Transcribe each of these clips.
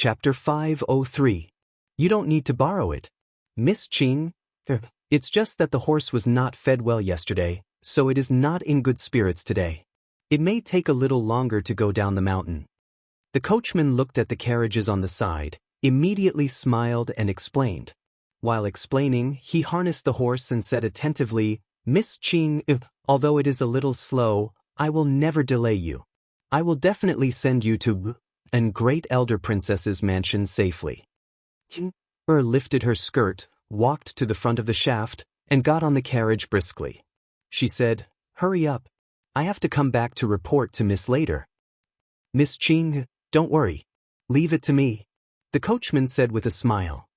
Chapter 503. You don't need to borrow it. Miss Ching, it's just that the horse was not fed well yesterday, so it is not in good spirits today. It may take a little longer to go down the mountain. The coachman looked at the carriages on the side, immediately smiled and explained. While explaining, he harnessed the horse and said attentively, Miss Ching, although it is a little slow, I will never delay you. I will definitely send you to and great elder princess's mansion safely. Ching lifted her skirt, walked to the front of the shaft, and got on the carriage briskly. She said, Hurry up. I have to come back to report to Miss later. Miss Ching, don't worry. Leave it to me, the coachman said with a smile.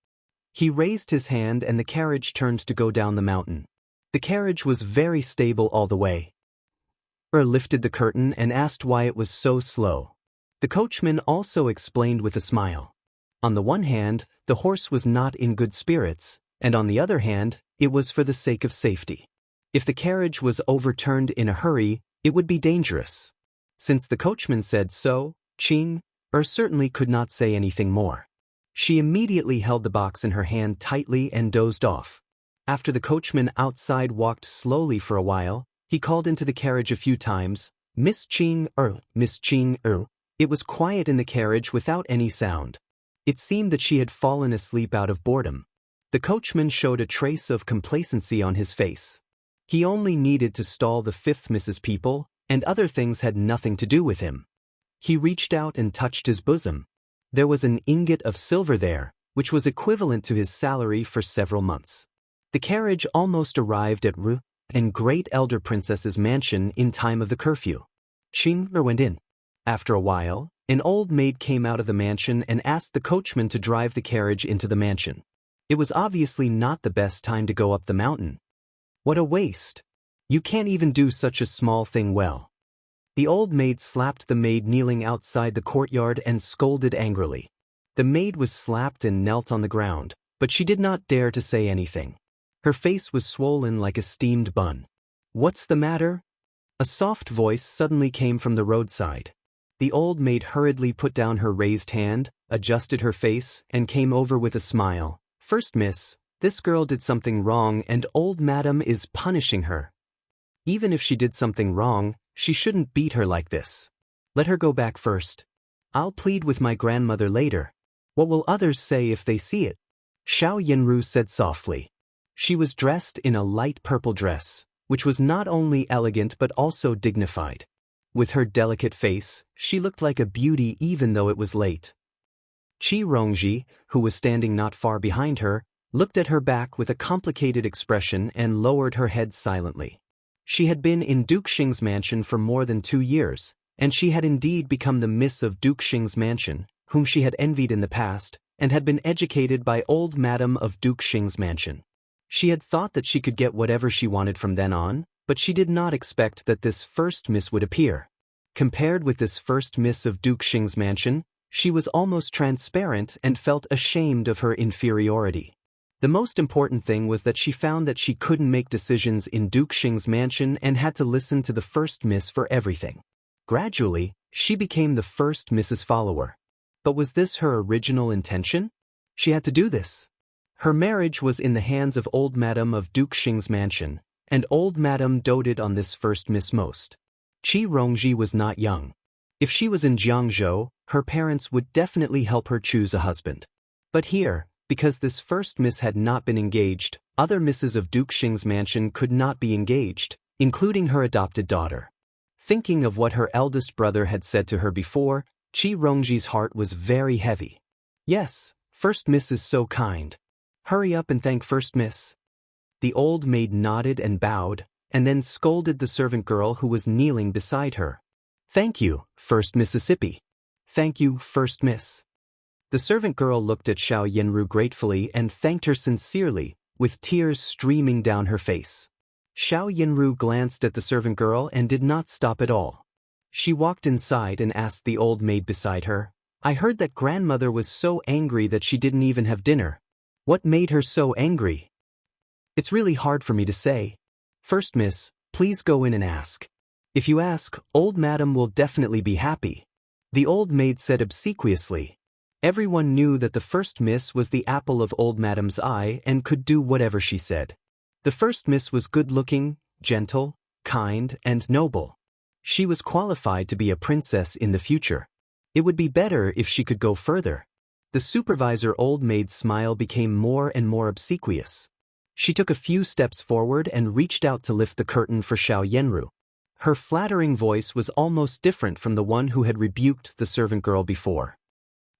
He raised his hand and the carriage turned to go down the mountain. The carriage was very stable all the way. Lifted the curtain and asked why it was so slow. The coachman also explained with a smile. On the one hand, the horse was not in good spirits, and on the other hand, it was for the sake of safety. If the carriage was overturned in a hurry, it would be dangerous. Since the coachman said so, Ching certainly could not say anything more. She immediately held the box in her hand tightly and dozed off. After the coachman outside walked slowly for a while, he called into the carriage a few times, Miss Ching, Miss Ching, It was quiet in the carriage without any sound. It seemed that she had fallen asleep out of boredom. The coachman showed a trace of complacency on his face. He only needed to stall the fifth Mrs. People, and other things had nothing to do with him. He reached out and touched his bosom. There was an ingot of silver there, which was equivalent to his salary for several months. The carriage almost arrived at and great elder princess's mansion in time of the curfew. Ching went in. After a while, an old maid came out of the mansion and asked the coachman to drive the carriage into the mansion. It was obviously not the best time to go up the mountain. What a waste! You can't even do such a small thing well. The old maid slapped the maid kneeling outside the courtyard and scolded angrily. The maid was slapped and knelt on the ground, but she did not dare to say anything. Her face was swollen like a steamed bun. What's the matter? A soft voice suddenly came from the roadside. The old maid hurriedly put down her raised hand, adjusted her face, and came over with a smile. First miss, this girl did something wrong and old madam is punishing her. Even if she did something wrong, she shouldn't beat her like this. Let her go back first. I'll plead with my grandmother later. What will others say if they see it? Xiao Yanru said softly. She was dressed in a light purple dress, which was not only elegant but also dignified. With her delicate face, she looked like a beauty even though it was late. Qi Rongji, who was standing not far behind her, looked at her back with a complicated expression and lowered her head silently. She had been in Duke Xing's mansion for more than 2 years, and she had indeed become the miss of Duke Xing's mansion, whom she had envied in the past, and had been educated by old madam of Duke Xing's mansion. She had thought that she could get whatever she wanted from then on, but she did not expect that this first miss would appear. Compared with this first miss of Duke Xing's mansion, she was almost transparent and felt ashamed of her inferiority. The most important thing was that she found that she couldn't make decisions in Duke Xing's mansion and had to listen to the first miss for everything. Gradually, she became the first Mrs. Follower. But was this her original intention? She had to do this. Her marriage was in the hands of old madam of Duke Xing's mansion, and old madam doted on this first miss most. Qi Rongji was not young. If she was in Jiangzhou, her parents would definitely help her choose a husband. But here, because this first miss had not been engaged, other misses of Duke Xing's mansion could not be engaged, including her adopted daughter. Thinking of what her eldest brother had said to her before, Qi Rongji's heart was very heavy. Yes, first miss is so kind. Hurry up and thank first miss. The old maid nodded and bowed, and then scolded the servant girl who was kneeling beside her. Thank you, First Mississippi. Thank you, First Miss. The servant girl looked at Xiao Yanru gratefully and thanked her sincerely, with tears streaming down her face. Xiao Yanru glanced at the servant girl and did not stop at all. She walked inside and asked the old maid beside her, I heard that grandmother was so angry that she didn't even have dinner. What made her so angry? It's really hard for me to say. First miss, please go in and ask. If you ask, old madam will definitely be happy. The old maid said obsequiously. Everyone knew that the first miss was the apple of old Madam's eye and could do whatever she said. The first miss was good-looking, gentle, kind, and noble. She was qualified to be a princess in the future. It would be better if she could go further. The supervisor old maid's smile became more and more obsequious. She took a few steps forward and reached out to lift the curtain for Xiao Yenru. Her flattering voice was almost different from the one who had rebuked the servant girl before.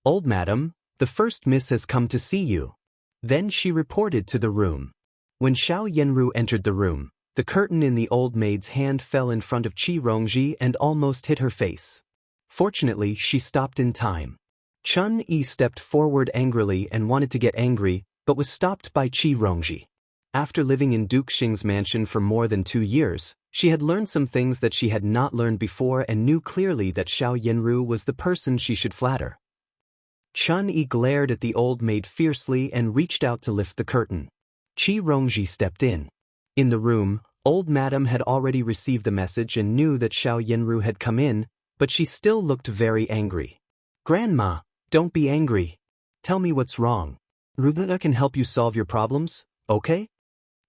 "Old madam, the first miss has come to see you." Then she reported to the room. When Xiao Yenru entered the room, the curtain in the old maid's hand fell in front of Qi Rongji and almost hit her face. Fortunately, she stopped in time. Chun Yi stepped forward angrily and wanted to get angry, but was stopped by Qi Rongji. After living in Duke Xing's mansion for more than 2 years, she had learned some things that she had not learned before and knew clearly that Xiao Yenru was the person she should flatter. Chun Yi glared at the old maid fiercely and reached out to lift the curtain. Qi Rongji stepped in. In the room, old madam had already received the message and knew that Xiao Yenru had come in, but she still looked very angry. "Grandma, don't be angry. Tell me what's wrong. Ruba can help you solve your problems, okay?"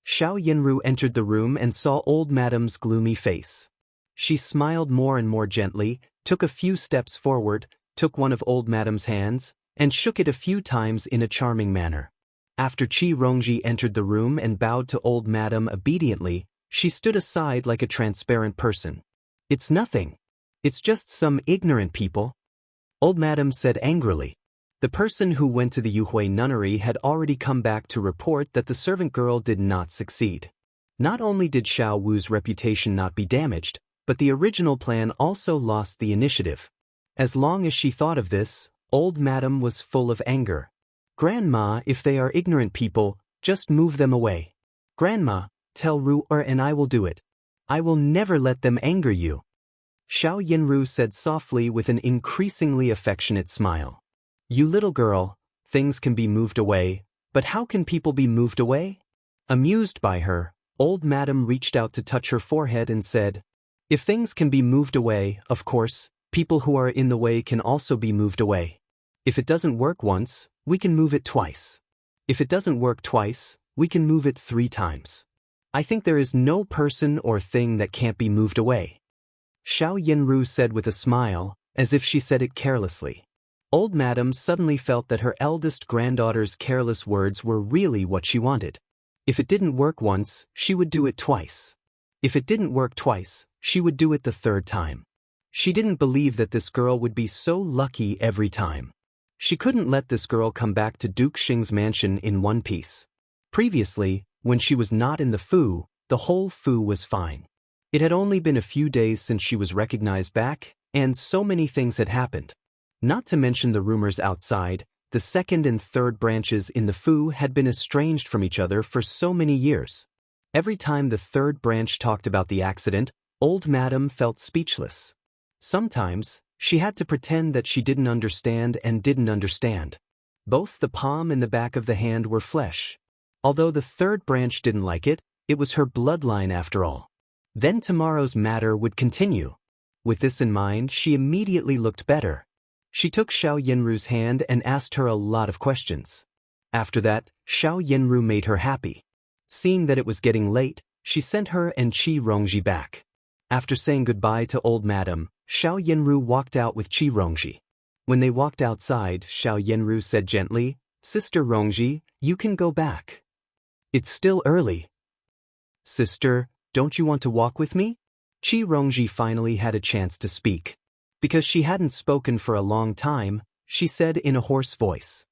Xiao Yenru entered the room and saw old madam's gloomy face. She smiled more and more gently, took a few steps forward, took one of old madam's hands, and shook it a few times in a charming manner. After Qi Rongji entered the room and bowed to old madam obediently, she stood aside like a transparent person. "It's nothing. It's just some ignorant people," old madam said angrily. The person who went to the Yuhui nunnery had already come back to report that the servant girl did not succeed. Not only did Xiao Wu's reputation not be damaged, but the original plan also lost the initiative. As long as she thought of this, old madam was full of anger. "Grandma, if they are ignorant people, just move them away. Grandma, tell Ru and I will do it. I will never let them anger you." Xiao Yenru said softly with an increasingly affectionate smile. "You little girl, things can be moved away, but how can people be moved away?" Amused by her, old madam reached out to touch her forehead and said, "If things can be moved away, of course, people who are in the way can also be moved away. If it doesn't work once, we can move it twice. If it doesn't work twice, we can move it 3 times. I think there is no person or thing that can't be moved away." Xiao Yenru said with a smile, as if she said it carelessly. Old madam suddenly felt that her eldest granddaughter's careless words were really what she wanted. If it didn't work once, she would do it twice. If it didn't work twice, she would do it the 3rd time. She didn't believe that this girl would be so lucky every time. She couldn't let this girl come back to Duke Xing's mansion in one piece. Previously, when she was not in the Fu, the whole Fu was fine. It had only been a few days since she was recognized back, and so many things had happened. Not to mention the rumors outside, the 2nd and 3rd branches in the Fu had been estranged from each other for so many years. Every time the 3rd branch talked about the accident, old madam felt speechless. Sometimes, she had to pretend that she didn't understand and didn't understand. Both the palm and the back of the hand were flesh. Although the 3rd branch didn't like it, it was her bloodline after all. Then tomorrow's matter would continue. With this in mind, she immediately looked better. She took Xiao Yenru's hand and asked her a lot of questions. After that, Xiao Yenru made her happy. Seeing that it was getting late, she sent her and Qi Rongji back. After saying goodbye to old madam, Xiao Yenru walked out with Qi Rongji. When they walked outside, Xiao Yenru said gently, "Sister Rongji, you can go back. It's still early." "Sister, don't you want to walk with me?" Qi Rongji finally had a chance to speak. Because she hadn't spoken for a long time, she said in a hoarse voice.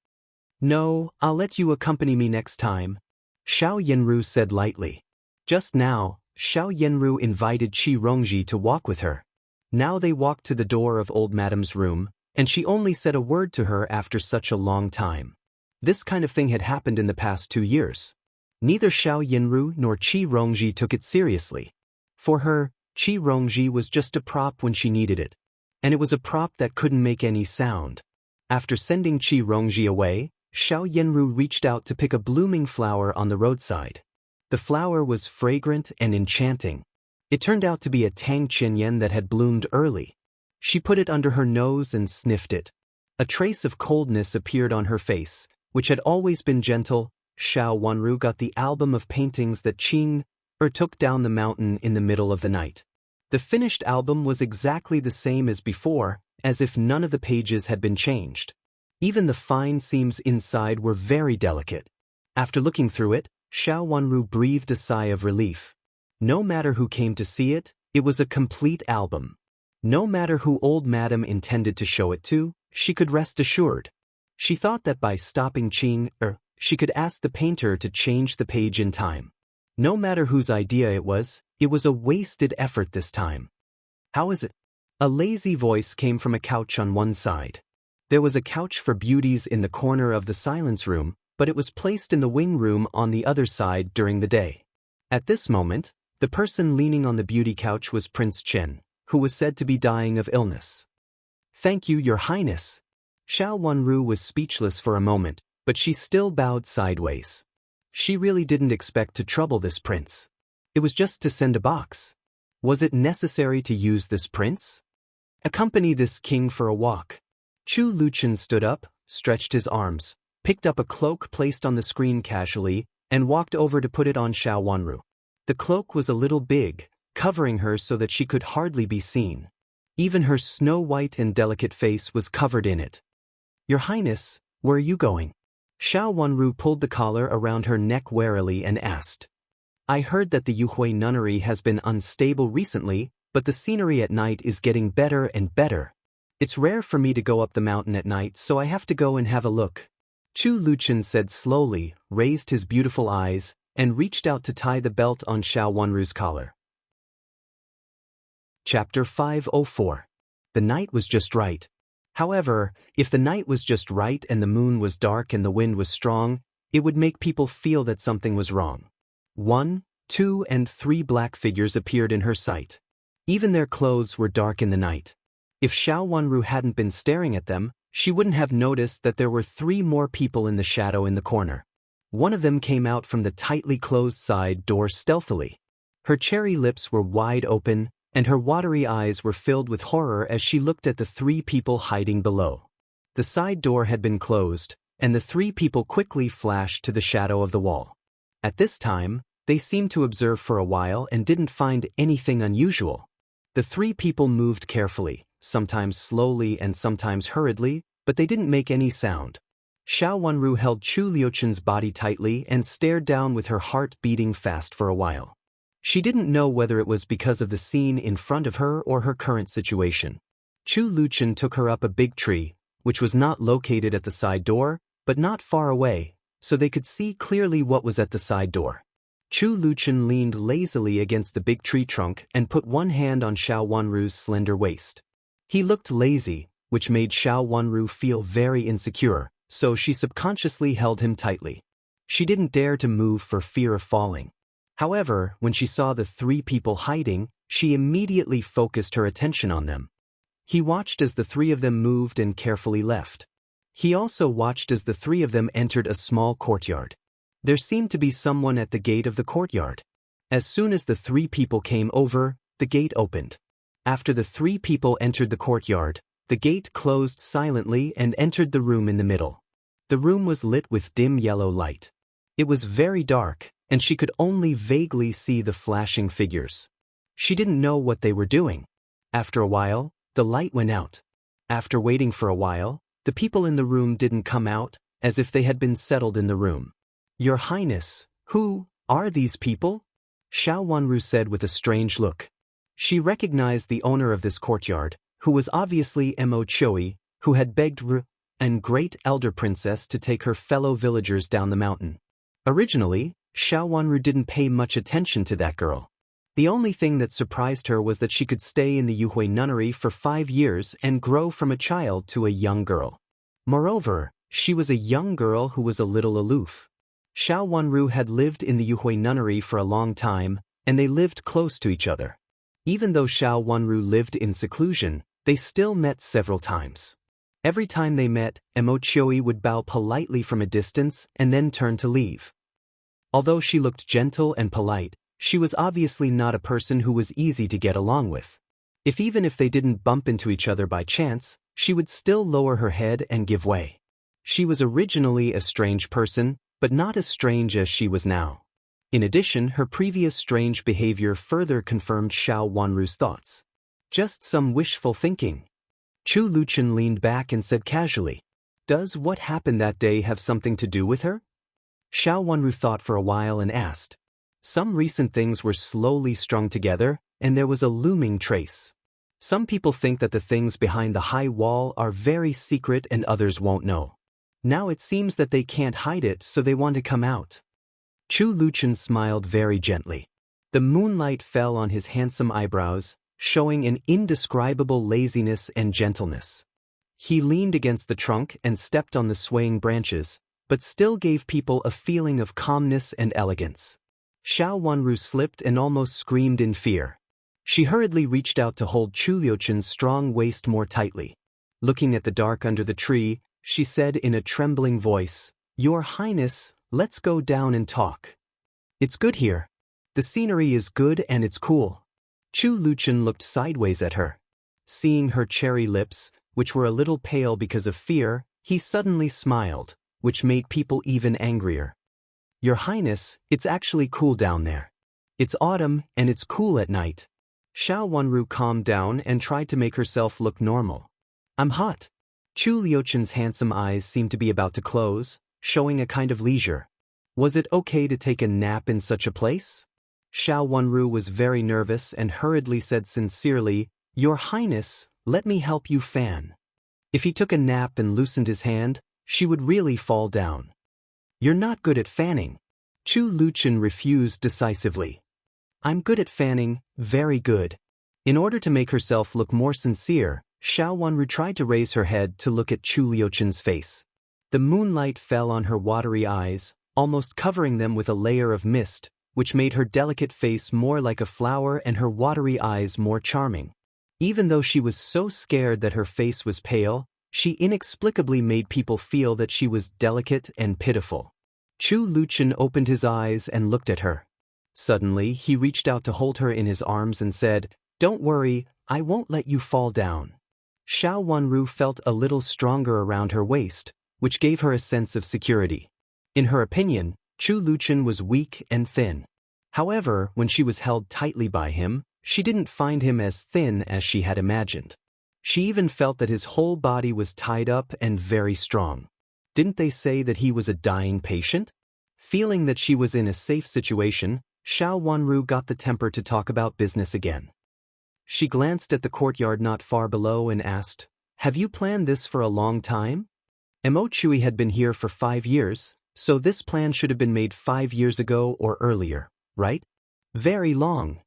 "No, I'll let you accompany me next time," Xiao Yenru said lightly. Just now, Xiao Yenru invited Qi Rongji to walk with her. Now they walked to the door of old madam's room, and she only said a word to her after such a long time. This kind of thing had happened in the past 2 years. Neither Xiao Yenru nor Qi Rongji took it seriously. For her, Qi Rongji was just a prop when she needed it. And it was a prop that couldn't make any sound. After sending Qi Rongji away, Xiao Yenru reached out to pick a blooming flower on the roadside. The flower was fragrant and enchanting. It turned out to be a Tang Qinyan that had bloomed early. She put it under her nose and sniffed it. A trace of coldness appeared on her face, which had always been gentle. Xiao Wanru got the album of paintings that Qing took down the mountain in the middle of the night. The finished album was exactly the same as before, as if none of the pages had been changed. Even the fine seams inside were very delicate. After looking through it, Xiao Wanru breathed a sigh of relief. No matter who came to see it, it was a complete album. No matter who old madam intended to show it to, she could rest assured. She thought that by stopping Qing, she could ask the painter to change the page in time. No matter whose idea it was a wasted effort this time. How is it? A lazy voice came from a couch on one side. There was a couch for beauties in the corner of the silence room, but it was placed in the wing room on the other side during the day. At this moment, the person leaning on the beauty couch was Prince Chen, who was said to be dying of illness. "Thank you, Your Highness." Xiao Wanru was speechless for a moment, but she still bowed sideways. She really didn't expect to trouble this prince. It was just to send a box. Was it necessary to use this prince? Accompany this king for a walk. Chu Luchen stood up, stretched his arms, picked up a cloak placed on the screen casually, and walked over to put it on Xiao Wanru. The cloak was a little big, covering her so that she could hardly be seen. Even her snow-white and delicate face was covered in it. "Your Highness, where are you going?" Xiao Wanru pulled the collar around her neck warily and asked. "I heard that the Yuhui nunnery has been unstable recently, but the scenery at night is getting better and better. It's rare for me to go up the mountain at night, so I have to go and have a look." Chu Luchen said slowly, raised his beautiful eyes, and reached out to tie the belt on Xiao Wanru's collar. Chapter 504. The night was just right. However, if the night was just right and the moon was dark and the wind was strong, it would make people feel that something was wrong. 1, 2, and 3 black figures appeared in her sight. Even their clothes were dark in the night. If Xiao Wanru hadn't been staring at them, she wouldn't have noticed that there were 3 more people in the shadow in the corner. One of them came out from the tightly closed side door stealthily. Her cherry lips were wide open, and her watery eyes were filled with horror as she looked at the 3 people hiding below. The side door had been closed, and the 3 people quickly flashed to the shadow of the wall. At this time, they seemed to observe for a while and didn't find anything unusual. The 3 people moved carefully, sometimes slowly and sometimes hurriedly, but they didn't make any sound. Xiao Wanru held Chu Liuchen's body tightly and stared down with her heart beating fast for a while. She didn't know whether it was because of the scene in front of her or her current situation. Chu Luchen took her up a big tree, which was not located at the side door, but not far away, so they could see clearly what was at the side door. Chu Luchen leaned lazily against the big tree trunk and put one hand on Xiao Wanru's slender waist. He looked lazy, which made Xiao Wanru feel very insecure, so she subconsciously held him tightly. She didn't dare to move for fear of falling. However, when she saw the 3 people hiding, she immediately focused her attention on them. He watched as the 3 of them moved and carefully left. He also watched as the 3 of them entered a small courtyard. There seemed to be someone at the gate of the courtyard. As soon as the 3 people came over, the gate opened. After the 3 people entered the courtyard, the gate closed silently and entered the room in the middle. The room was lit with dim yellow light. It was very dark, and she could only vaguely see the flashing figures. She didn't know what they were doing. After a while, the light went out. After waiting for a while, the people in the room didn't come out, as if they had been settled in the room. "Your Highness, who are these people?" Xiao Wanru said with a strange look. She recognized the owner of this courtyard, who was obviously Mo Choi, who had begged and great elder princess to take her fellow villagers down the mountain. Originally, Xiao Wanru didn't pay much attention to that girl. The only thing that surprised her was that she could stay in the Yuhui nunnery for 5 years and grow from a child to a young girl. Moreover, she was a young girl who was a little aloof. Xiao Wanru had lived in the Yuhui nunnery for a long time, and they lived close to each other. Even though Xiao Wanru lived in seclusion, they still met several times. Every time they met, Mo Choi would bow politely from a distance and then turn to leave. Although she looked gentle and polite, she was obviously not a person who was easy to get along with. Even if they didn't bump into each other by chance, she would still lower her head and give way. She was originally a strange person, but not as strange as she was now. In addition, her previous strange behavior further confirmed Xiao Wanru's thoughts. Just some wishful thinking. Chu Luchen leaned back and said casually, "Does what happened that day have something to do with her?" Xiao Wanru thought for a while and asked. Some recent things were slowly strung together, and there was a looming trace. Some people think that the things behind the high wall are very secret and others won't know. Now it seems that they can't hide it, so they want to come out. Chu Luchen smiled very gently. The moonlight fell on his handsome eyebrows, showing an indescribable laziness and gentleness. He leaned against the trunk and stepped on the swaying branches, but still gave people a feeling of calmness and elegance. Xiao Wanru slipped and almost screamed in fear. She hurriedly reached out to hold Chu Liuchen's strong waist more tightly. Looking at the dark under the tree, she said in a trembling voice, "Your Highness, let's go down and talk. It's good here. The scenery is good and it's cool." Chu Luchen looked sideways at her. Seeing her cherry lips, which were a little pale because of fear, he suddenly smiled, which made people even angrier. "Your Highness, it's actually cool down there. It's autumn and it's cool at night." Xiao Wanru calmed down and tried to make herself look normal. "I'm hot." Chu Liuchen's handsome eyes seemed to be about to close, showing a kind of leisure. Was it okay to take a nap in such a place? Xiao Wanru was very nervous and hurriedly said sincerely, "Your Highness, let me help you fan." If he took a nap and loosened his hand, she would really fall down. "You're not good at fanning." Chu Luchen refused decisively. "I'm good at fanning, very good." In order to make herself look more sincere, Xiao Wanru tried to raise her head to look at Chu Liuchen's face. The moonlight fell on her watery eyes, almost covering them with a layer of mist, which made her delicate face more like a flower and her watery eyes more charming. Even though she was so scared that her face was pale, she inexplicably made people feel that she was delicate and pitiful. Chu Luchen opened his eyes and looked at her. Suddenly, he reached out to hold her in his arms and said, "Don't worry, I won't let you fall down." Xiao Wanru felt a little stronger around her waist, which gave her a sense of security. In her opinion, Chu Luchen was weak and thin. However, when she was held tightly by him, she didn't find him as thin as she had imagined. She even felt that his whole body was tied up and very strong. Didn't they say that he was a dying patient? Feeling that she was in a safe situation, Xiao Wanru got the temper to talk about business again. She glanced at the courtyard not far below and asked, "Have you planned this for a long time?" Mo Chui had been here for 5 years, so this plan should have been made 5 years ago or earlier, right? "Very long,"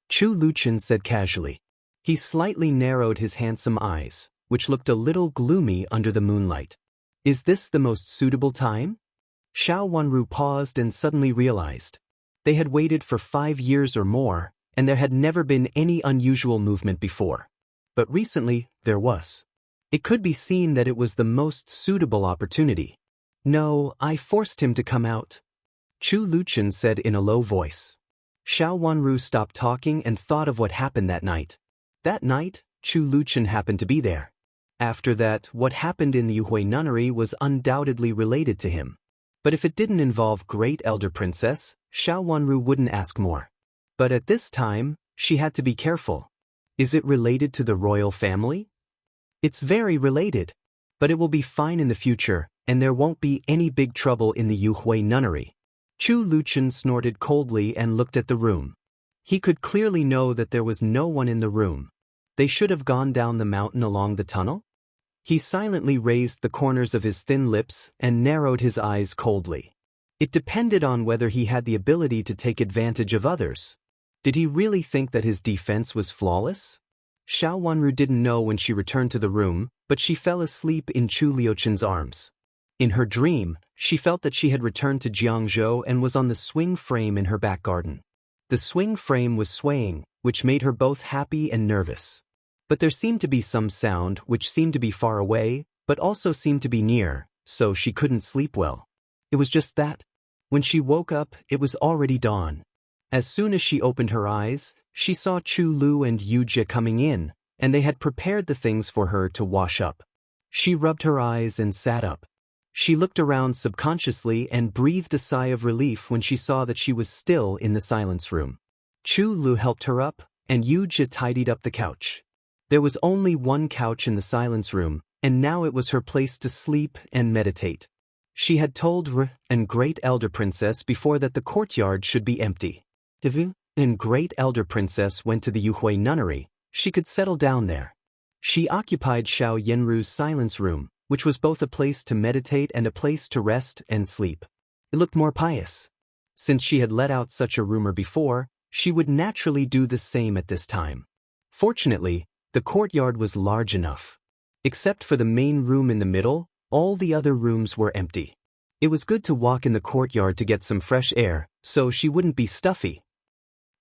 Chu Luchen said casually. He slightly narrowed his handsome eyes, which looked a little gloomy under the moonlight. "Is this the most suitable time?" Xiao Wanru paused and suddenly realized. They had waited for 5 years or more, and there had never been any unusual movement before. But recently, there was. It could be seen that it was the most suitable opportunity. "No, I forced him to come out," Chu Luchen said in a low voice. Xiao Wanru stopped talking and thought of what happened that night. That night, Chu Luchen happened to be there. After that, what happened in the Yuhui nunnery was undoubtedly related to him. But if it didn't involve Great Elder Princess, Xiao Wanru wouldn't ask more. But at this time, she had to be careful. Is it related to the royal family? It's very related. But it will be fine in the future, and there won't be any big trouble in the Yuhui nunnery. Chu Luchen snorted coldly and looked at the room. He could clearly know that there was no one in the room. They should have gone down the mountain along the tunnel. He silently raised the corners of his thin lips and narrowed his eyes coldly. It depended on whether he had the ability to take advantage of others. Did he really think that his defense was flawless? Xiao Wanru didn't know when she returned to the room, but she fell asleep in Chu Liuchen's arms. In her dream, she felt that she had returned to Jiangzhou and was on the swing frame in her back garden. The swing frame was swaying, which made her both happy and nervous. But there seemed to be some sound which seemed to be far away, but also seemed to be near, so she couldn't sleep well. It was just that. When she woke up, it was already dawn. As soon as she opened her eyes, she saw Chu Lu and Yu Jie coming in, and they had prepared the things for her to wash up. She rubbed her eyes and sat up. She looked around subconsciously and breathed a sigh of relief when she saw that she was still in the silence room. Chu Lu helped her up, and Yu Jie tidied up the couch. There was only one couch in the silence room, and now it was her place to sleep and meditate. She had told and Great Elder Princess before that the courtyard should be empty. If and Great Elder Princess went to the Yuhui nunnery, she could settle down there. She occupied Xiao Yenru's silence room, which was both a place to meditate and a place to rest and sleep. It looked more pious. Since she had let out such a rumor before, she would naturally do the same at this time. Fortunately, the courtyard was large enough. Except for the main room in the middle, all the other rooms were empty. It was good to walk in the courtyard to get some fresh air, so she wouldn't be stuffy.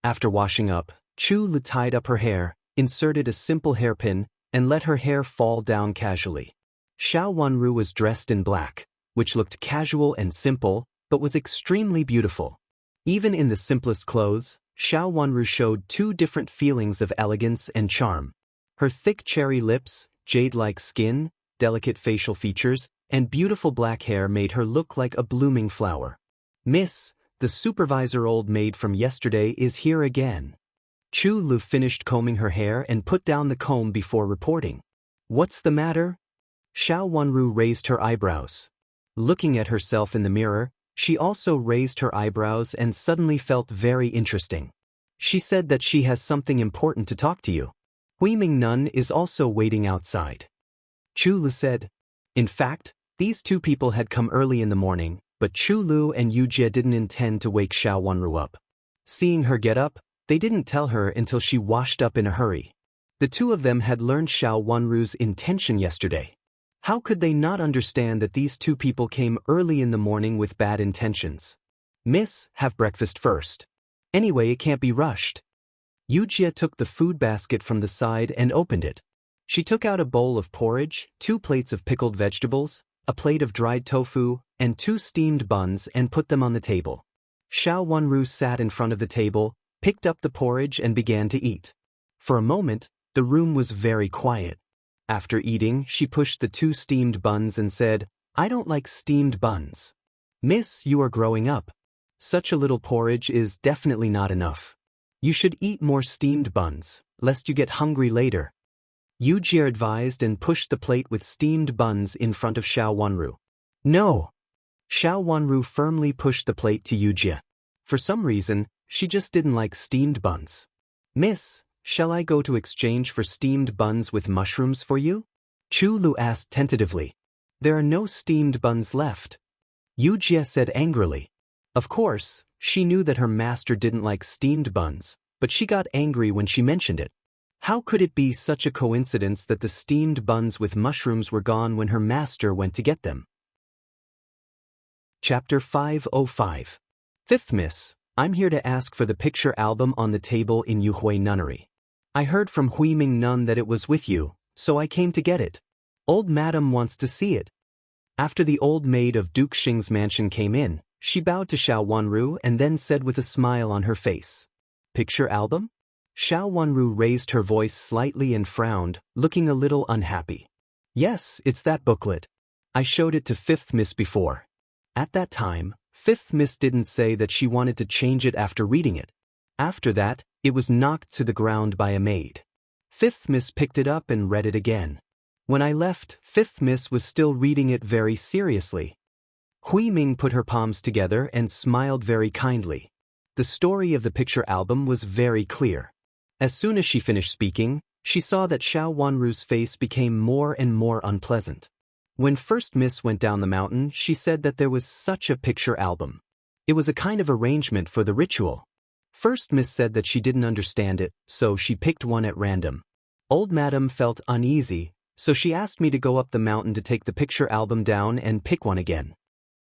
After washing up, Chu Lu tied up her hair, inserted a simple hairpin, and let her hair fall down casually. Xiao Wanru was dressed in black, which looked casual and simple, but was extremely beautiful. Even in the simplest clothes, Xiao Wanru showed two different feelings of elegance and charm. Her thick cherry lips, jade-like skin, delicate facial features, and beautiful black hair made her look like a blooming flower. "Miss, the supervisor old maid from yesterday is here again." Chu Lu finished combing her hair and put down the comb before reporting. "What's the matter?" Xiao Wanru raised her eyebrows. Looking at herself in the mirror, she also raised her eyebrows and suddenly felt very interesting. She said that she has something important to talk to you. Huiming Nun is also waiting outside. Chu Lu said. In fact, these two people had come early in the morning, but Chu Lu and Yu Jie didn't intend to wake Xiao Wanru up. Seeing her get up, they didn't tell her until she washed up in a hurry. The two of them had learned Xiao Wanru's intention yesterday. How could they not understand that these two people came early in the morning with bad intentions? "Miss, have breakfast first. Anyway, it can't be rushed." Yu Jie took the food basket from the side and opened it. She took out a bowl of porridge, 2 plates of pickled vegetables, a plate of dried tofu, and 2 steamed buns and put them on the table. Xiao Wanru sat in front of the table, picked up the porridge and began to eat. For a moment, the room was very quiet. After eating, she pushed the 2 steamed buns and said, "I don't like steamed buns." "Miss, you are growing up. Such a little porridge is definitely not enough. You should eat more steamed buns, lest you get hungry later." Yu Jie advised and pushed the plate with steamed buns in front of Xiao Wanru. "No!" Xiao Wanru firmly pushed the plate to Yu Jie. For some reason, she just didn't like steamed buns. "Miss, shall I go to exchange for steamed buns with mushrooms for you?" Chu Lu asked tentatively. "There are no steamed buns left." Yu Jie said angrily. Of course, she knew that her master didn't like steamed buns, but she got angry when she mentioned it. How could it be such a coincidence that the steamed buns with mushrooms were gone when her master went to get them? Chapter 505. 5th Miss, I'm here to ask for the picture album on the table in Yuhui Nunnery. I heard from Huiming Nun that it was with you, so I came to get it. Old Madam wants to see it. After the old maid of Duke Xing's mansion came in, she bowed to Xiao Wanru and then said with a smile on her face, "Picture album?" Xiao Wanru raised her voice slightly and frowned, looking a little unhappy. "Yes, it's that booklet. I showed it to 5th Miss before." At that time, 5th Miss didn't say that she wanted to change it after reading it. After that, it was knocked to the ground by a maid. 5th Miss picked it up and read it again. When I left, 5th Miss was still reading it very seriously. Huiming put her palms together and smiled very kindly. The story of the picture album was very clear. As soon as she finished speaking, she saw that Xiao Wanru's face became more and more unpleasant. When 1st Miss went down the mountain, she said that there was such a picture album. It was a kind of arrangement for the ritual. 1st Miss said that she didn't understand it, so she picked one at random. Old Madam felt uneasy, so she asked me to go up the mountain to take the picture album down and pick one again.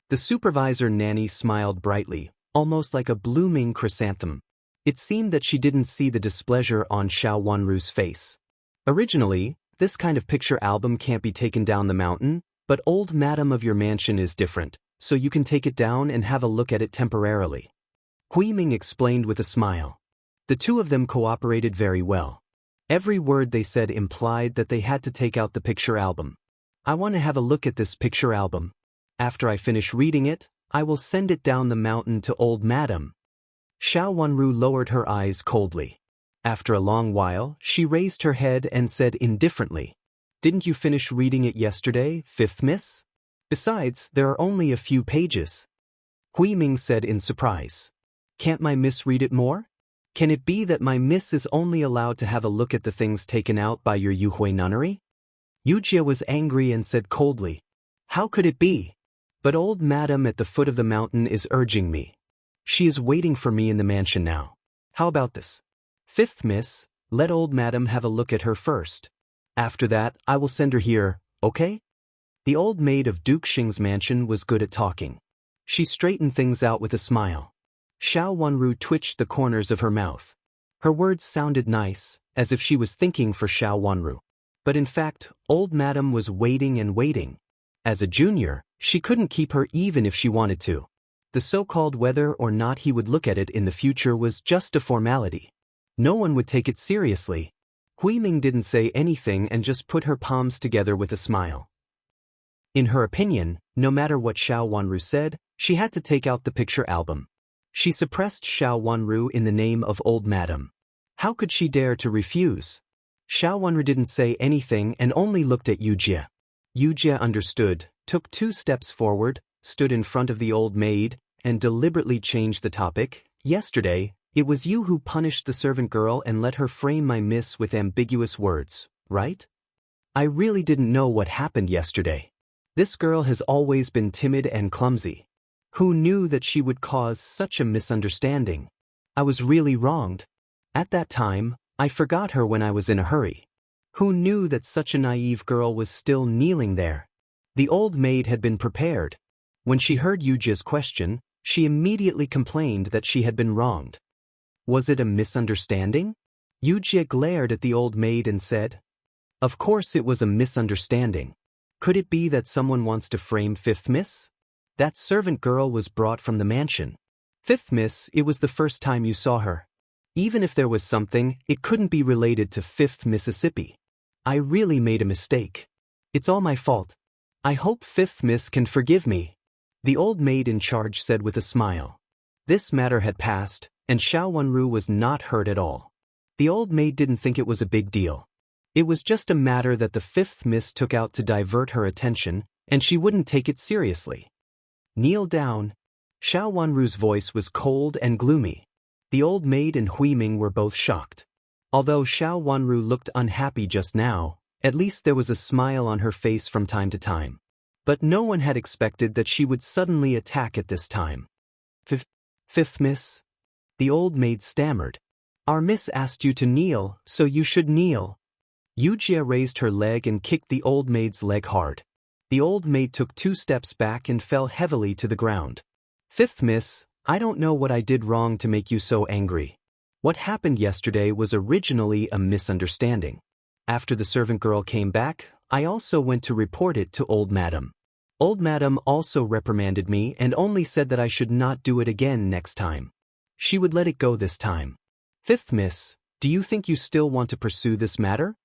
The supervisor nanny smiled brightly, almost like a blooming chrysanthemum. It seemed that she didn't see the displeasure on Xiao Wanru's face. Originally, this kind of picture album can't be taken down the mountain, but Old Madam of your mansion is different, so you can take it down and have a look at it temporarily. Huiming explained with a smile. The two of them cooperated very well. Every word they said implied that they had to take out the picture album. I want to have a look at this picture album. After I finish reading it, I will send it down the mountain to old madam. Xiao Wanru lowered her eyes coldly. After a long while, she raised her head and said indifferently, "Didn't you finish reading it yesterday, fifth miss? Besides, there are only a few pages." Hui Ming said in surprise. "Can't my miss read it more? Can it be that my miss is only allowed to have a look at the things taken out by your Yuhui nunnery?" Yu Jie was angry and said coldly, "How could it be? But old madam at the foot of the mountain is urging me. She is waiting for me in the mansion now. How about this? Fifth miss, let old madam have a look at her first. After that, I will send her here, okay?" The old maid of Duke Xing's mansion was good at talking. She straightened things out with a smile. Xiao Wanru twitched the corners of her mouth. Her words sounded nice, as if she was thinking for Xiao Wanru. But in fact, old madam was waiting and waiting. As a junior, she couldn't keep her even if she wanted to. The so-called whether or not he would look at it in the future was just a formality. No one would take it seriously. Hui Ming didn't say anything and just put her palms together with a smile. In her opinion, no matter what Xiao Wanru said, she had to take out the picture album. She suppressed Xiao Wanru in the name of old madam. How could she dare to refuse? Xiao Wanru didn't say anything and only looked at Yu Jie. Yu Jie understood, took 2 steps forward, stood in front of the old maid, and deliberately changed the topic. "Yesterday, it was you who punished the servant girl and let her frame my miss with ambiguous words, right? I really didn't know what happened yesterday. This girl has always been timid and clumsy. Who knew that she would cause such a misunderstanding? I was really wronged. At that time, I forgot her when I was in a hurry. Who knew that such a naive girl was still kneeling there?" The old maid had been prepared. When she heard Yu Jie's question, she immediately complained that she had been wronged. Was it a misunderstanding? Yu Jie glared at the old maid and said, "Of course it was a misunderstanding. Could it be that someone wants to frame fifth miss? That servant girl was brought from the mansion. Fifth miss, it was the first time you saw her. Even if there was something, it couldn't be related to Fifth Mississippi. I really made a mistake. It's all my fault. I hope Fifth Miss can forgive me," the old maid in charge said with a smile. This matter had passed, and Xiao Wanru was not hurt at all. The old maid didn't think it was a big deal. It was just a matter that the Fifth Miss took out to divert her attention, and she wouldn't take it seriously. "Kneel down." Xiao Wanru's voice was cold and gloomy. The old maid and Hui Ming were both shocked. Although Xiao Wanru looked unhappy just now, at least there was a smile on her face from time to time. But no one had expected that she would suddenly attack at this time. Fifth miss?" The old maid stammered. "Our miss asked you to kneel, so you should kneel." Yu Jie raised her leg and kicked the old maid's leg hard. The old maid took 2 steps back and fell heavily to the ground. "Fifth miss, I don't know what I did wrong to make you so angry. What happened yesterday was originally a misunderstanding. After the servant girl came back, I also went to report it to old madam. Old madam also reprimanded me and only said that I should not do it again next time. She would let it go this time. Fifth miss, do you think you still want to pursue this matter?"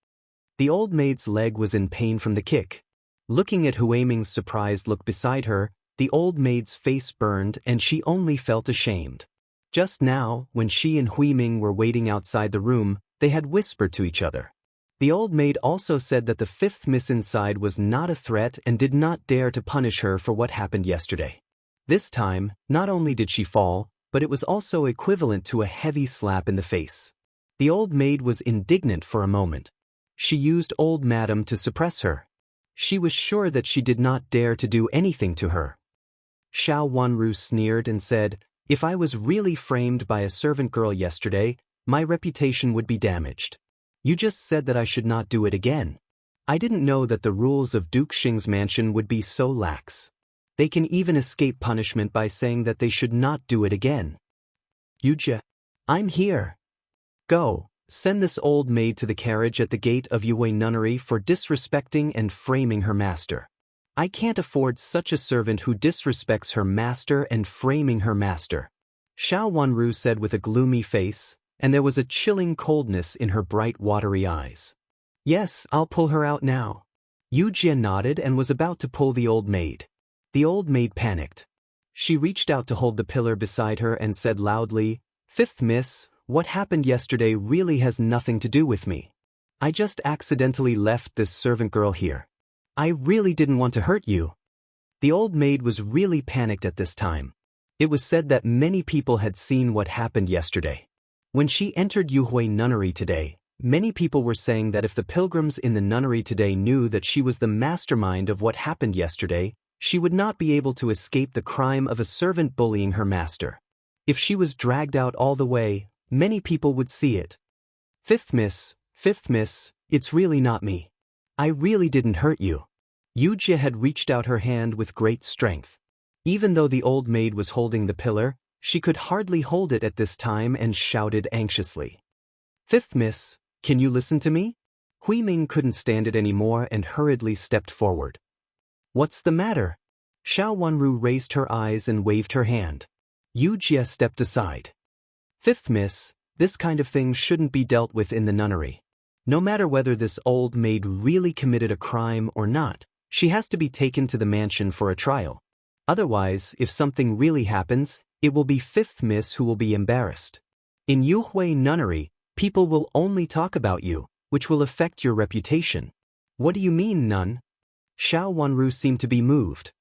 The old maid's leg was in pain from the kick. Looking at Hui Ming's surprised look beside her, the old maid's face burned and she only felt ashamed. Just now, when she and Hui Ming were waiting outside the room, they had whispered to each other. The old maid also said that the fifth miss inside was not a threat and did not dare to punish her for what happened yesterday. This time, not only did she fall, but it was also equivalent to a heavy slap in the face. The old maid was indignant for a moment. She used old madam to suppress her. She was sure that she did not dare to do anything to her. Xiao Wanru sneered and said, "If I was really framed by a servant girl yesterday, my reputation would be damaged. You just said that I should not do it again. I didn't know that the rules of Duke Xing's mansion would be so lax. They can even escape punishment by saying that they should not do it again. Yu Jie, I'm here. Go, send this old maid to the carriage at the gate of Yue Nunnery for disrespecting and framing her master. I can't afford such a servant who disrespects her master and framing her master." Xiao Wanru said with a gloomy face, and there was a chilling coldness in her bright watery eyes. Yes, I'll pull her out now. Yujie nodded and was about to pull the old maid. The old maid panicked. She reached out to hold the pillar beside her and said loudly, "Fifth miss, what happened yesterday really has nothing to do with me. I just accidentally left this servant girl here. I really didn't want to hurt you." The old maid was really panicked at this time. It was said that many people had seen what happened yesterday. When she entered Yuhui nunnery today, many people were saying that if the pilgrims in the nunnery today knew that she was the mastermind of what happened yesterday, she would not be able to escape the crime of a servant bullying her master. If she was dragged out all the way, many people would see it. Fifth miss, it's really not me. I really didn't hurt you." Yujie had reached out her hand with great strength. Even though the old maid was holding the pillar, she could hardly hold it at this time and shouted anxiously. "Fifth miss, can you listen to me?" Huiming couldn't stand it anymore and hurriedly stepped forward. "What's the matter?" Xiao Wanru raised her eyes and waved her hand. Yujie stepped aside. "Fifth miss, this kind of thing shouldn't be dealt with in the nunnery. No matter whether this old maid really committed a crime or not, she has to be taken to the mansion for a trial. Otherwise, if something really happens, it will be Fifth miss who will be embarrassed. In Yuhui nunnery, people will only talk about you, which will affect your reputation." "What do you mean, nun?" Xiao Wanru seemed to be moved.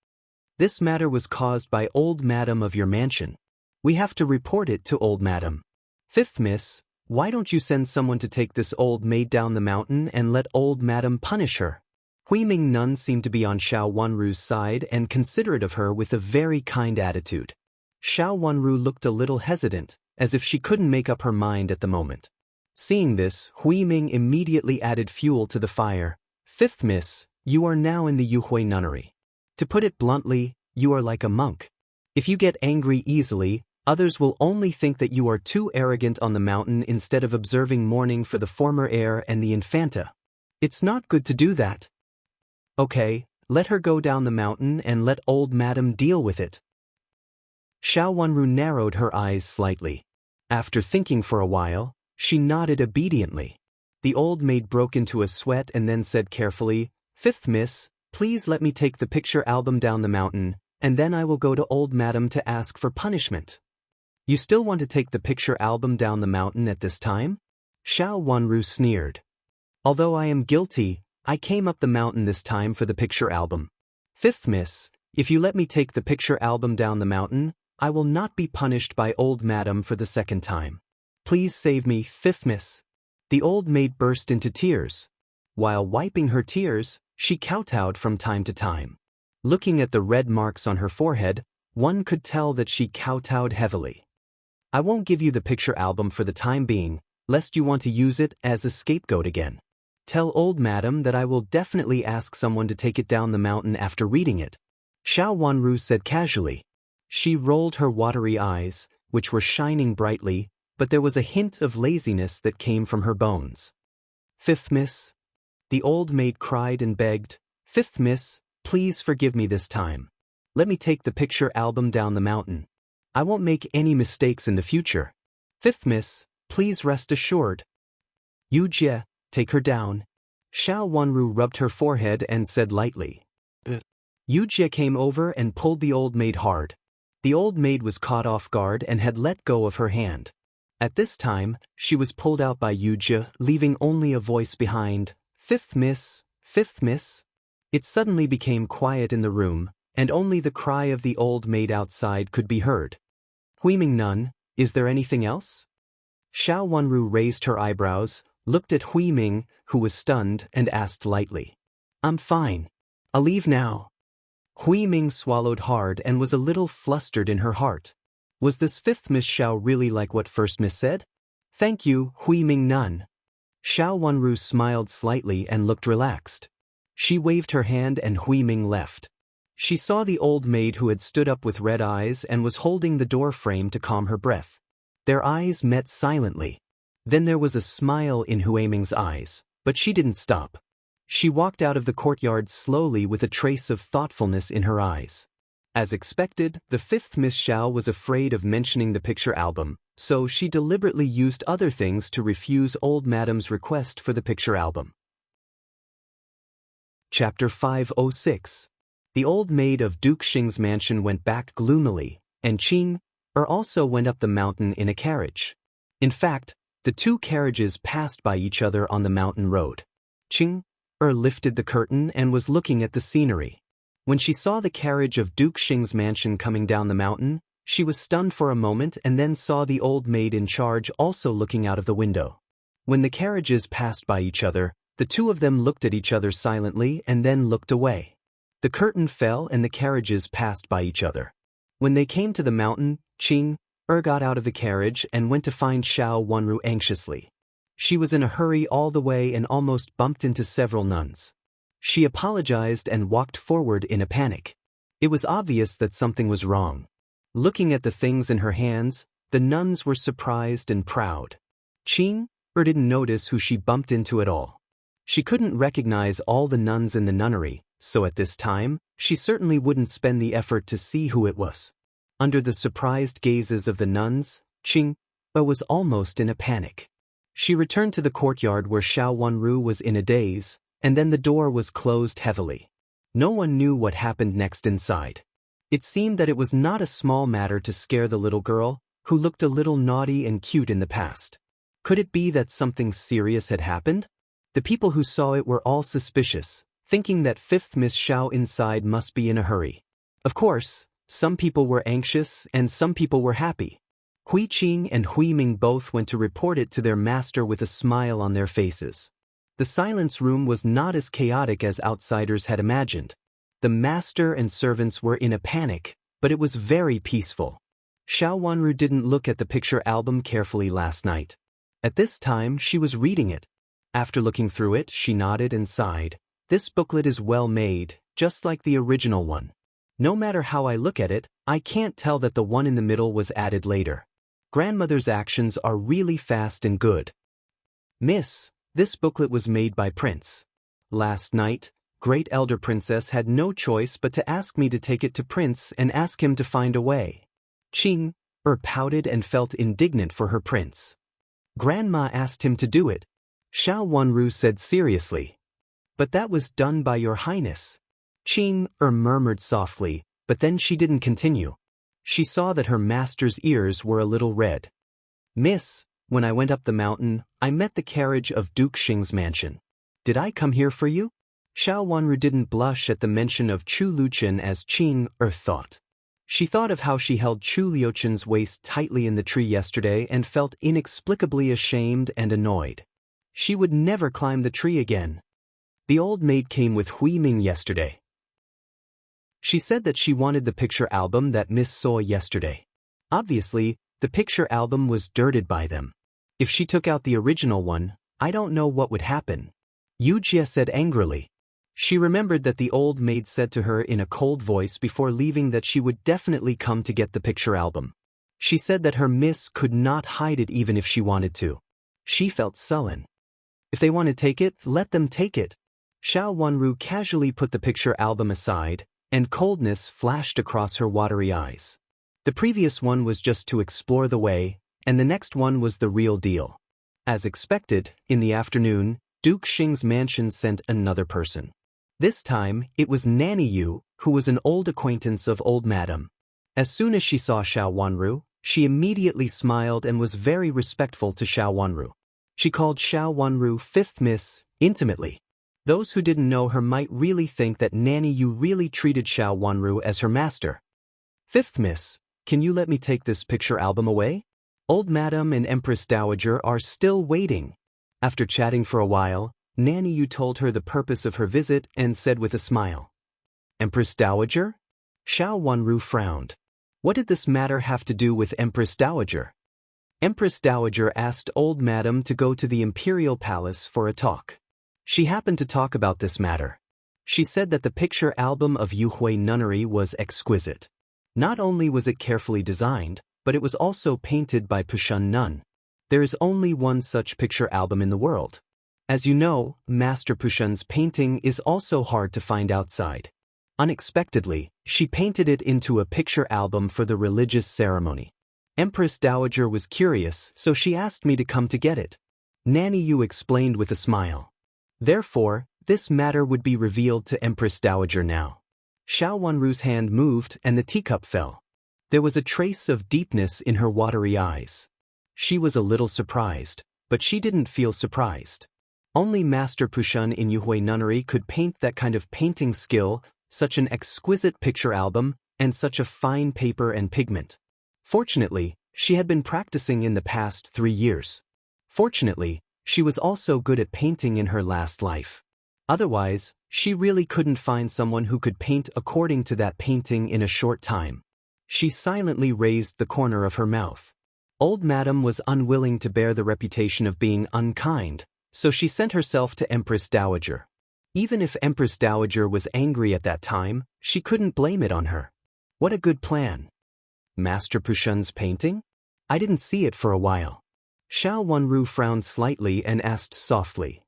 "This matter was caused by old madam of your mansion. We have to report it to old madam. Fifth miss, why don't you send someone to take this old maid down the mountain and let old madam punish her?" Huiming nun seemed to be on Xiao Wanru's side and considerate of her with a very kind attitude. Xiao Wanru looked a little hesitant, as if she couldn't make up her mind at the moment. Seeing this, Huiming immediately added fuel to the fire. "Fifth miss, you are now in the Yuhui nunnery. To put it bluntly, you are like a monk. If you get angry easily, others will only think that you are too arrogant on the mountain instead of observing mourning for the former heir and the infanta. It's not good to do that. Okay, let her go down the mountain and let old madam deal with it." Xiao Wanru narrowed her eyes slightly. After thinking for a while, she nodded obediently. The old maid broke into a sweat and then said carefully, "Fifth miss, please let me take the picture album down the mountain, and then I will go to old madam to ask for punishment." "You still want to take the picture album down the mountain at this time?" Xiao Wanru sneered. "Although I am guilty, I came up the mountain this time for the picture album. Fifth miss, if you let me take the picture album down the mountain, I will not be punished by old madam for the second time. Please save me, fifth miss." The old maid burst into tears. While wiping her tears, she kowtowed from time to time. Looking at the red marks on her forehead, one could tell that she kowtowed heavily. "I won't give you the picture album for the time being, lest you want to use it as a scapegoat again. Tell old madam that I will definitely ask someone to take it down the mountain after reading it," Xiao Wanru said casually. She rolled her watery eyes, which were shining brightly, but there was a hint of laziness that came from her bones. "Fifth miss?" The old maid cried and begged, "Fifth miss, please forgive me this time. Let me take the picture album down the mountain. I won't make any mistakes in the future. Fifth miss, please rest assured." "Yujie, take her down." Xiao Wanru rubbed her forehead and said lightly. Yujie came over and pulled the old maid hard. The old maid was caught off guard and had let go of her hand. At this time, she was pulled out by Yujie, leaving only a voice behind, "Fifth miss, fifth miss." It suddenly became quiet in the room, and only the cry of the old maid outside could be heard. "Huiming nun, is there anything else?" Xiao Wanru raised her eyebrows, looked at Huiming, who was stunned, and asked lightly, "I'm fine. I'll leave now." Huiming swallowed hard and was a little flustered in her heart. Was this fifth Miss Xiao really like what first Miss said? "Thank you, Huiming nun." Xiao Wanru smiled slightly and looked relaxed. She waved her hand and Huiming left. She saw the old maid who had stood up with red eyes and was holding the door frame to calm her breath. Their eyes met silently. Then there was a smile in Huiming's eyes, but she didn't stop. She walked out of the courtyard slowly with a trace of thoughtfulness in her eyes. As expected, the fifth Miss Xiao was afraid of mentioning the picture album, so she deliberately used other things to refuse old madam's request for the picture album. Chapter 506. The old maid of Duke Xing's mansion went back gloomily, and Qing also went up the mountain in a carriage. In fact, the two carriages passed by each other on the mountain road. Qing lifted the curtain and was looking at the scenery. When she saw the carriage of Duke Xing's mansion coming down the mountain, she was stunned for a moment and then saw the old maid in charge also looking out of the window. When the carriages passed by each other, the two of them looked at each other silently and then looked away. The curtain fell and the carriages passed by each other. When they came to the mountain, Qing got out of the carriage and went to find Xiao Wanru anxiously. She was in a hurry all the way and almost bumped into several nuns. She apologized and walked forward in a panic. It was obvious that something was wrong. Looking at the things in her hands, the nuns were surprised and proud. Qing didn't notice who she bumped into at all. She couldn't recognize all the nuns in the nunnery, so at this time, she certainly wouldn't spend the effort to see who it was. Under the surprised gazes of the nuns, Qing was almost in a panic. She returned to the courtyard where Xiao Wanru was in a daze, and then the door was closed heavily. No one knew what happened next inside. It seemed that it was not a small matter to scare the little girl, who looked a little naughty and cute in the past. Could it be that something serious had happened? The people who saw it were all suspicious, thinking that fifth Miss Xiao inside must be in a hurry. Of course, some people were anxious and some people were happy. Hui Qing and Hui Ming both went to report it to their master with a smile on their faces. The silence room was not as chaotic as outsiders had imagined. The master and servants were in a panic, but it was very peaceful. Xiao Wanru didn't look at the picture album carefully last night. At this time, she was reading it. After looking through it, she nodded and sighed. This booklet is well made, just like the original one. No matter how I look at it, I can't tell that the one in the middle was added later. Grandmother's actions are really fast and good. Miss, this booklet was made by Prince. Last night, Great Elder Princess had no choice but to ask me to take it to Prince and ask him to find a way. Qing pouted and felt indignant for her prince. Grandma asked him to do it. Xiao Wanru said seriously. But that was done by your highness. Qing murmured softly, but then she didn't continue. She saw that her master's ears were a little red. Miss, when I went up the mountain, I met the carriage of Duke Xing's mansion. Did I come here for you? Xiao Wanru didn't blush at the mention of Chu Luqian as Qing thought. She thought of how she held Chu Liuqian's waist tightly in the tree yesterday and felt inexplicably ashamed and annoyed. She would never climb the tree again. The old maid came with Hui Ming yesterday. She said that she wanted the picture album that Miss saw yesterday. Obviously, the picture album was dirted by them. If she took out the original one, I don't know what would happen. Yu Jie said angrily. She remembered that the old maid said to her in a cold voice before leaving that she would definitely come to get the picture album. She said that her miss could not hide it even if she wanted to. She felt sullen. If they want to take it, let them take it. Xiao Wanru casually put the picture album aside, and coldness flashed across her watery eyes. The previous one was just to explore the way, and the next one was the real deal. As expected, in the afternoon, Duke Xing's mansion sent another person. This time, it was Nanny Yu, who was an old acquaintance of old madam. As soon as she saw Xiao Wanru, she immediately smiled and was very respectful to Xiao Wanru. She called Xiao Wanru fifth miss, intimately. Those who didn't know her might really think that Nanny Yu really treated Xiao Wanru as her master. Fifth miss, can you let me take this picture album away? Old madam and Empress Dowager are still waiting. After chatting for a while, Nanny Yu told her the purpose of her visit and said with a smile. Empress Dowager? Xiao Wanru frowned. What did this matter have to do with Empress Dowager? Empress Dowager asked old madam to go to the Imperial Palace for a talk. She happened to talk about this matter. She said that the picture album of Yuhui Nunnery was exquisite. Not only was it carefully designed, but it was also painted by Pushun Nun. There is only one such picture album in the world. As you know, Master Pushun's painting is also hard to find outside. Unexpectedly, she painted it into a picture album for the religious ceremony. Empress Dowager was curious, so she asked me to come to get it. Nanny Yu explained with a smile. Therefore, this matter would be revealed to Empress Dowager now. Xiao Wanru's hand moved and the teacup fell. There was a trace of deepness in her watery eyes. She was a little surprised, but she didn't feel surprised. Only Master Pushun in Yuhui Nunnery could paint that kind of painting skill, such an exquisite picture album, and such a fine paper and pigment. Fortunately, she had been practicing in the past 3 years. Fortunately, she was also good at painting in her last life. Otherwise, she really couldn't find someone who could paint according to that painting in a short time. She silently raised the corner of her mouth. Old Madam was unwilling to bear the reputation of being unkind, so she sent herself to Empress Dowager. Even if Empress Dowager was angry at that time, she couldn't blame it on her. What a good plan. Master Pushun's painting? I didn't see it for a while. Xiao Wanru frowned slightly and asked softly.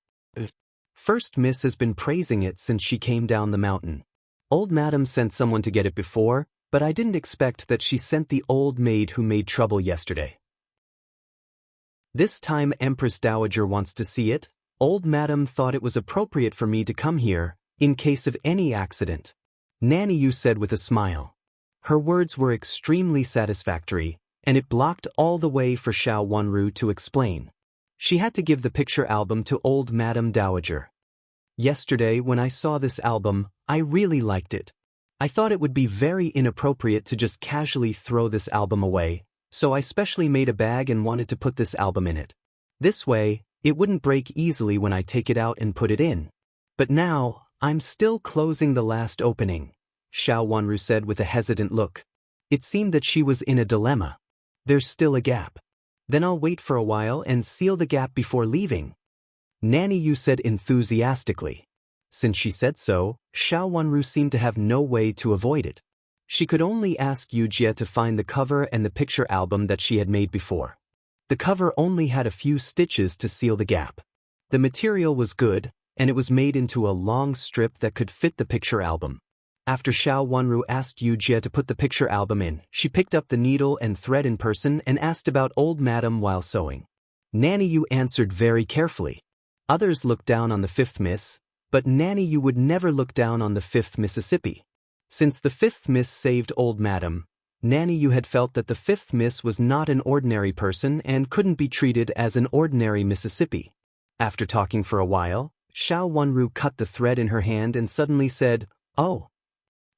First Miss has been praising it since she came down the mountain. Old Madam sent someone to get it before, but I didn't expect that she sent the old maid who made trouble yesterday. This time Empress Dowager wants to see it. Old Madam thought it was appropriate for me to come here, in case of any accident. Nanny Yu said with a smile. Her words were extremely satisfactory, and it blocked all the way for Xiao Wanru to explain. She had to give the picture album to Old Madam Dowager. Yesterday when I saw this album, I really liked it. I thought it would be very inappropriate to just casually throw this album away, so I specially made a bag and wanted to put this album in it. This way, it wouldn't break easily when I take it out and put it in. But now, I'm still closing the last opening, Xiao Wanru said with a hesitant look. It seemed that she was in a dilemma. There's still a gap. Then I'll wait for a while and seal the gap before leaving. Nanny Yu said enthusiastically. Since she said so, Xiao Wanru seemed to have no way to avoid it. She could only ask Yujie to find the cover and the picture album that she had made before. The cover only had a few stitches to seal the gap. The material was good, and it was made into a long strip that could fit the picture album. After Xiao Wanru asked Yujie to put the picture album in, she picked up the needle and thread in person and asked about Old Madam while sewing. Nanny Yu answered very carefully. Others looked down on the 5th Miss, but Nanny Yu would never look down on the 5th Mississippi. Since the 5th Miss saved Old Madam, Nanny Yu had felt that the 5th Miss was not an ordinary person and couldn't be treated as an ordinary Mississippi. After talking for a while, Xiao Wanru cut the thread in her hand and suddenly said, "Oh.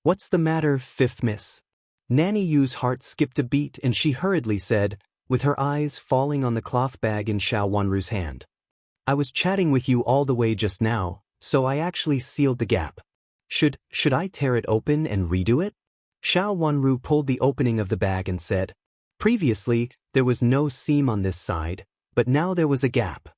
What's the matter, 5th Miss?" Nanny Yu's heart skipped a beat and she hurriedly said, with her eyes falling on the cloth bag in Xiao Wanru's hand. "I was chatting with you all the way just now, so I actually sealed the gap. Should I tear it open and redo it?" Xiao Wanru pulled the opening of the bag and said, "Previously, there was no seam on this side, but now there was a gap."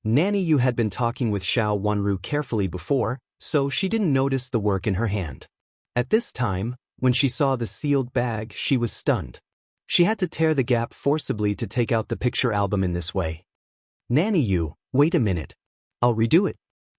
Nanny Yu had been talking with Xiao Wanru carefully before, so she didn't notice the work in her hand. At this time, when she saw the sealed bag, she was stunned. She had to tear the gap forcibly to take out the picture album in this way. "Nanny Yu, wait a minute. I'll redo it.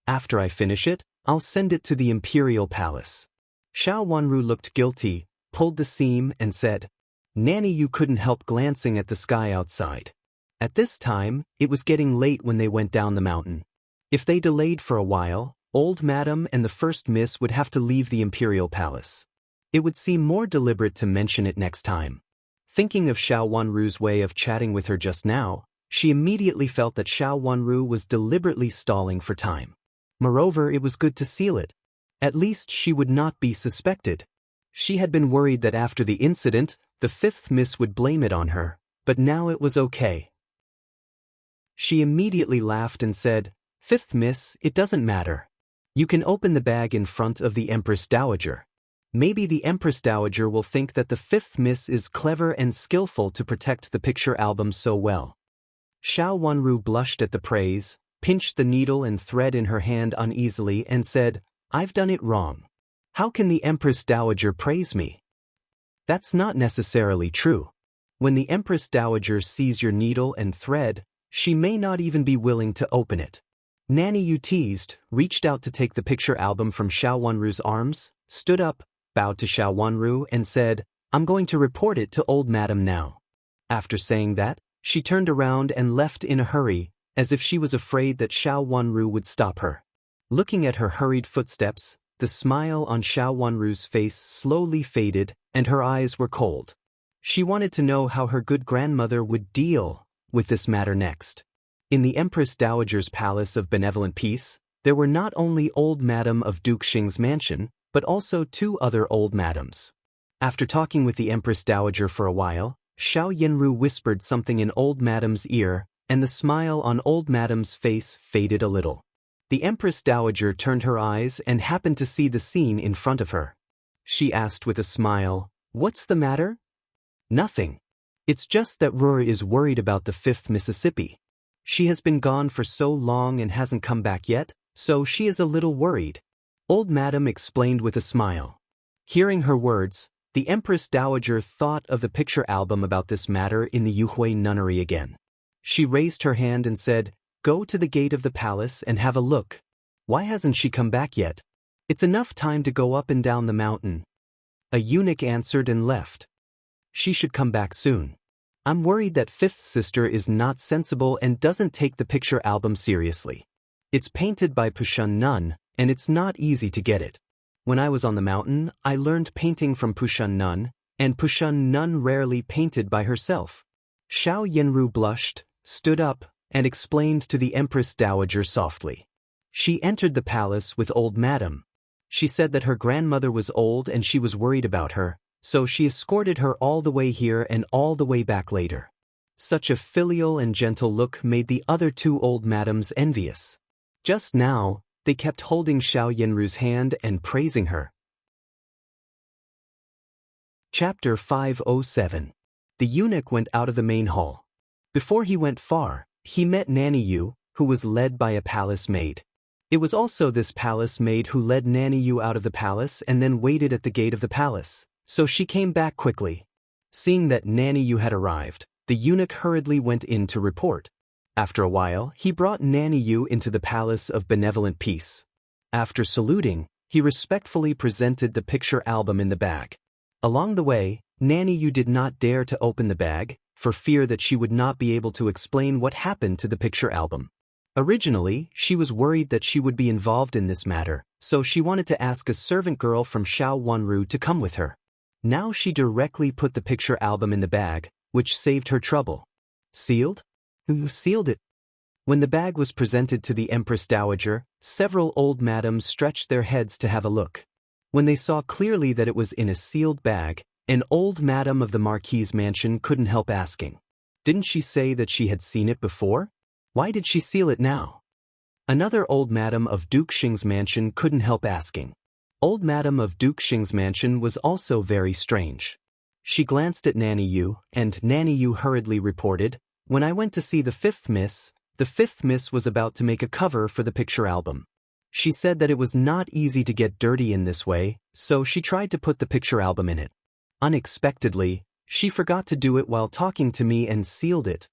After I finish it, I'll send it to the Imperial Palace." Xiao Wanru looked guilty, pulled the seam, and said. Nanny Yu couldn't help glancing at the sky outside. At this time, it was getting late when they went down the mountain. If they delayed for a while, Old Madam and the 1st Miss would have to leave the Imperial Palace. It would seem more deliberate to mention it next time. Thinking of Xiao Wanru's way of chatting with her just now, she immediately felt that Xiao Wanru was deliberately stalling for time. Moreover, it was good to seal it. At least she would not be suspected. She had been worried that after the incident, the 5th Miss would blame it on her, but now it was okay. She immediately laughed and said, "5th Miss, it doesn't matter. You can open the bag in front of the Empress Dowager. Maybe the Empress Dowager will think that the 5th Miss is clever and skillful to protect the picture album so well." Xiao Wanru blushed at the praise, pinched the needle and thread in her hand uneasily and said, "I've done it wrong. How can the Empress Dowager praise me?" That's not necessarily true. When the Empress Dowager sees your needle and thread, she may not even be willing to open it. Nanny Yu teased, reached out to take the picture album from Xiao Wanru's arms, stood up, bowed to Xiao Wanru and said, "I'm going to report it to Old Madam now." After saying that, she turned around and left in a hurry, as if she was afraid that Xiao Wanru would stop her. Looking at her hurried footsteps, the smile on Xiao Wanru's face slowly faded, and her eyes were cold. She wanted to know how her good grandmother would deal with this matter next. In the Empress Dowager's Palace of Benevolent Peace, there were not only old madam of Duke Xing's mansion, but also two other old madams. After talking with the Empress Dowager for a while, Xiao Yanru whispered something in old madam's ear, and the smile on old madam's face faded a little. The Empress Dowager turned her eyes and happened to see the scene in front of her. She asked with a smile, "What's the matter?" "Nothing. It's just that Rur is worried about the 5th Mississippi. She has been gone for so long and hasn't come back yet, so she is a little worried," old madam explained with a smile. Hearing her words, the Empress Dowager thought of the picture album about this matter in the Yuhui nunnery again. She raised her hand and said, "Go to the gate of the palace and have a look. Why hasn't she come back yet? It's enough time to go up and down the mountain." A eunuch answered and left. "She should come back soon. I'm worried that 5th sister is not sensible and doesn't take the picture album seriously. It's painted by Pushun Nun, and it's not easy to get it. When I was on the mountain, I learned painting from Pushun Nun, and Pushun Nun rarely painted by herself." Xiao Yanru blushed, stood up, and explained to the Empress Dowager softly. She entered the palace with old madam. She said that her grandmother was old and she was worried about her, so she escorted her all the way here and all the way back later. Such a filial and gentle look made the other two old madams envious. Just now, they kept holding Xiao Yanru's hand and praising her. Chapter 507. The eunuch went out of the main hall. Before he went far, he met Nanny Yu, who was led by a palace maid. It was also this palace maid who led Nanny Yu out of the palace and then waited at the gate of the palace, so she came back quickly. Seeing that Nanny Yu had arrived, the eunuch hurriedly went in to report. After a while, he brought Nanny Yu into the Palace of Benevolent Peace. After saluting, he respectfully presented the picture album in the bag. Along the way, Nanny Yu did not dare to open the bag, for fear that she would not be able to explain what happened to the picture album. Originally, she was worried that she would be involved in this matter, so she wanted to ask a servant girl from Xiao Wanru to come with her. Now she directly put the picture album in the bag, which saved her trouble. "Sealed? Who sealed it?" When the bag was presented to the Empress Dowager, several old madams stretched their heads to have a look. When they saw clearly that it was in a sealed bag, an old madam of the Marquis's mansion couldn't help asking, "Didn't she say that she had seen it before? Why did she seal it now?" Another old madam of Duke Xing's mansion couldn't help asking. Old madam of Duke Xing's mansion was also very strange. She glanced at Nanny Yu, and Nanny Yu hurriedly reported, "When I went to see the 5th Miss was about to make a cover for the picture album. She said that it was not easy to get dirty in this way, so she tried to put the picture album in it. Unexpectedly, she forgot to do it while talking to me and sealed it.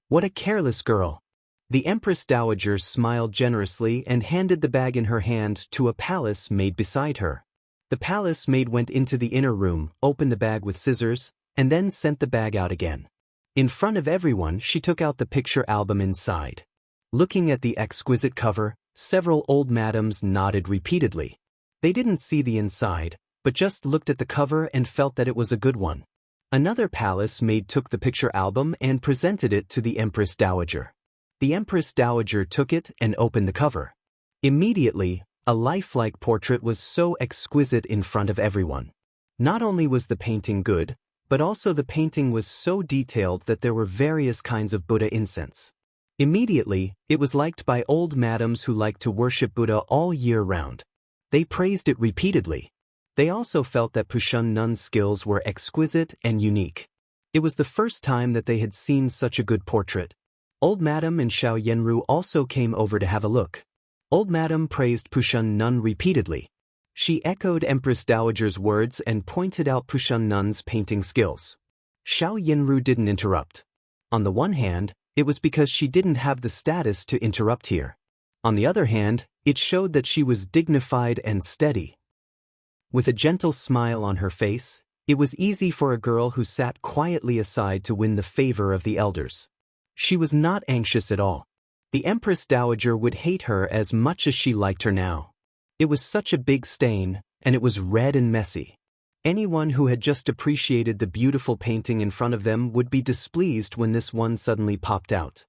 What a careless girl." The Empress Dowager smiled generously and handed the bag in her hand to a palace maid beside her. The palace maid went into the inner room, opened the bag with scissors, and then sent the bag out again. In front of everyone, she took out the picture album inside. Looking at the exquisite cover, several old madams nodded repeatedly. They didn't see the inside, but just looked at the cover and felt that it was a good one. Another palace maid took the picture album and presented it to the Empress Dowager. The Empress Dowager took it and opened the cover. Immediately, a lifelike portrait was so exquisite in front of everyone. Not only was the painting good, but also the painting was so detailed that there were various kinds of Buddha incense. Immediately, it was liked by old madams who liked to worship Buddha all year round. They praised it repeatedly. They also felt that Pushun Nun's skills were exquisite and unique. It was the first time that they had seen such a good portrait. Old Madam and Xiao Yanru also came over to have a look. Old Madam praised Pushun Nun repeatedly. She echoed Empress Dowager's words and pointed out Pushun Nun's painting skills. Xiao Yanru didn't interrupt. On the one hand, it was because she didn't have the status to interrupt here. On the other hand, it showed that she was dignified and steady. With a gentle smile on her face, It was easy for a girl who sat quietly aside to win the favor of the elders. She was not anxious at all. The Empress Dowager would hate her as much as she liked her now. It was such a big stain, and it was red and messy. Anyone who had just appreciated the beautiful painting in front of them would be displeased when this one suddenly popped out.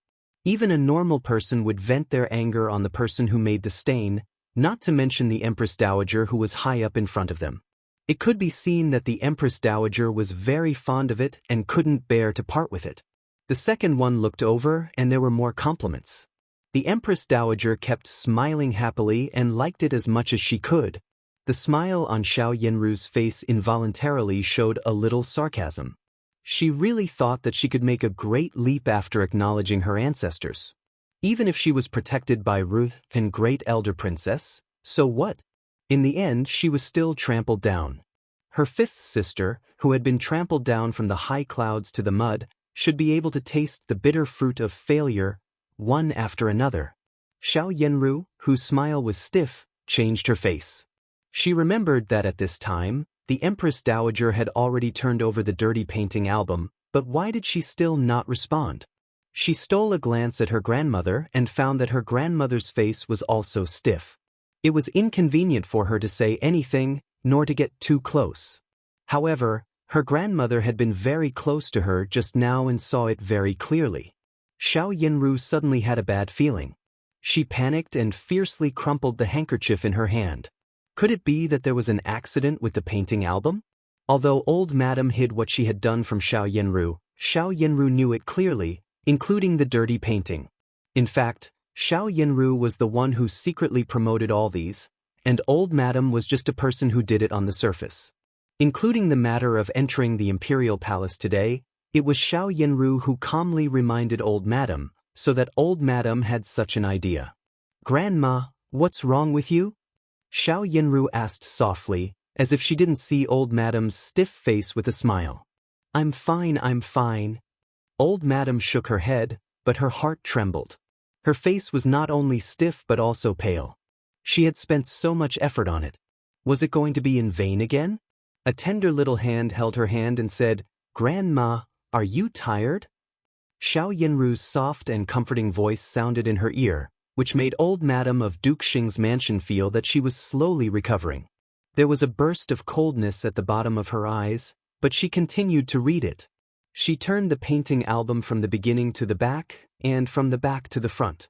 Even a normal person would vent their anger on the person who made the stain, not to mention the Empress Dowager who was high up in front of them. It could be seen that the Empress Dowager was very fond of it and couldn't bear to part with it. The second one looked over and there were more compliments. The Empress Dowager kept smiling happily and liked it as much as she could. The smile on Xiao Yanru's face involuntarily showed a little sarcasm. She really thought that she could make a great leap after acknowledging her ancestors. Even if she was protected by Ru and Great Elder Princess, so what? In the end, she was still trampled down. Her fifth sister, who had been trampled down from the high clouds to the mud, should be able to taste the bitter fruit of failure, one after another. Xiao Yanru, whose smile was stiff, changed her face. She remembered that at this time, the Empress Dowager had already turned over the dirty painting album, but why did she still not respond? She stole a glance at her grandmother and found that her grandmother's face was also stiff. It was inconvenient for her to say anything, nor to get too close. However, her grandmother had been very close to her just now and saw it very clearly. Xiao Yanru suddenly had a bad feeling. She panicked and fiercely crumpled the handkerchief in her hand. Could it be that there was an accident with the painting album? Although old madam hid what she had done from Xiao Yanru knew it clearly, including the dirty painting. In fact, Xiao Yanru was the one who secretly promoted all these, and old madam was just a person who did it on the surface. Including the matter of entering the Imperial Palace today, it was Xiao Yanru who calmly reminded old madam, so that old madam had such an idea. "Grandma, what's wrong with you?" Xiao Yanru asked softly, as if she didn't see old madam's stiff face with a smile. I'm fine. Old madam shook her head, but her heart trembled. Her face was not only stiff but also pale. She had spent so much effort on it. Was it going to be in vain again? A tender little hand held her hand and said, "Grandma, are you tired?" Xiao Yanru's soft and comforting voice sounded in her ear, which made old madam of Duke Xing's mansion feel that she was slowly recovering. There was a burst of coldness at the bottom of her eyes, but she continued to read it. She turned the painting album from the beginning to the back, and from the back to the front.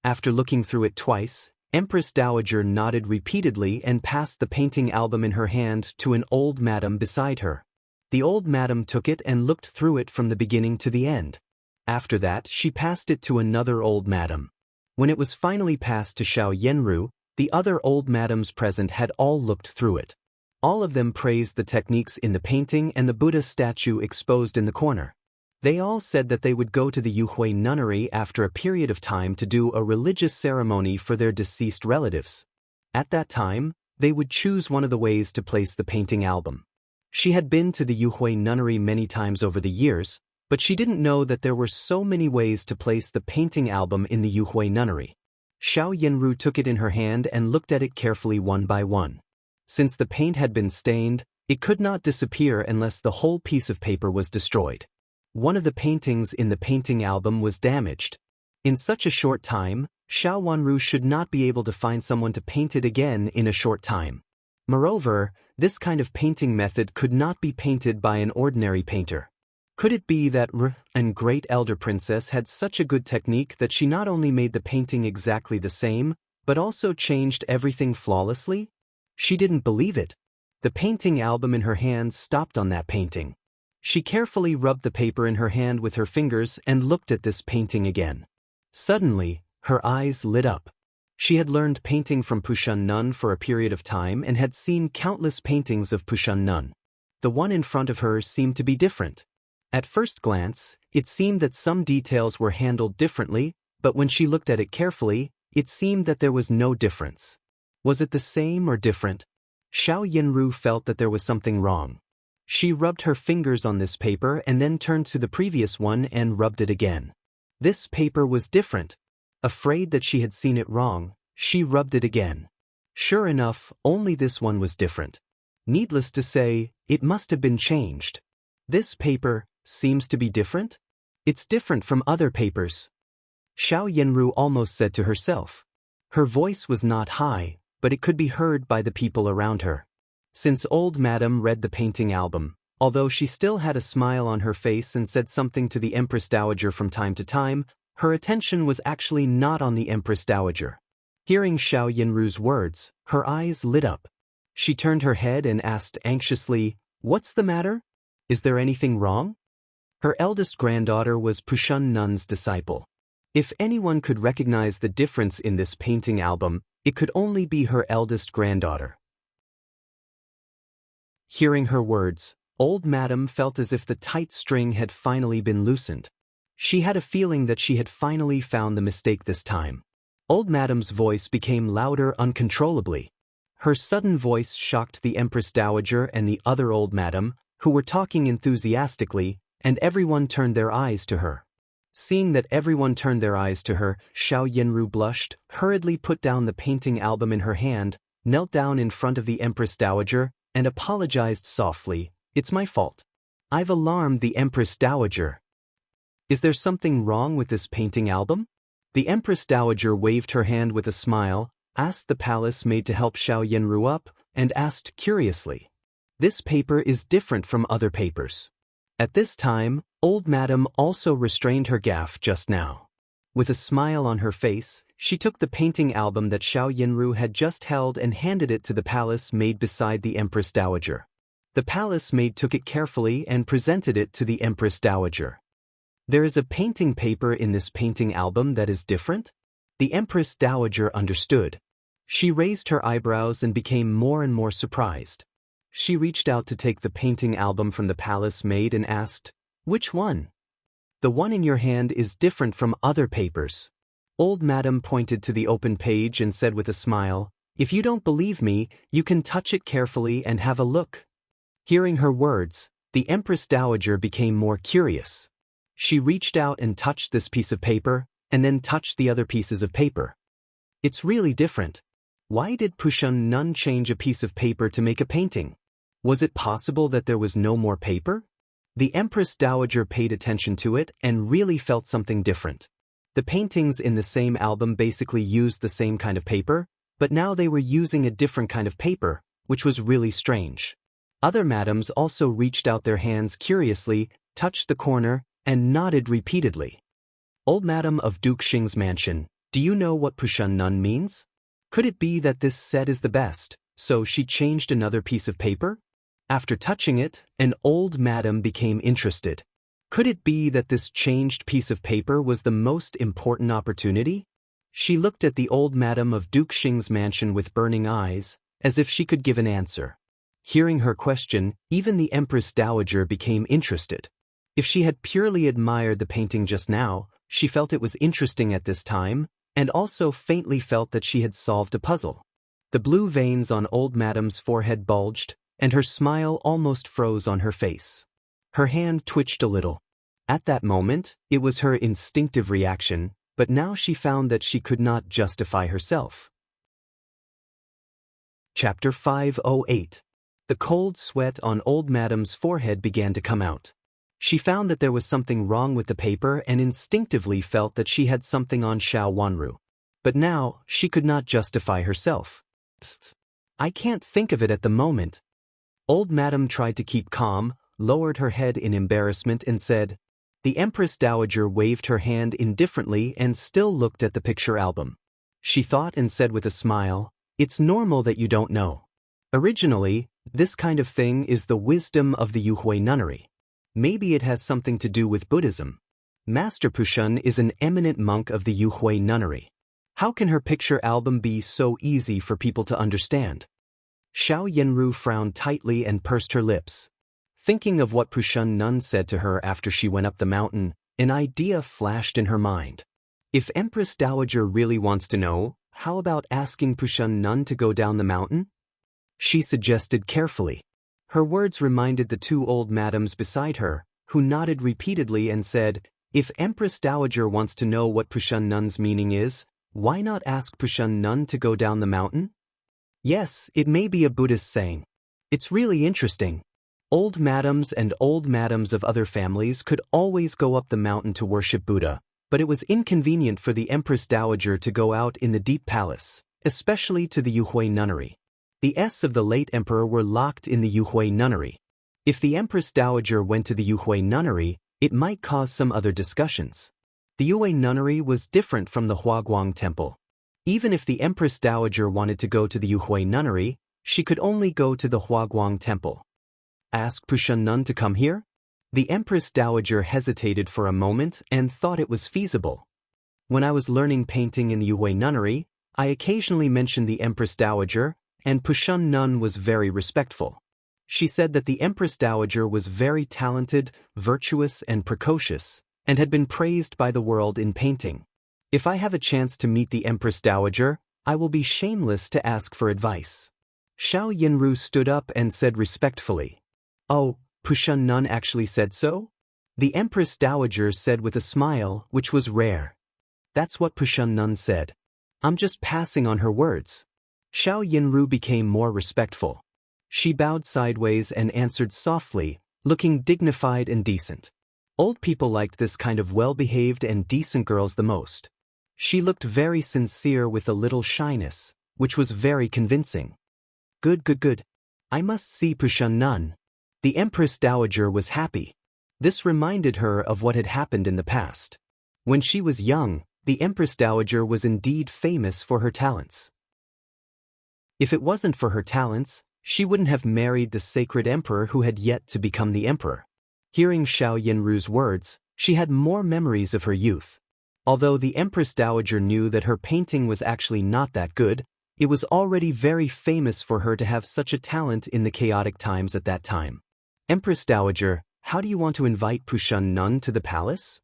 After looking through it twice, Empress Dowager nodded repeatedly and passed the painting album in her hand to an old madam beside her. The old madam took it and looked through it from the beginning to the end. After that, she passed it to another old madam. When it was finally passed to Xiao Yanru, the other old madams present had all looked through it. All of them praised the techniques in the painting and the Buddha statue exposed in the corner. They all said that they would go to the Yuhui nunnery after a period of time to do a religious ceremony for their deceased relatives. At that time, they would choose one of the ways to place the painting album. She had been to the Yuhui nunnery many times over the years, but she didn't know that there were so many ways to place the painting album in the Yuhui nunnery. Xiao Yanru took it in her hand and looked at it carefully one by one. Since the paint had been stained, it could not disappear unless the whole piece of paper was destroyed. One of the paintings in the painting album was damaged. In such a short time, Xiao Yanru should not be able to find someone to paint it again in a short time. Moreover, this kind of painting method could not be painted by an ordinary painter. Could it be that and Great Elder Princess had such a good technique that she not only made the painting exactly the same, but also changed everything flawlessly? She didn't believe it. The painting album in her hands stopped on that painting. She carefully rubbed the paper in her hand with her fingers and looked at this painting again. Suddenly, her eyes lit up. She had learned painting from Pushun Nun for a period of time and had seen countless paintings of Pushun Nun. The one in front of her seemed to be different. At first glance, it seemed that some details were handled differently, but when she looked at it carefully, it seemed that there was no difference. Was it the same or different? Xiao Yanru felt that there was something wrong. She rubbed her fingers on this paper and then turned to the previous one and rubbed it again. This paper was different. Afraid that she had seen it wrong, she rubbed it again. Sure enough, only this one was different. Needless to say, it must have been changed. This paper seems to be different? It's different from other papers. Xiao Yanru almost said to herself. Her voice was not high, but it could be heard by the people around her. Since old madam read the painting album, although she still had a smile on her face and said something to the Empress Dowager from time to time, her attention was actually not on the Empress Dowager. Hearing Xiao Yanru's words, her eyes lit up. She turned her head and asked anxiously, "What's the matter? Is there anything wrong?" Her eldest granddaughter was Pushun Nun's disciple. If anyone could recognize the difference in this painting album, it could only be her eldest granddaughter. Hearing her words, old madam felt as if the tight string had finally been loosened. She had a feeling that she had finally found the mistake this time. Old madam's voice became louder uncontrollably. Her sudden voice shocked the Empress Dowager and the other old madam, who were talking enthusiastically, and everyone turned their eyes to her. Seeing that everyone turned their eyes to her, Xiao Yanru blushed, hurriedly put down the painting album in her hand, knelt down in front of the Empress Dowager, and apologized softly, "It's my fault. I've alarmed the Empress Dowager. Is there something wrong with this painting album?" The Empress Dowager waved her hand with a smile, asked the palace maid to help Xiao Yanru up, and asked curiously, "This paper is different from other papers." At this time, old madam also restrained her gaffe just now. With a smile on her face, she took the painting album that Xiao Yanru had just held and handed it to the palace maid beside the Empress Dowager. The palace maid took it carefully and presented it to the Empress Dowager. "There is a painting paper in this painting album that is different?" The Empress Dowager understood. She raised her eyebrows and became more and more surprised. She reached out to take the painting album from the palace maid and asked, "Which one?" "The one in your hand is different from other papers." Old madam pointed to the open page and said with a smile, "If you don't believe me, you can touch it carefully and have a look." Hearing her words, the Empress Dowager became more curious. She reached out and touched this piece of paper, and then touched the other pieces of paper. "It's really different. Why did Pushun Nun change a piece of paper to make a painting? Was it possible that there was no more paper?" The Empress Dowager paid attention to it and really felt something different. The paintings in the same album basically used the same kind of paper, but now they were using a different kind of paper, which was really strange. Other madams also reached out their hands curiously, touched the corner, and nodded repeatedly. "Old madam of Duke Xing's mansion, do you know what Pushun Nun means? Could it be that this set is the best, so she changed another piece of paper?" After touching it, an old madam became interested. Could it be that this changed piece of paper was the most important opportunity? She looked at the old madam of Duke Xing's mansion with burning eyes, as if she could give an answer. Hearing her question, even the Empress Dowager became interested. If she had purely admired the painting just now, she felt it was interesting at this time, and also faintly felt that she had solved a puzzle. The blue veins on old madam's forehead bulged, and her smile almost froze on her face. Her hand twitched a little. At that moment, it was her instinctive reaction, but now she found that she could not justify herself. Chapter 508. The cold sweat on old madam's forehead began to come out. She found that there was something wrong with the paper and instinctively felt that she had something on Xiao Wanru. But now, she could not justify herself. "Psst. I can't think of it at the moment." Old madam tried to keep calm, lowered her head in embarrassment and said. The Empress Dowager waved her hand indifferently and still looked at the picture album. She thought and said with a smile, "It's normal that you don't know. Originally, this kind of thing is the wisdom of the Yuhui nunnery. Maybe it has something to do with Buddhism. Master Pushun is an eminent monk of the Yuhui nunnery. How can her picture album be so easy for people to understand?" Xiao Yanru frowned tightly and pursed her lips. Thinking of what Pushun Nun said to her after she went up the mountain, an idea flashed in her mind. If Empress Dowager really wants to know, how about asking Pushun Nun to go down the mountain? She suggested carefully. Her words reminded the two old madams beside her, who nodded repeatedly and said, "If Empress Dowager wants to know what Pushun Nun's meaning is, why not ask Pushun Nun to go down the mountain? Yes, it may be a Buddhist saying. It's really interesting. Old madams and old madams of other families could always go up the mountain to worship Buddha, but it was inconvenient for the Empress Dowager to go out in the deep palace, especially to the Yuhui nunnery. The s of the late emperor were locked in the Yuhui nunnery. If the Empress Dowager went to the Yuhui nunnery, it might cause some other discussions. The Yuhui nunnery was different from the Huaguang temple. Even if the Empress Dowager wanted to go to the Yuhui nunnery, she could only go to the Huaguang temple. Ask Pushun Nun to come here? The Empress Dowager hesitated for a moment and thought it was feasible. When I was learning painting in the Yuhui nunnery, I occasionally mentioned the Empress Dowager, and Pushun Nun was very respectful. She said that the Empress Dowager was very talented, virtuous, and precocious, and had been praised by the world in painting. If I have a chance to meet the Empress Dowager, I will be shameless to ask for advice. Xiao Yinru stood up and said respectfully, "Oh, Pushun Nun actually said so?" The Empress Dowager said with a smile, which was rare. "That's what Pushun Nun said. I'm just passing on her words." Xiao Yinru became more respectful. She bowed sideways and answered softly, looking dignified and decent. Old people liked this kind of well-behaved and decent girls the most. She looked very sincere with a little shyness, which was very convincing. Good. I must see Pushun Nun." The Empress Dowager was happy. This reminded her of what had happened in the past. When she was young, the Empress Dowager was indeed famous for her talents. If it wasn't for her talents, she wouldn't have married the sacred emperor who had yet to become the emperor. Hearing Xiao Yinru's words, she had more memories of her youth. Although the Empress Dowager knew that her painting was actually not that good, it was already very famous for her to have such a talent in the chaotic times at that time. "Empress Dowager, how do you want to invite Pushun Nun to the palace?"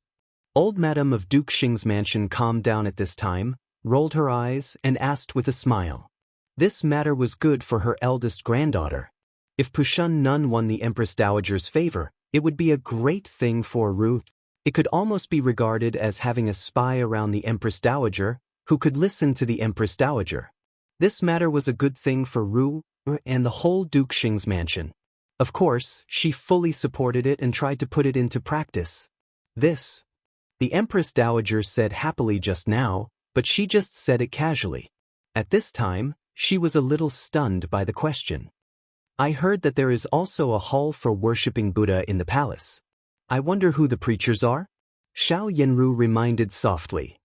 Old Madame of Duke Xing's mansion calmed down at this time, rolled her eyes, and asked with a smile. This matter was good for her eldest granddaughter. If Pushun Nun won the Empress Dowager's favor, it would be a great thing for Ru. It could almost be regarded as having a spy around the Empress Dowager, who could listen to the Empress Dowager. This matter was a good thing for Ru and the whole Duke Xing's mansion. Of course, she fully supported it and tried to put it into practice. The Empress Dowager said happily just now, but she just said it casually. At this time, she was a little stunned by the question. "I heard that there is also a hall for worshipping Buddha in the palace. I wonder who the preachers are?" Xiao Yinru reminded softly.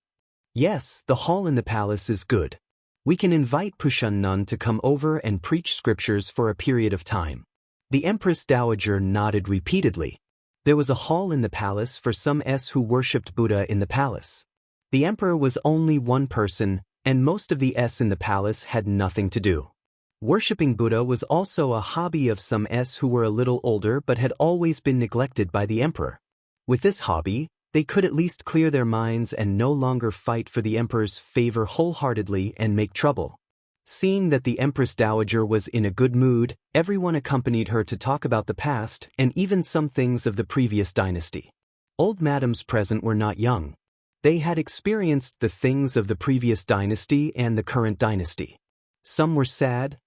"Yes, the hall in the palace is good. We can invite Pushun Nun to come over and preach scriptures for a period of time." The Empress Dowager nodded repeatedly. There was a hall in the palace for some who worshipped Buddha in the palace. The emperor was only one person, and most of the in the palace had nothing to do. Worshipping Buddha was also a hobby of some who were a little older but had always been neglected by the emperor. With this hobby, they could at least clear their minds and no longer fight for the emperor's favor wholeheartedly and make trouble. Seeing that the Empress Dowager was in a good mood, everyone accompanied her to talk about the past and even some things of the previous dynasty. Old madams present were not young. They had experienced the things of the previous dynasty and the current dynasty. Some were sad,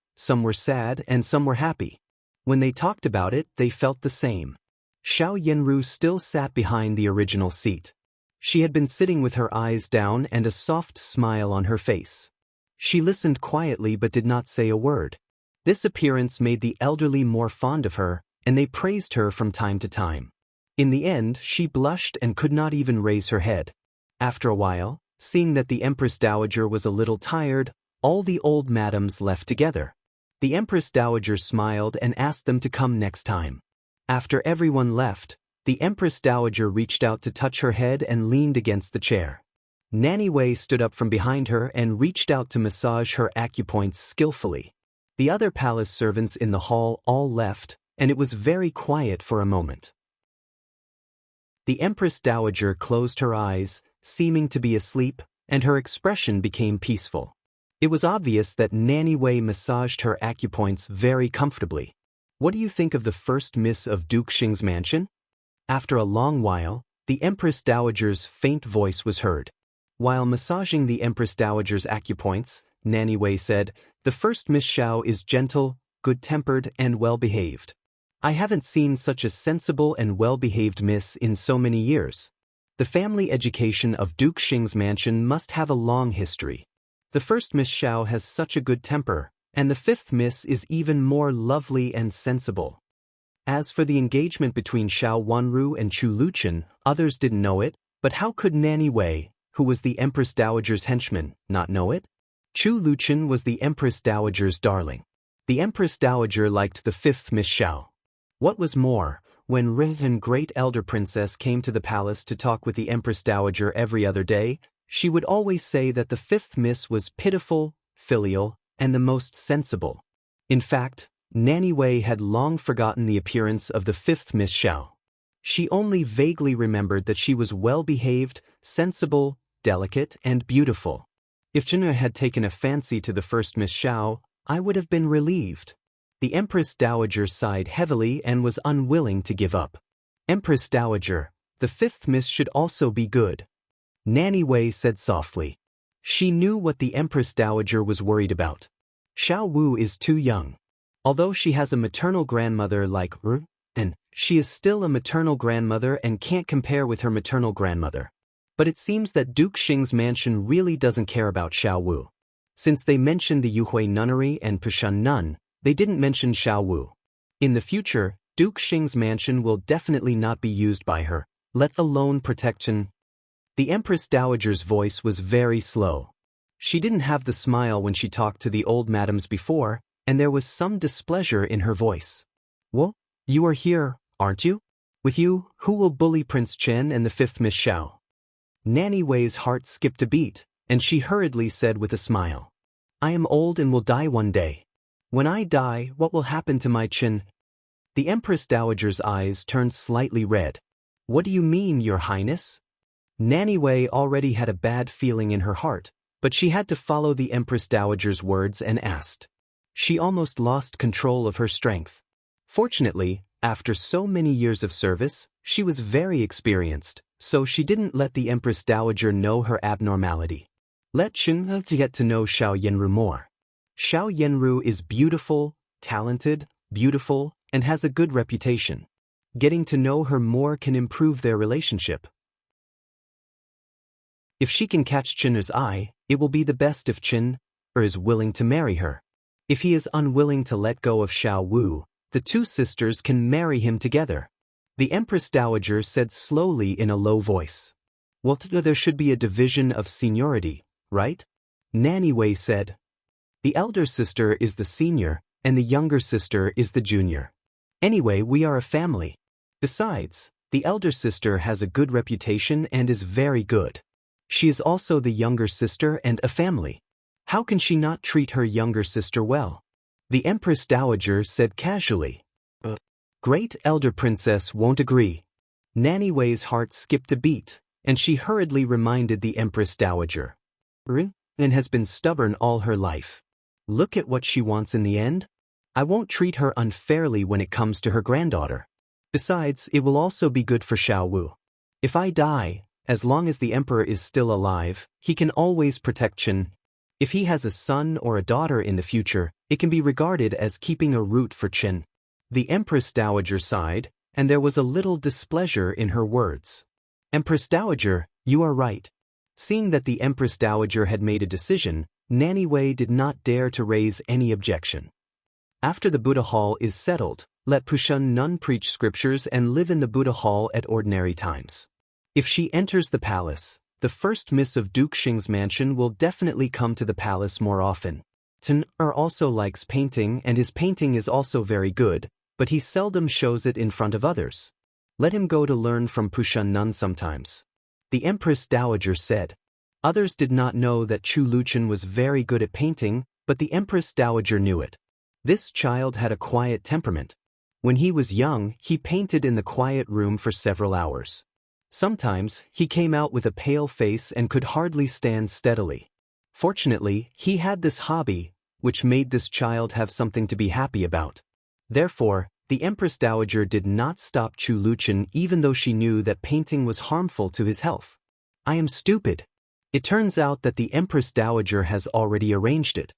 and some were happy. When they talked about it, they felt the same. Xiao Yinru still sat behind the original seat. She had been sitting with her eyes down and a soft smile on her face. She listened quietly but did not say a word. This appearance made the elderly more fond of her, and they praised her from time to time. In the end, she blushed and could not even raise her head. After a while, seeing that the Empress Dowager was a little tired, all the old madams left together. The Empress Dowager smiled and asked them to come next time. After everyone left, the Empress Dowager reached out to touch her head and leaned against the chair. Nanny Wei stood up from behind her and reached out to massage her acupoints skillfully. The other palace servants in the hall all left, and it was very quiet for a moment. The Empress Dowager closed her eyes, seeming to be asleep, and her expression became peaceful. It was obvious that Nanny Wei massaged her acupoints very comfortably. "What do you think of the first miss of Duke Xing's mansion?" After a long while, the Empress Dowager's faint voice was heard. While massaging the Empress Dowager's acupoints, Nanny Wei said, "The first Miss Xiao is gentle, good-tempered and well-behaved. I haven't seen such a sensible and well-behaved miss in so many years. The family education of Duke Xing's mansion must have a long history. The first Miss Xiao has such a good temper, and the fifth miss is even more lovely and sensible. As for the engagement between Xiao Wanru and Chu Luqian, others didn't know it, but how could Nanny Wei, who was the Empress Dowager's henchman, not know it? Chu Luqian was the Empress Dowager's darling. The Empress Dowager liked the fifth Miss Xiao. What was more, when Ren, great elder princess, came to the palace to talk with the Empress Dowager every other day, she would always say that the fifth miss was pitiful, filial, and the most sensible. In fact, Nanny Wei had long forgotten the appearance of the fifth Miss Xiao. She only vaguely remembered that she was well-behaved, sensible, delicate, and beautiful. If Chen had taken a fancy to the first Miss Xiao, I would have been relieved. The Empress Dowager sighed heavily and was unwilling to give up. Empress Dowager, the fifth miss should also be good. Nanny Wei said softly. She knew what the Empress Dowager was worried about. Xiao Wu is too young. Although she has a maternal grandmother like and she is still a maternal grandmother and can't compare with her maternal grandmother. But it seems that Duke Xing's mansion really doesn't care about Xiao Wu. Since they mentioned the Yuhui nunnery and Pushan nun, they didn't mention Xiao Wu. In the future, Duke Xing's mansion will definitely not be used by her, let alone protection. The Empress Dowager's voice was very slow. She didn't have the smile when she talked to the old madams before, and there was some displeasure in her voice. Well, you are here, aren't you? With you, who will bully Prince Chen and the fifth Miss Xiao? Nanny Wei's heart skipped a beat, and she hurriedly said with a smile. I am old and will die one day. When I die, what will happen to my Chen? The Empress Dowager's eyes turned slightly red. What do you mean, Your Highness? Nanny Wei already had a bad feeling in her heart, but she had to follow the Empress Dowager's words and asked. She almost lost control of her strength. Fortunately, after so many years of service, she was very experienced, so she didn't let the Empress Dowager know her abnormality. Let Chen get to know Xiao Yanru more. Xiao Yanru is beautiful, talented, beautiful, and has a good reputation. Getting to know her more can improve their relationship. If she can catch Chen's eye, it will be the best if Chen is willing to marry her. If he is unwilling to let go of Xiao Wu, the two sisters can marry him together. The Empress Dowager said slowly in a low voice. Well, there should be a division of seniority, right? Nanny Wei said. The elder sister is the senior, and the younger sister is the junior. Anyway, we are a family. Besides, the elder sister has a good reputation and is very good. She is also the younger sister and a family. How can she not treat her younger sister well? The Empress Dowager said casually. Great elder princess won't agree. Nanny Wei's heart skipped a beat, and she hurriedly reminded the Empress Dowager. Rin has been stubborn all her life. Look at what she wants in the end. I won't treat her unfairly when it comes to her granddaughter. Besides, it will also be good for Xiao Wu. If I die, as long as the emperor is still alive, he can always protect Chen. If he has a son or a daughter in the future, it can be regarded as keeping a root for Chen. The Empress Dowager sighed, and there was a little displeasure in her words. Empress Dowager, you are right. Seeing that the Empress Dowager had made a decision, Nanny Wei did not dare to raise any objection. After the Buddha Hall is settled, let Pushan nun preach scriptures and live in the Buddha Hall at ordinary times. If she enters the palace, the first miss of Duke Xing's mansion will definitely come to the palace more often. Chen-er also likes painting and his painting is also very good, but he seldom shows it in front of others. Let him go to learn from Pushan nun sometimes. The Empress Dowager said. Others did not know that Chu Luqian was very good at painting, but the Empress Dowager knew it. This child had a quiet temperament. When he was young, he painted in the quiet room for several hours. Sometimes, he came out with a pale face and could hardly stand steadily. Fortunately, he had this hobby, which made this child have something to be happy about. Therefore, the Empress Dowager did not stop Chu Luqian even though she knew that painting was harmful to his health. I am stupid. It turns out that the Empress Dowager has already arranged it.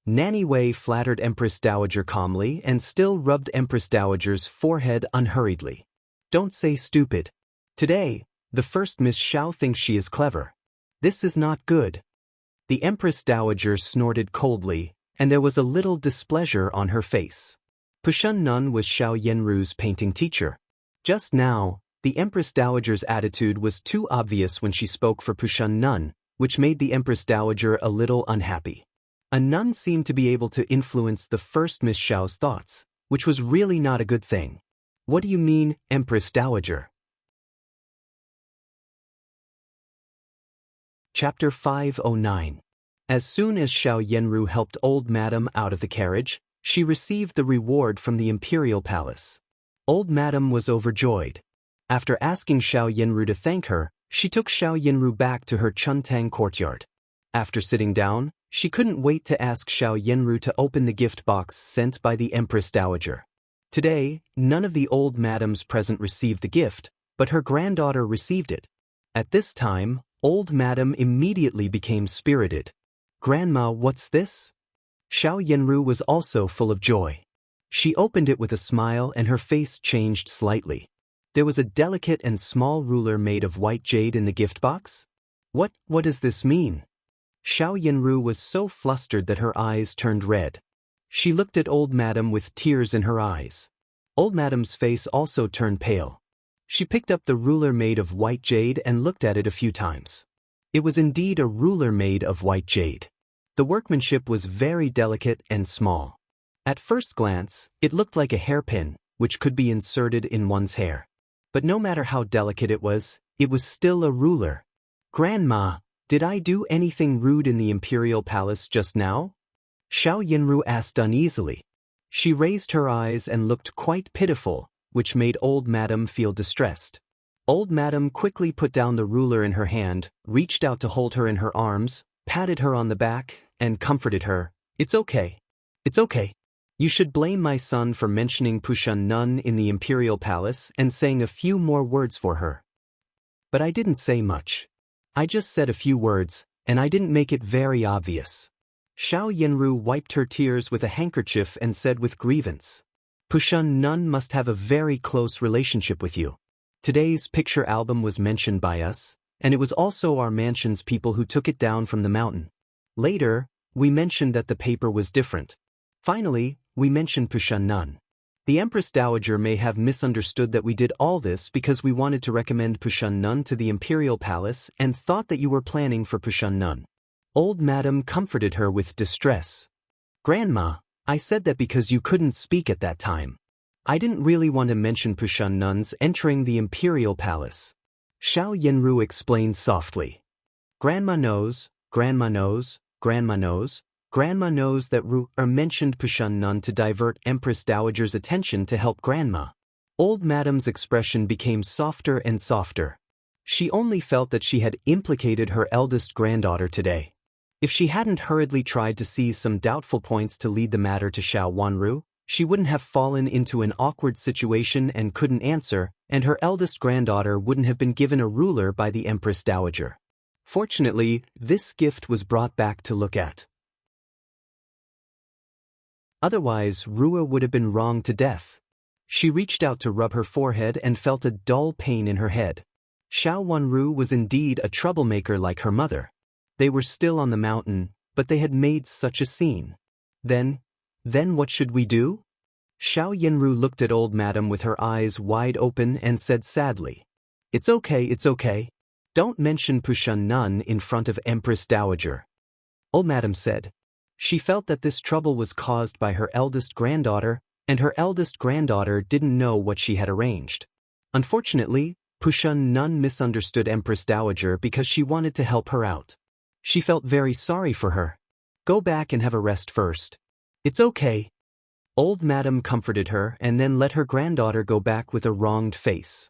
Nanny Wei flattered Empress Dowager calmly and still rubbed Empress Dowager's forehead unhurriedly. Don't say stupid. Today, the first Miss Xiao thinks she is clever. This is not good. The Empress Dowager snorted coldly, and there was a little displeasure on her face. Pushun Nun was Xiao Yenru's painting teacher. Just now, the Empress Dowager's attitude was too obvious when she spoke for Pushun Nun, which made the Empress Dowager a little unhappy. A nun seemed to be able to influence the first Miss Xiao's thoughts, which was really not a good thing. What do you mean, Empress Dowager? Chapter 509. As soon as Xiao Yenru helped old madam out of the carriage, she received the reward from the Imperial Palace. Old madam was overjoyed. After asking Xiao Yenru to thank her, she took Xiao Yenru back to her Chuntang courtyard. After sitting down, she couldn't wait to ask Xiao Yenru to open the gift box sent by the Empress Dowager. Today, none of the old madams present received the gift, but her granddaughter received it. At this time, old madam immediately became spirited. Grandma, what's this? Xiao Yenru was also full of joy. She opened it with a smile and her face changed slightly. There was a delicate and small ruler made of white jade in the gift box? What does this mean? Xiao Yenru was so flustered that her eyes turned red. She looked at old madam with tears in her eyes. Old madam's face also turned pale. She picked up the ruler made of white jade and looked at it a few times. It was indeed a ruler made of white jade. The workmanship was very delicate and small. At first glance, it looked like a hairpin, which could be inserted in one's hair. But no matter how delicate it was still a ruler. Grandma, did I do anything rude in the Imperial Palace just now? Xiao Yenru asked uneasily. She raised her eyes and looked quite pitiful, which made old madam feel distressed. Old madam quickly put down the ruler in her hand, reached out to hold her in her arms, patted her on the back, and comforted her. It's okay. It's okay. You should blame my son for mentioning Pushun Nun in the Imperial Palace and saying a few more words for her. But I didn't say much. I just said a few words, and I didn't make it very obvious. Xiao Yenru wiped her tears with a handkerchief and said with grievance. Pushun Nun must have a very close relationship with you. Today's picture album was mentioned by us, and it was also our mansion's people who took it down from the mountain. Later, we mentioned that the paper was different. Finally, we mentioned Pushun Nun. The Empress Dowager may have misunderstood that we did all this because we wanted to recommend Pushun Nun to the Imperial Palace and thought that you were planning for Pushun Nun. Old madam comforted her with distress. Grandma, I said that because you couldn't speak at that time. I didn't really want to mention Pushun Nun's entering the Imperial Palace. Xiao Yenru explained softly. Grandma knows, Grandma knows, Grandma knows. Grandma knows that mentioned Pushun Nun to divert Empress Dowager's attention to help Grandma. Old madam's expression became softer and softer. She only felt that she had implicated her eldest granddaughter today. If she hadn't hurriedly tried to seize some doubtful points to lead the matter to Xiao Wanru, she wouldn't have fallen into an awkward situation and couldn't answer, and her eldest granddaughter wouldn't have been given a ruler by the Empress Dowager. Fortunately, this gift was brought back to look at. Otherwise, Rua would have been wronged to death. She reached out to rub her forehead and felt a dull pain in her head. Xiao Wanru was indeed a troublemaker like her mother. They were still on the mountain, but they had made such a scene. Then what should we do? Xiao Yenru looked at old madam with her eyes wide open and said sadly. It's okay. Don't mention Pushun Nun in front of Empress Dowager. Old madam said. She felt that this trouble was caused by her eldest granddaughter, and her eldest granddaughter didn't know what she had arranged. Unfortunately, Pushun Nun misunderstood Empress Dowager because she wanted to help her out. She felt very sorry for her. Go back and have a rest first. It's okay. Old madam comforted her and then let her granddaughter go back with a wronged face.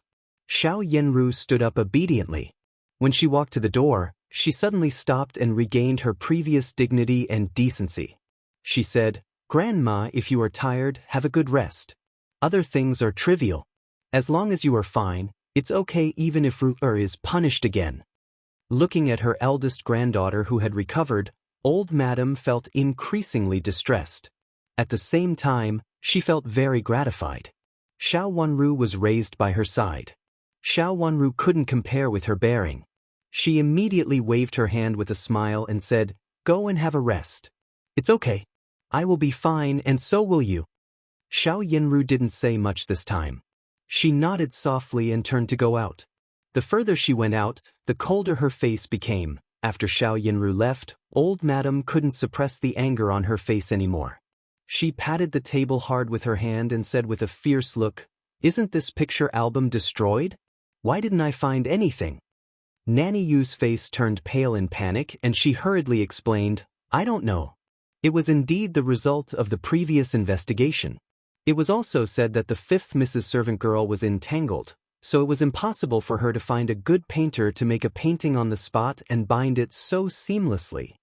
Xiao Yenru stood up obediently. When she walked to the door, she suddenly stopped and regained her previous dignity and decency. She said, Grandma, if you are tired, have a good rest. Other things are trivial. As long as you are fine, it's okay even if Ru'er is punished again. Looking at her eldest granddaughter who had recovered, Old Madam felt increasingly distressed. At the same time, she felt very gratified. Xiao Wanru was raised by her side. Xiao Wanru couldn't compare with her bearing. She immediately waved her hand with a smile and said, "Go and have a rest. It's okay. I will be fine and so will you." Xiao Yinru didn't say much this time. She nodded softly and turned to go out. The further she went out, the colder her face became. After Xiao Yinru left, Old Madam couldn't suppress the anger on her face anymore. She patted the table hard with her hand and said with a fierce look, "Isn't this picture album destroyed? Why didn't I find anything?" Nanny Yu's face turned pale in panic and she hurriedly explained, "I don't know. It was indeed the result of the previous investigation. It was also said that the fifth Mrs. Servant Girl was entangled, so it was impossible for her to find a good painter to make a painting on the spot and bind it so seamlessly."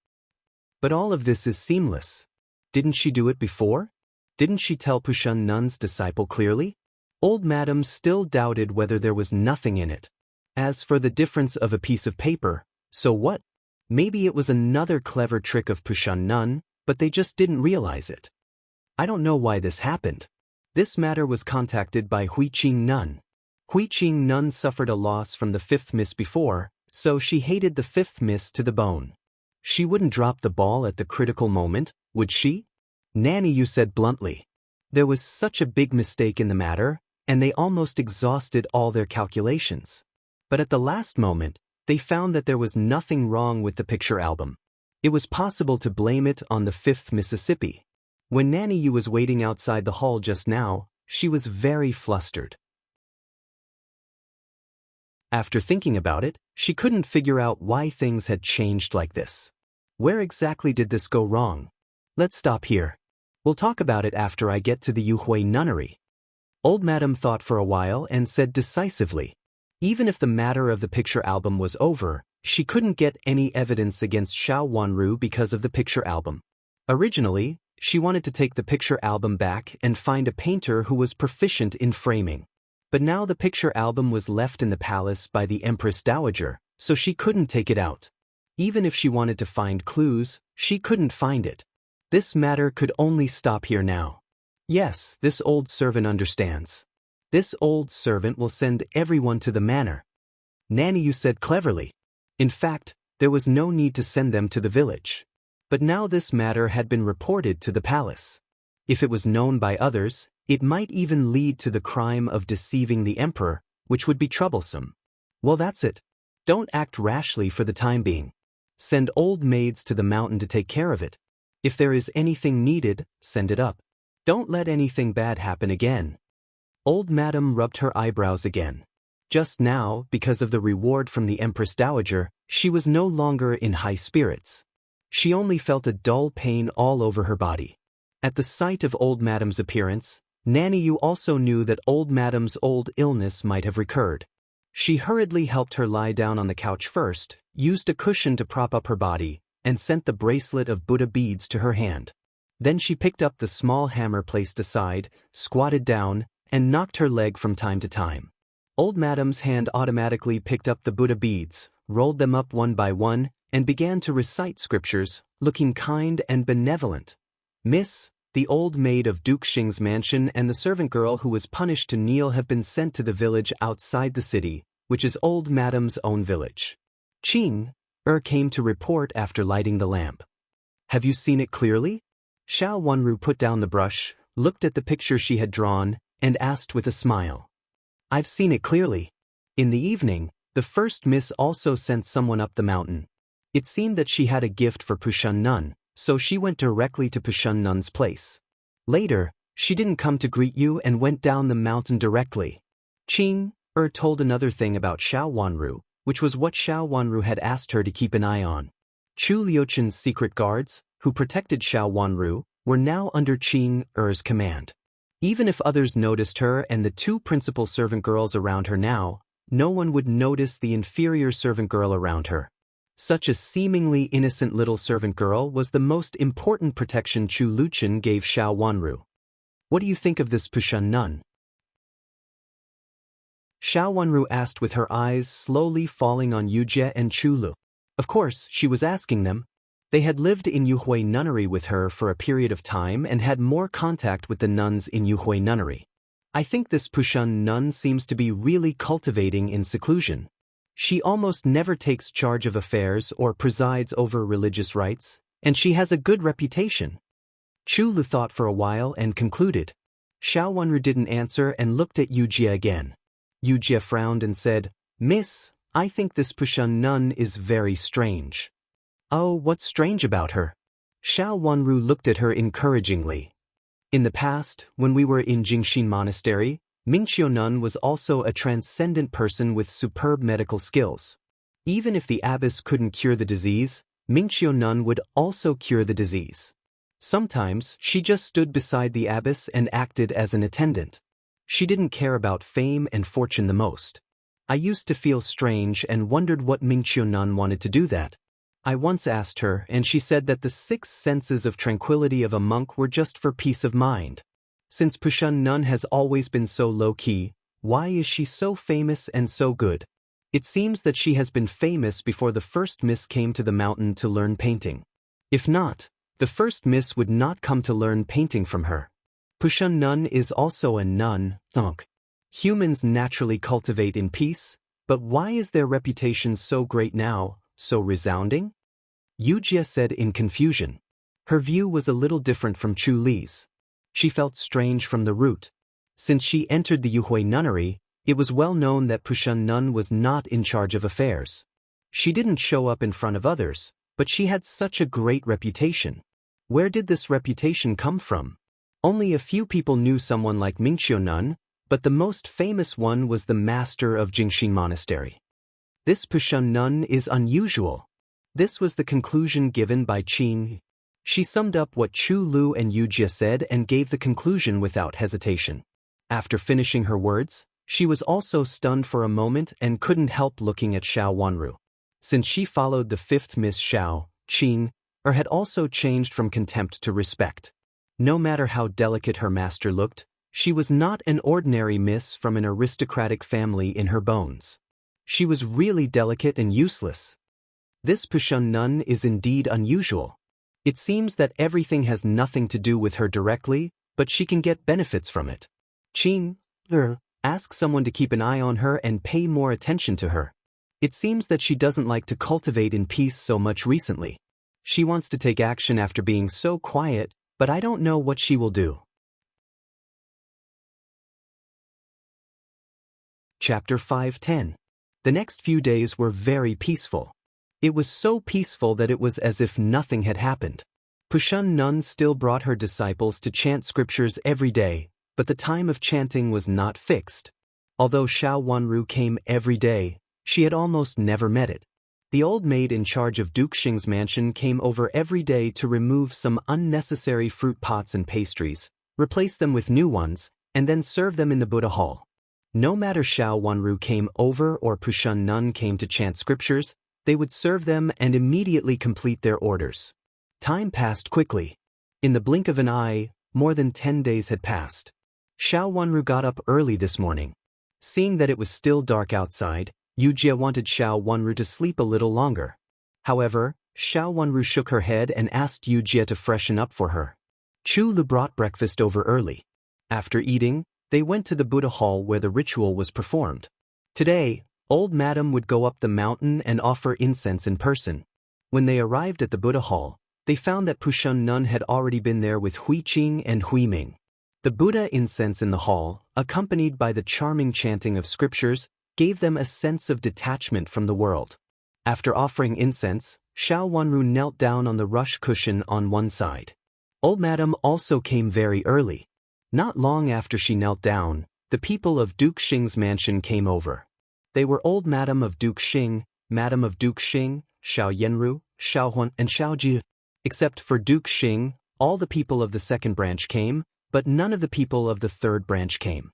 But all of this is seamless. Didn't she do it before? Didn't she tell Pushun Nun's disciple clearly? Old Madam still doubted whether there was nothing in it. As for the difference of a piece of paper, so what? Maybe it was another clever trick of Pushun Nun, but they just didn't realize it. I don't know why this happened. This matter was contacted by Huiqing Nun. Huiqing Nun suffered a loss from the fifth miss before, so she hated the fifth miss to the bone. She wouldn't drop the ball at the critical moment, would she? Nanny Yu said bluntly. There was such a big mistake in the matter, and they almost exhausted all their calculations. But at the last moment, they found that there was nothing wrong with the picture album. It was possible to blame it on the fifth Mississippi. When Nanny Yu was waiting outside the hall just now, she was very flustered. After thinking about it, she couldn't figure out why things had changed like this. Where exactly did this go wrong? Let's stop here. We'll talk about it after I get to the Yuhui nunnery. Old Madam thought for a while and said decisively. Even if the matter of the picture album was over, she couldn't get any evidence against Xiao Wanru because of the picture album. Originally, she wanted to take the picture album back and find a painter who was proficient in framing. But now the picture album was left in the palace by the Empress Dowager, so she couldn't take it out. Even if she wanted to find clues, she couldn't find it. This matter could only stop here now. Yes, this old servant understands. This old servant will send everyone to the manor. Nanny Yu said cleverly. In fact, there was no need to send them to the village. But now this matter had been reported to the palace. If it was known by others, it might even lead to the crime of deceiving the emperor, which would be troublesome. Well, that's it. Don't act rashly for the time being. Send old maids to the mountain to take care of it. If there is anything needed, send it up. Don't let anything bad happen again. Old Madam rubbed her eyebrows again. Just now, because of the reward from the Empress Dowager, she was no longer in high spirits. She only felt a dull pain all over her body. At the sight of Old Madam's appearance, Nanny Yu also knew that Old Madam's old illness might have recurred. She hurriedly helped her lie down on the couch first, used a cushion to prop up her body, and sent the bracelet of Buddha beads to her hand. Then she picked up the small hammer placed aside, squatted down, and knocked her leg from time to time. Old Madam's hand automatically picked up the Buddha beads, rolled them up one by one, and began to recite scriptures, looking kind and benevolent. "Miss, the old maid of Duke Xing's mansion and the servant girl who was punished to kneel have been sent to the village outside the city, which is Old Madam's own village." Qing came to report after lighting the lamp. "Have you seen it clearly?" Xiao Wanru put down the brush, looked at the picture she had drawn, and asked with a smile. "I've seen it clearly. In the evening, the first miss also sent someone up the mountain. It seemed that she had a gift for Pushun Nun, so she went directly to Pushun Nun's place. Later, she didn't come to greet you and went down the mountain directly." Qing told another thing about Xiao Wanru, which was what Xiao Wanru had asked her to keep an eye on. Chu Liuchen's secret guards, who protected Xiao Wanru, were now under Qing's command. Even if others noticed her and the two principal servant girls around her now, no one would notice the inferior servant girl around her. Such a seemingly innocent little servant girl was the most important protection Chu Liuchen gave Xiao Wanru. "What do you think of this Pushun Nun?" Xiao Wanru asked with her eyes slowly falling on Yujie and Chu Lu. Of course, she was asking them. They had lived in Yuhui Nunnery with her for a period of time and had more contact with the nuns in Yuhui Nunnery. I think this Pushun nun seems to be really cultivating in seclusion. She almost never takes charge of affairs or presides over religious rites, and she has a good reputation. Chu Lu thought for a while and concluded. Xiao Wenru didn't answer and looked at Yujie again. Yujie frowned and said, "Miss, I think this Pushun nun is very strange." "Oh, what's strange about her?" Xiao Wenru looked at her encouragingly. "In the past, when we were in Jingxin Monastery, Mingqiu Nun was also a transcendent person with superb medical skills. Even if the abbess couldn't cure the disease, Mingqiu Nun would also cure the disease. Sometimes, she just stood beside the abbess and acted as an attendant. She didn't care about fame and fortune the most. I used to feel strange and wondered what Mingqiu Nun wanted to do that. I once asked her, and she said that the 6 senses of tranquility of a monk were just for peace of mind. Since Pushun Nun has always been so low-key, why is she so famous and so good? It seems that she has been famous before the first miss came to the mountain to learn painting. If not, the first miss would not come to learn painting from her. Pushun Nun is also a nun, thunk. Humans naturally cultivate in peace, but why is their reputation so great now, so resounding?" Yujie said in confusion. Her view was a little different from Chu Li's. She felt strange from the root. Since she entered the Yuhui Nunnery, it was well known that Pushun Nun was not in charge of affairs. She didn't show up in front of others, but she had such a great reputation. Where did this reputation come from? Only a few people knew someone like Mingqiu Nun, but the most famous one was the master of Jingxin Monastery. This Pushun Nun is unusual. This was the conclusion given by Qing. She summed up what Chu Lu and Yujie said and gave the conclusion without hesitation. After finishing her words, she was also stunned for a moment and couldn't help looking at Xiao Wenru. Since she followed the 5th Miss Xiao, Qing, had also changed from contempt to respect. No matter how delicate her master looked, she was not an ordinary miss from an aristocratic family in her bones. She was really delicate and useless. This Pushun Nun is indeed unusual. It seems that everything has nothing to do with her directly, but she can get benefits from it. Qing, ask someone to keep an eye on her and pay more attention to her. It seems that she doesn't like to cultivate in peace so much recently. She wants to take action after being so quiet, but I don't know what she will do. Chapter 5:10. The next few days were very peaceful. It was so peaceful that it was as if nothing had happened. Pushun Nun still brought her disciples to chant scriptures every day, but the time of chanting was not fixed. Although Xiao Wenru came every day, she had almost never met it. The old maid in charge of Duke Xing's mansion came over every day to remove some unnecessary fruit pots and pastries, replace them with new ones, and then serve them in the Buddha hall. No matter Xiao Wenru came over or Pushun Nun came to chant scriptures, they would serve them and immediately complete their orders. Time passed quickly. In the blink of an eye, more than 10 days had passed. Xiao Wenru got up early this morning. Seeing that it was still dark outside, Yujie wanted Xiao Wenru to sleep a little longer. However, Xiao Wenru shook her head and asked Yujie to freshen up for her. Chu Lu brought breakfast over early. After eating, they went to the Buddha hall where the ritual was performed. Today, old madam would go up the mountain and offer incense in person. When they arrived at the Buddha hall, they found that Pushun Nun had already been there with Hui Qing and Hui Ming. The Buddha incense in the hall, accompanied by the charming chanting of scriptures, gave them a sense of detachment from the world. After offering incense, Xiao Wenru knelt down on the rush cushion on one side. Old madam also came very early. Not long after she knelt down, the people of Duke Xing's mansion came over. They were old madam of Duke Xing, madam of Duke Xing, Xiao Yenru, Xiao Huan, and Xiao Ji. Except for Duke Xing, all the people of the 2nd branch came, but none of the people of the 3rd branch came.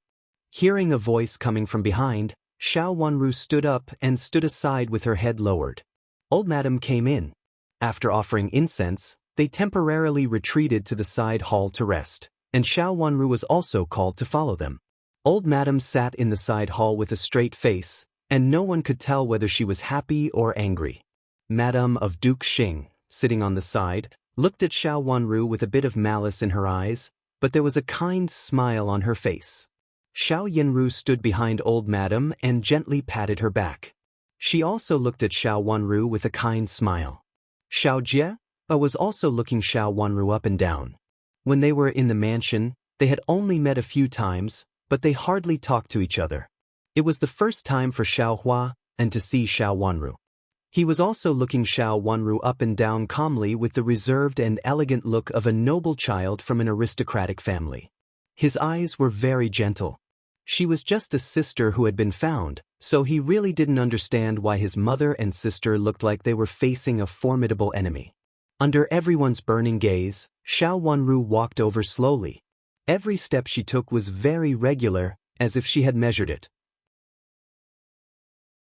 Hearing a voice coming from behind, Xiao Wenru stood up and stood aside with her head lowered. Old madam came in. After offering incense, they temporarily retreated to the side hall to rest, and Xiao Wenru was also called to follow them. Old madam sat in the side hall with a straight face, and no one could tell whether she was happy or angry. Madam of Duke Xing, sitting on the side, looked at Xiao Wanru with a bit of malice in her eyes, but there was a kind smile on her face. Xiao Yanru stood behind old madam and gently patted her back. She also looked at Xiao Wanru with a kind smile. Xiao Jie was also looking Xiao Wanru up and down. When they were in the mansion, they had only met a few times, but they hardly talked to each other. It was the first time for Xiao Hua and to see Xiao Wanru. He was also looking Xiao Wanru up and down calmly with the reserved and elegant look of a noble child from an aristocratic family. His eyes were very gentle. She was just a sister who had been found, so he really didn't understand why his mother and sister looked like they were facing a formidable enemy. Under everyone's burning gaze, Xiao Wanru walked over slowly. Every step she took was very regular, as if she had measured it.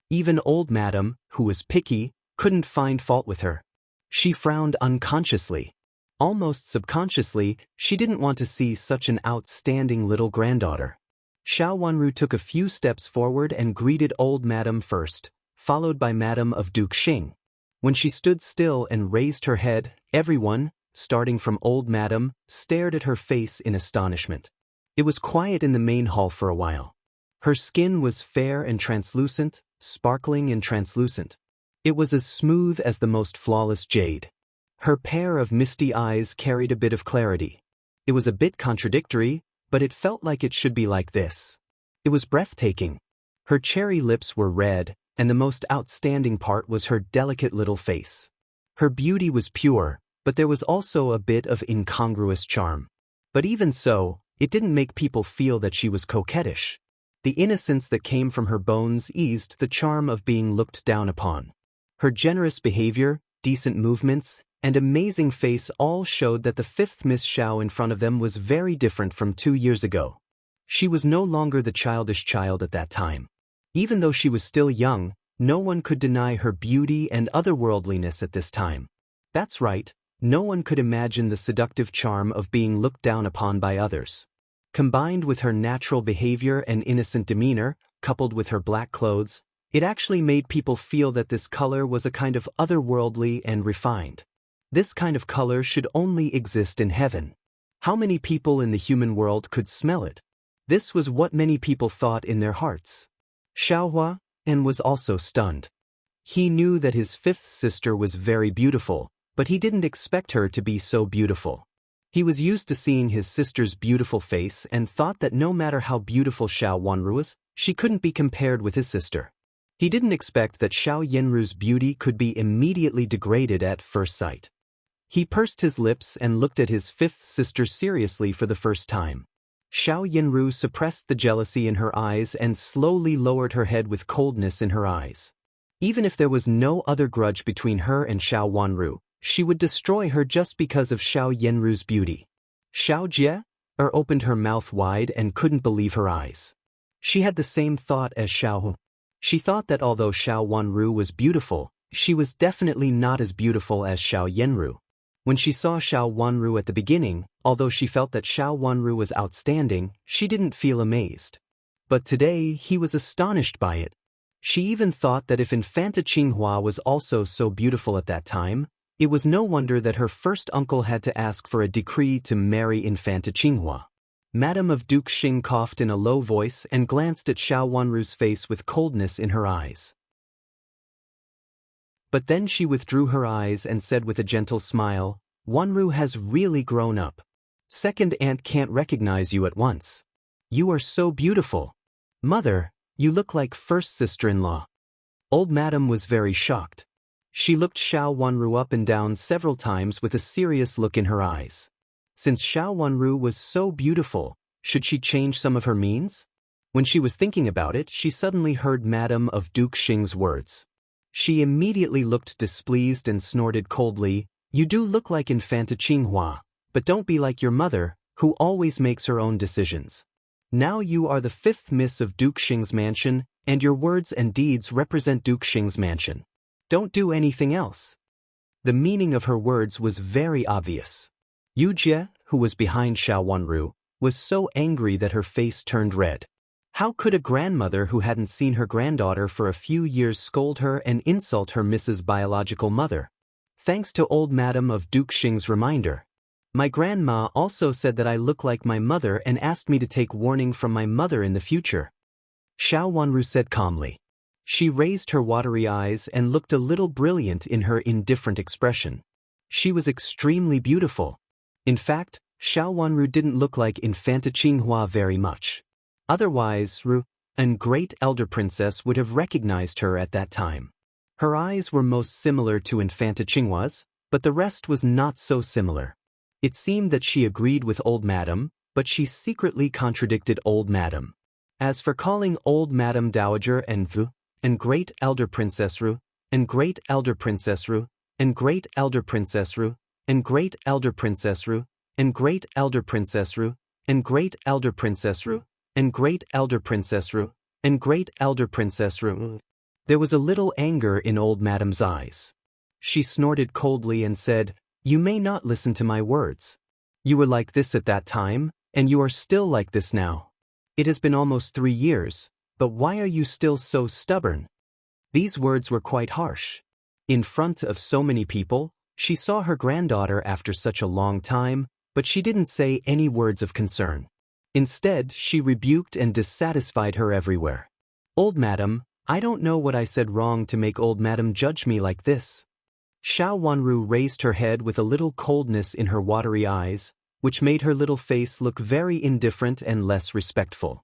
Even old madam, who was picky, couldn't find fault with her. She frowned unconsciously. Almost subconsciously, she didn't want to see such an outstanding little granddaughter. Xiao Wanru took a few steps forward and greeted old madam first, followed by Madam of Duke Xing. When she stood still and raised her head, everyone, starting from old madam, stared at her face in astonishment. It was quiet in the main hall for a while. Her skin was fair and translucent, sparkling and translucent. It was as smooth as the most flawless jade. Her pair of misty eyes carried a bit of clarity. It was a bit contradictory, but it felt like it should be like this. It was breathtaking. Her cherry lips were red, and the most outstanding part was her delicate little face. Her beauty was pure, but there was also a bit of incongruous charm. But even so, it didn't make people feel that she was coquettish. The innocence that came from her bones eased the charm of being looked down upon. Her generous behavior, decent movements, and amazing face all showed that the fifth Miss Xiao in front of them was very different from 2 years ago. She was no longer the childish child at that time. Even though she was still young, no one could deny her beauty and otherworldliness at this time. That's right, no one could imagine the seductive charm of being looked down upon by others. Combined with her natural behavior and innocent demeanor, coupled with her black clothes, it actually made people feel that this color was a kind of otherworldly and refined. This kind of color should only exist in heaven. How many people in the human world could smell it? This was what many people thought in their hearts. Xiao Hua was also stunned. He knew that his fifth sister was very beautiful, but he didn't expect her to be so beautiful. He was used to seeing his sister's beautiful face and thought that no matter how beautiful Xiao Wanru was, she couldn't be compared with his sister. He didn't expect that Xiao Yanru's beauty could be immediately degraded at first sight. He pursed his lips and looked at his fifth sister seriously for the first time. Xiao Yanru suppressed the jealousy in her eyes and slowly lowered her head with coldness in her eyes. Even if there was no other grudge between her and Xiao Wanru, she would destroy her just because of Xiao Yanru's beauty. Xiao Jie opened her mouth wide and couldn't believe her eyes. She had the same thought as Xiao Hu. She thought that although Xiao Wanru was beautiful, she was definitely not as beautiful as Xiao Yanru. When she saw Xiao Wanru at the beginning, although she felt that Xiao Wanru was outstanding, she didn't feel amazed. But today he was astonished by it. She even thought that if Infanta Qinghua was also so beautiful at that time, it was no wonder that her first uncle had to ask for a decree to marry Infanta Qinghua. Madam of Duke Xing coughed in a low voice and glanced at Xiao Wanru's face with coldness in her eyes. But then she withdrew her eyes and said with a gentle smile, "Wanru has really grown up. Second aunt can't recognize you at once. You are so beautiful. Mother, you look like first sister-in-law." Old madam was very shocked. She looked Xiao Wanru up and down several times with a serious look in her eyes. Since Xiao Wanru was so beautiful, should she change some of her means? When she was thinking about it, she suddenly heard Madam of Duke Xing's words. She immediately looked displeased and snorted coldly, "You do look like Infanta Qinghua, but don't be like your mother, who always makes her own decisions. Now you are the fifth miss of Duke Xing's mansion, and your words and deeds represent Duke Xing's mansion. Don't do anything else." The meaning of her words was very obvious. Yu Jie, who was behind Xiao Wanru, was so angry that her face turned red. How could a grandmother who hadn't seen her granddaughter for a few years scold her and insult her Mrs. biological mother? Thanks to old Madam of Duke Xing's reminder. My grandma also said that I look like my mother and asked me to take warning from my mother in the future. Xiao Wanru said calmly. She raised her watery eyes and looked a little brilliant in her indifferent expression. She was extremely beautiful. In fact, Xiao Wanru didn't look like Infanta Qinghua very much. Otherwise, Ru, an great elder princess, would have recognized her at that time. Her eyes were most similar to Infanta Qinghua's, but the rest was not so similar. It seemed that she agreed with old Madam, but she secretly contradicted old Madam. As for calling old Madam Dowager and Vu, and great elder princess Ru, and great elder princess Ru, and great elder princess Ru, and great elder princess Ru, and great elder princess Ru, and great elder princess Ru, and great elder princess Ru, and great elder princess Ru. There was a little anger in old Madam's eyes. She snorted coldly and said, "You may not listen to my words. You were like this at that time, and you are still like this now. It has been almost 3 years, but why are you still so stubborn?" These words were quite harsh. In front of so many people, she saw her granddaughter after such a long time, but she didn't say any words of concern. Instead, she rebuked and dissatisfied her everywhere. "Old Madam, I don't know what I said wrong to make old Madam judge me like this." Xiao Wanru raised her head with a little coldness in her watery eyes, which made her little face look very indifferent and less respectful.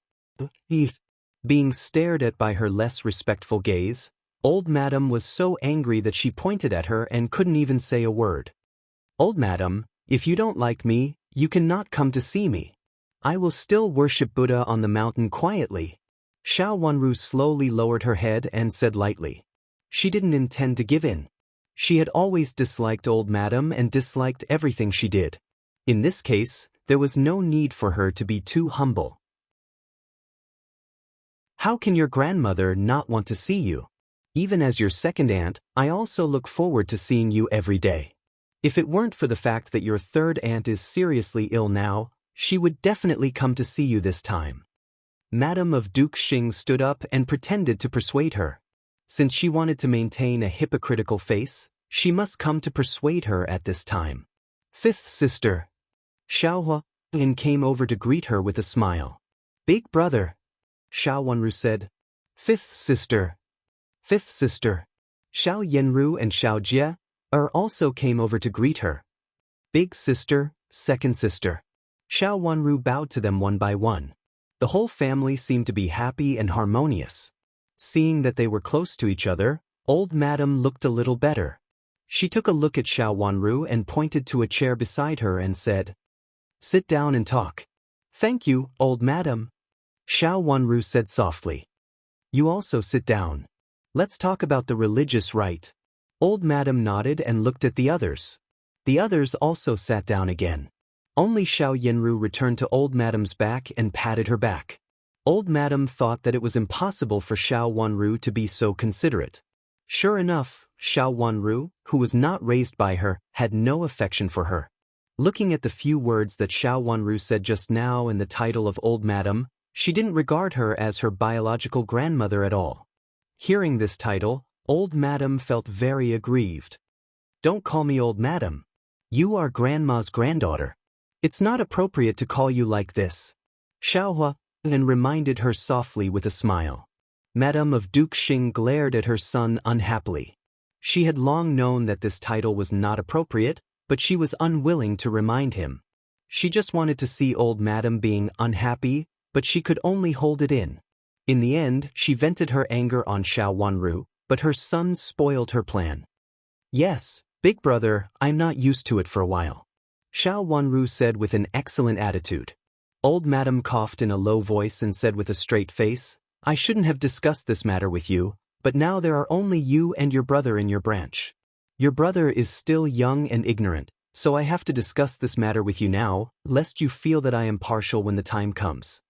Being stared at by her less respectful gaze, old Madam was so angry that she pointed at her and couldn't even say a word. "Old Madam, if you don't like me, you cannot come to see me. I will still worship Buddha on the mountain quietly." Xiao Wanru slowly lowered her head and said lightly. She didn't intend to give in. She had always disliked old Madam and disliked everything she did. In this case, there was no need for her to be too humble. "How can your grandmother not want to see you? Even as your second aunt, I also look forward to seeing you every day. If it weren't for the fact that your third aunt is seriously ill now, she would definitely come to see you this time." Madam of Duke Xing stood up and pretended to persuade her. Since she wanted to maintain a hypocritical face, she must come to persuade her at this time. "Fifth sister." Xiao Huan came over to greet her with a smile. "Big brother." Xiao Wanru said. "Fifth sister." "Fifth sister." Xiao Yenru and Xiao Jie also came over to greet her. "Big sister, second sister." Xiao Wanru bowed to them one by one. The whole family seemed to be happy and harmonious. Seeing that they were close to each other, old Madam looked a little better. She took a look at Xiao Wanru and pointed to a chair beside her and said, "Sit down and talk." "Thank you, old Madam." Xiao Wanru said softly. "You also sit down. Let's talk about the religious rite." Old Madam nodded and looked at the others. The others also sat down again. Only Xiao Yenru returned to old Madam's back and patted her back. Old Madam thought that it was impossible for Xiao Wanru to be so considerate. Sure enough, Xiao Wanru, who was not raised by her, had no affection for her. Looking at the few words that Xiao Wanru said just now and the title of old Madam, she didn't regard her as her biological grandmother at all. Hearing this title, old Madam felt very aggrieved. "Don't call me old Madam. You are Grandma's granddaughter. It's not appropriate to call you like this." Xiao Huan reminded her softly with a smile. Madam of Duke Xing glared at her son unhappily. She had long known that this title was not appropriate, but she was unwilling to remind him. She just wanted to see old Madam being unhappy, but she could only hold it in. In the end, she vented her anger on Xiao Wanru, but her son spoiled her plan. "Yes, big brother, I'm not used to it for a while," Xiao Wanru said with an excellent attitude. Old Madam coughed in a low voice and said with a straight face, "I shouldn't have discussed this matter with you, but now there are only you and your brother in your branch. Your brother is still young and ignorant, so I have to discuss this matter with you now, lest you feel that I am partial when the time comes."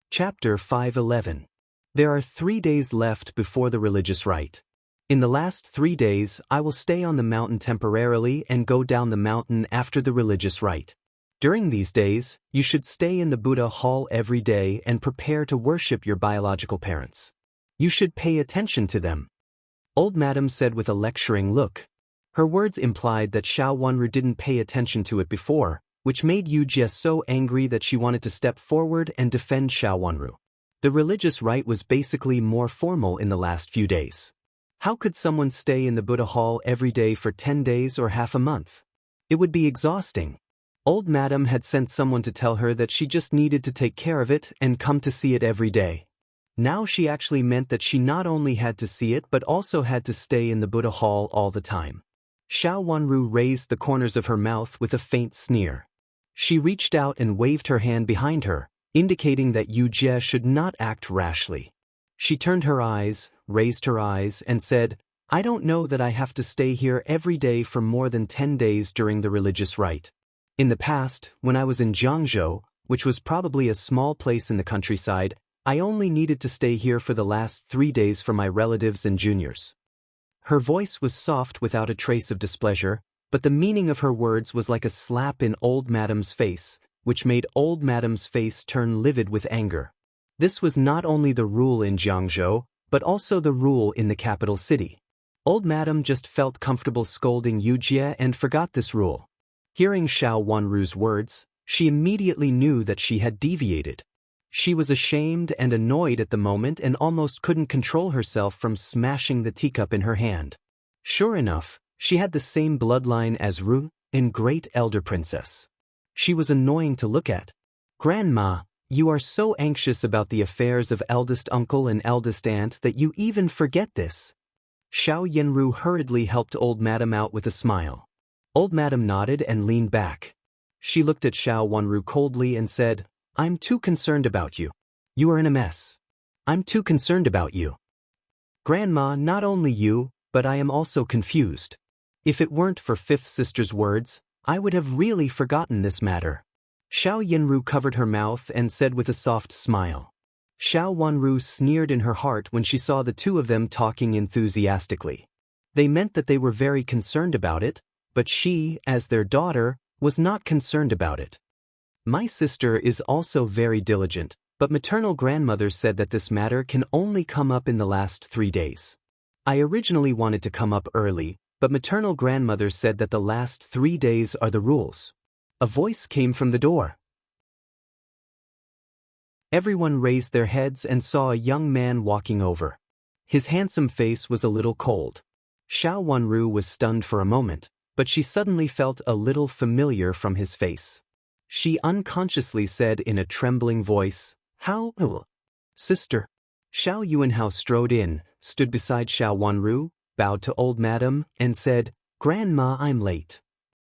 Chapter 511. There are 3 days left before the religious rite. In the last 3 days, I will stay on the mountain temporarily and go down the mountain after the religious rite. During these days, you should stay in the Buddha hall every day and prepare to worship your biological parents. You should pay attention to them. Old Madam said with a lecturing look. Her words implied that Xiao Wanru didn't pay attention to it before, which made Yu Jie so angry that she wanted to step forward and defend Xiao Wanru. The religious rite was basically more formal in the last few days. How could someone stay in the Buddha Hall every day for 10 days or half a month? It would be exhausting. Old Madam had sent someone to tell her that she just needed to take care of it and come to see it every day. Now she actually meant that she not only had to see it but also had to stay in the Buddha Hall all the time. Xiao Wanru raised the corners of her mouth with a faint sneer. She reached out and waved her hand behind her, indicating that Yu Jie should not act rashly. She turned her eyes, raised her eyes, and said, I don't know that I have to stay here every day for more than 10 days during the religious rite. In the past, when I was in Jiangzhou, which was probably a small place in the countryside, I only needed to stay here for the last 3 days for my relatives and juniors. Her voice was soft without a trace of displeasure, but the meaning of her words was like a slap in Old Madam's face, which made Old Madam's face turn livid with anger. This was not only the rule in Jiangzhou, but also the rule in the capital city. Old Madam just felt comfortable scolding Yu Jie and forgot this rule. Hearing Xiao Wanru's words, she immediately knew that she had deviated. She was ashamed and annoyed at the moment and almost couldn't control herself from smashing the teacup in her hand. Sure enough, she had the same bloodline as Ru, and great elder princess. She was annoying to look at. Grandma, you are so anxious about the affairs of eldest uncle and eldest aunt that you even forget this. Xiao Yanru hurriedly helped Old Madam out with a smile. Old Madam nodded and leaned back. She looked at Xiao Wanru coldly and said, I'm too concerned about you. You are in a mess. I'm too concerned about you. Grandma, not only you, but I am also confused. If it weren't for Fifth Sister's words, I would have really forgotten this matter. Xiao Yanru covered her mouth and said with a soft smile. Xiao Wanru sneered in her heart when she saw the two of them talking enthusiastically. They meant that they were very concerned about it, but she, as their daughter, was not concerned about it. My sister is also very diligent, but maternal grandmother said that this matter can only come up in the last 3 days. I originally wanted to come up early, but maternal grandmother said that the last 3 days are the rules. A voice came from the door. Everyone raised their heads and saw a young man walking over. His handsome face was a little cold. Xiao Wanru was stunned for a moment, but she suddenly felt a little familiar from his face. She unconsciously said in a trembling voice, How? Sister. Xiao Yuanhao strode in, stood beside Xiao Wanru, bowed to Old Madam, and said, Grandma, I'm late.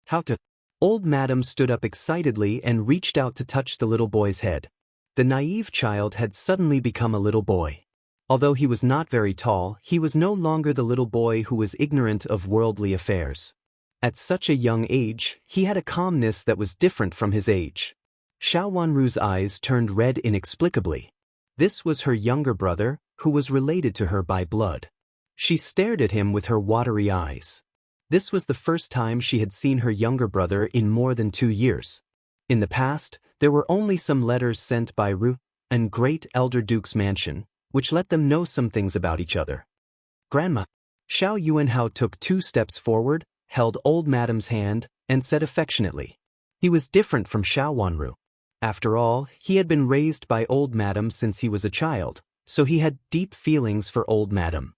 How to? Old Madam stood up excitedly and reached out to touch the little boy's head. The naive child had suddenly become a little boy. Although he was not very tall, he was no longer the little boy who was ignorant of worldly affairs. At such a young age, he had a calmness that was different from his age. Xiao Wanru's eyes turned red inexplicably. This was her younger brother, who was related to her by blood. She stared at him with her watery eyes. This was the first time she had seen her younger brother in more than 2 years. In the past, there were only some letters sent by Ru, and great elder duke's mansion, which let them know some things about each other. Grandma. Xiao Yuanhao took 2 steps forward, held Old Madam's hand, and said affectionately. He was different from Xiao Wanru. After all, he had been raised by Old Madam since he was a child, so he had deep feelings for Old Madam.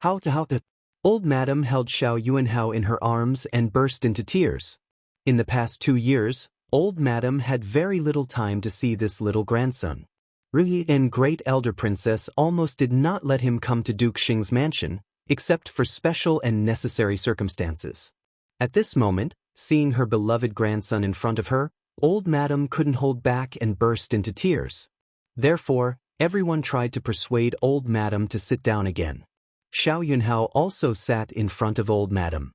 How to? Old Madam held Xiao Yuanhao in her arms and burst into tears. In the past 2 years, Old Madam had very little time to see this little grandson. Ruyi and Great Elder Princess almost did not let him come to Duke Xing's mansion, except for special and necessary circumstances. At this moment, seeing her beloved grandson in front of her, Old Madam couldn't hold back and burst into tears. Therefore, everyone tried to persuade Old Madam to sit down again. Xiao Yunhao also sat in front of Old Madam.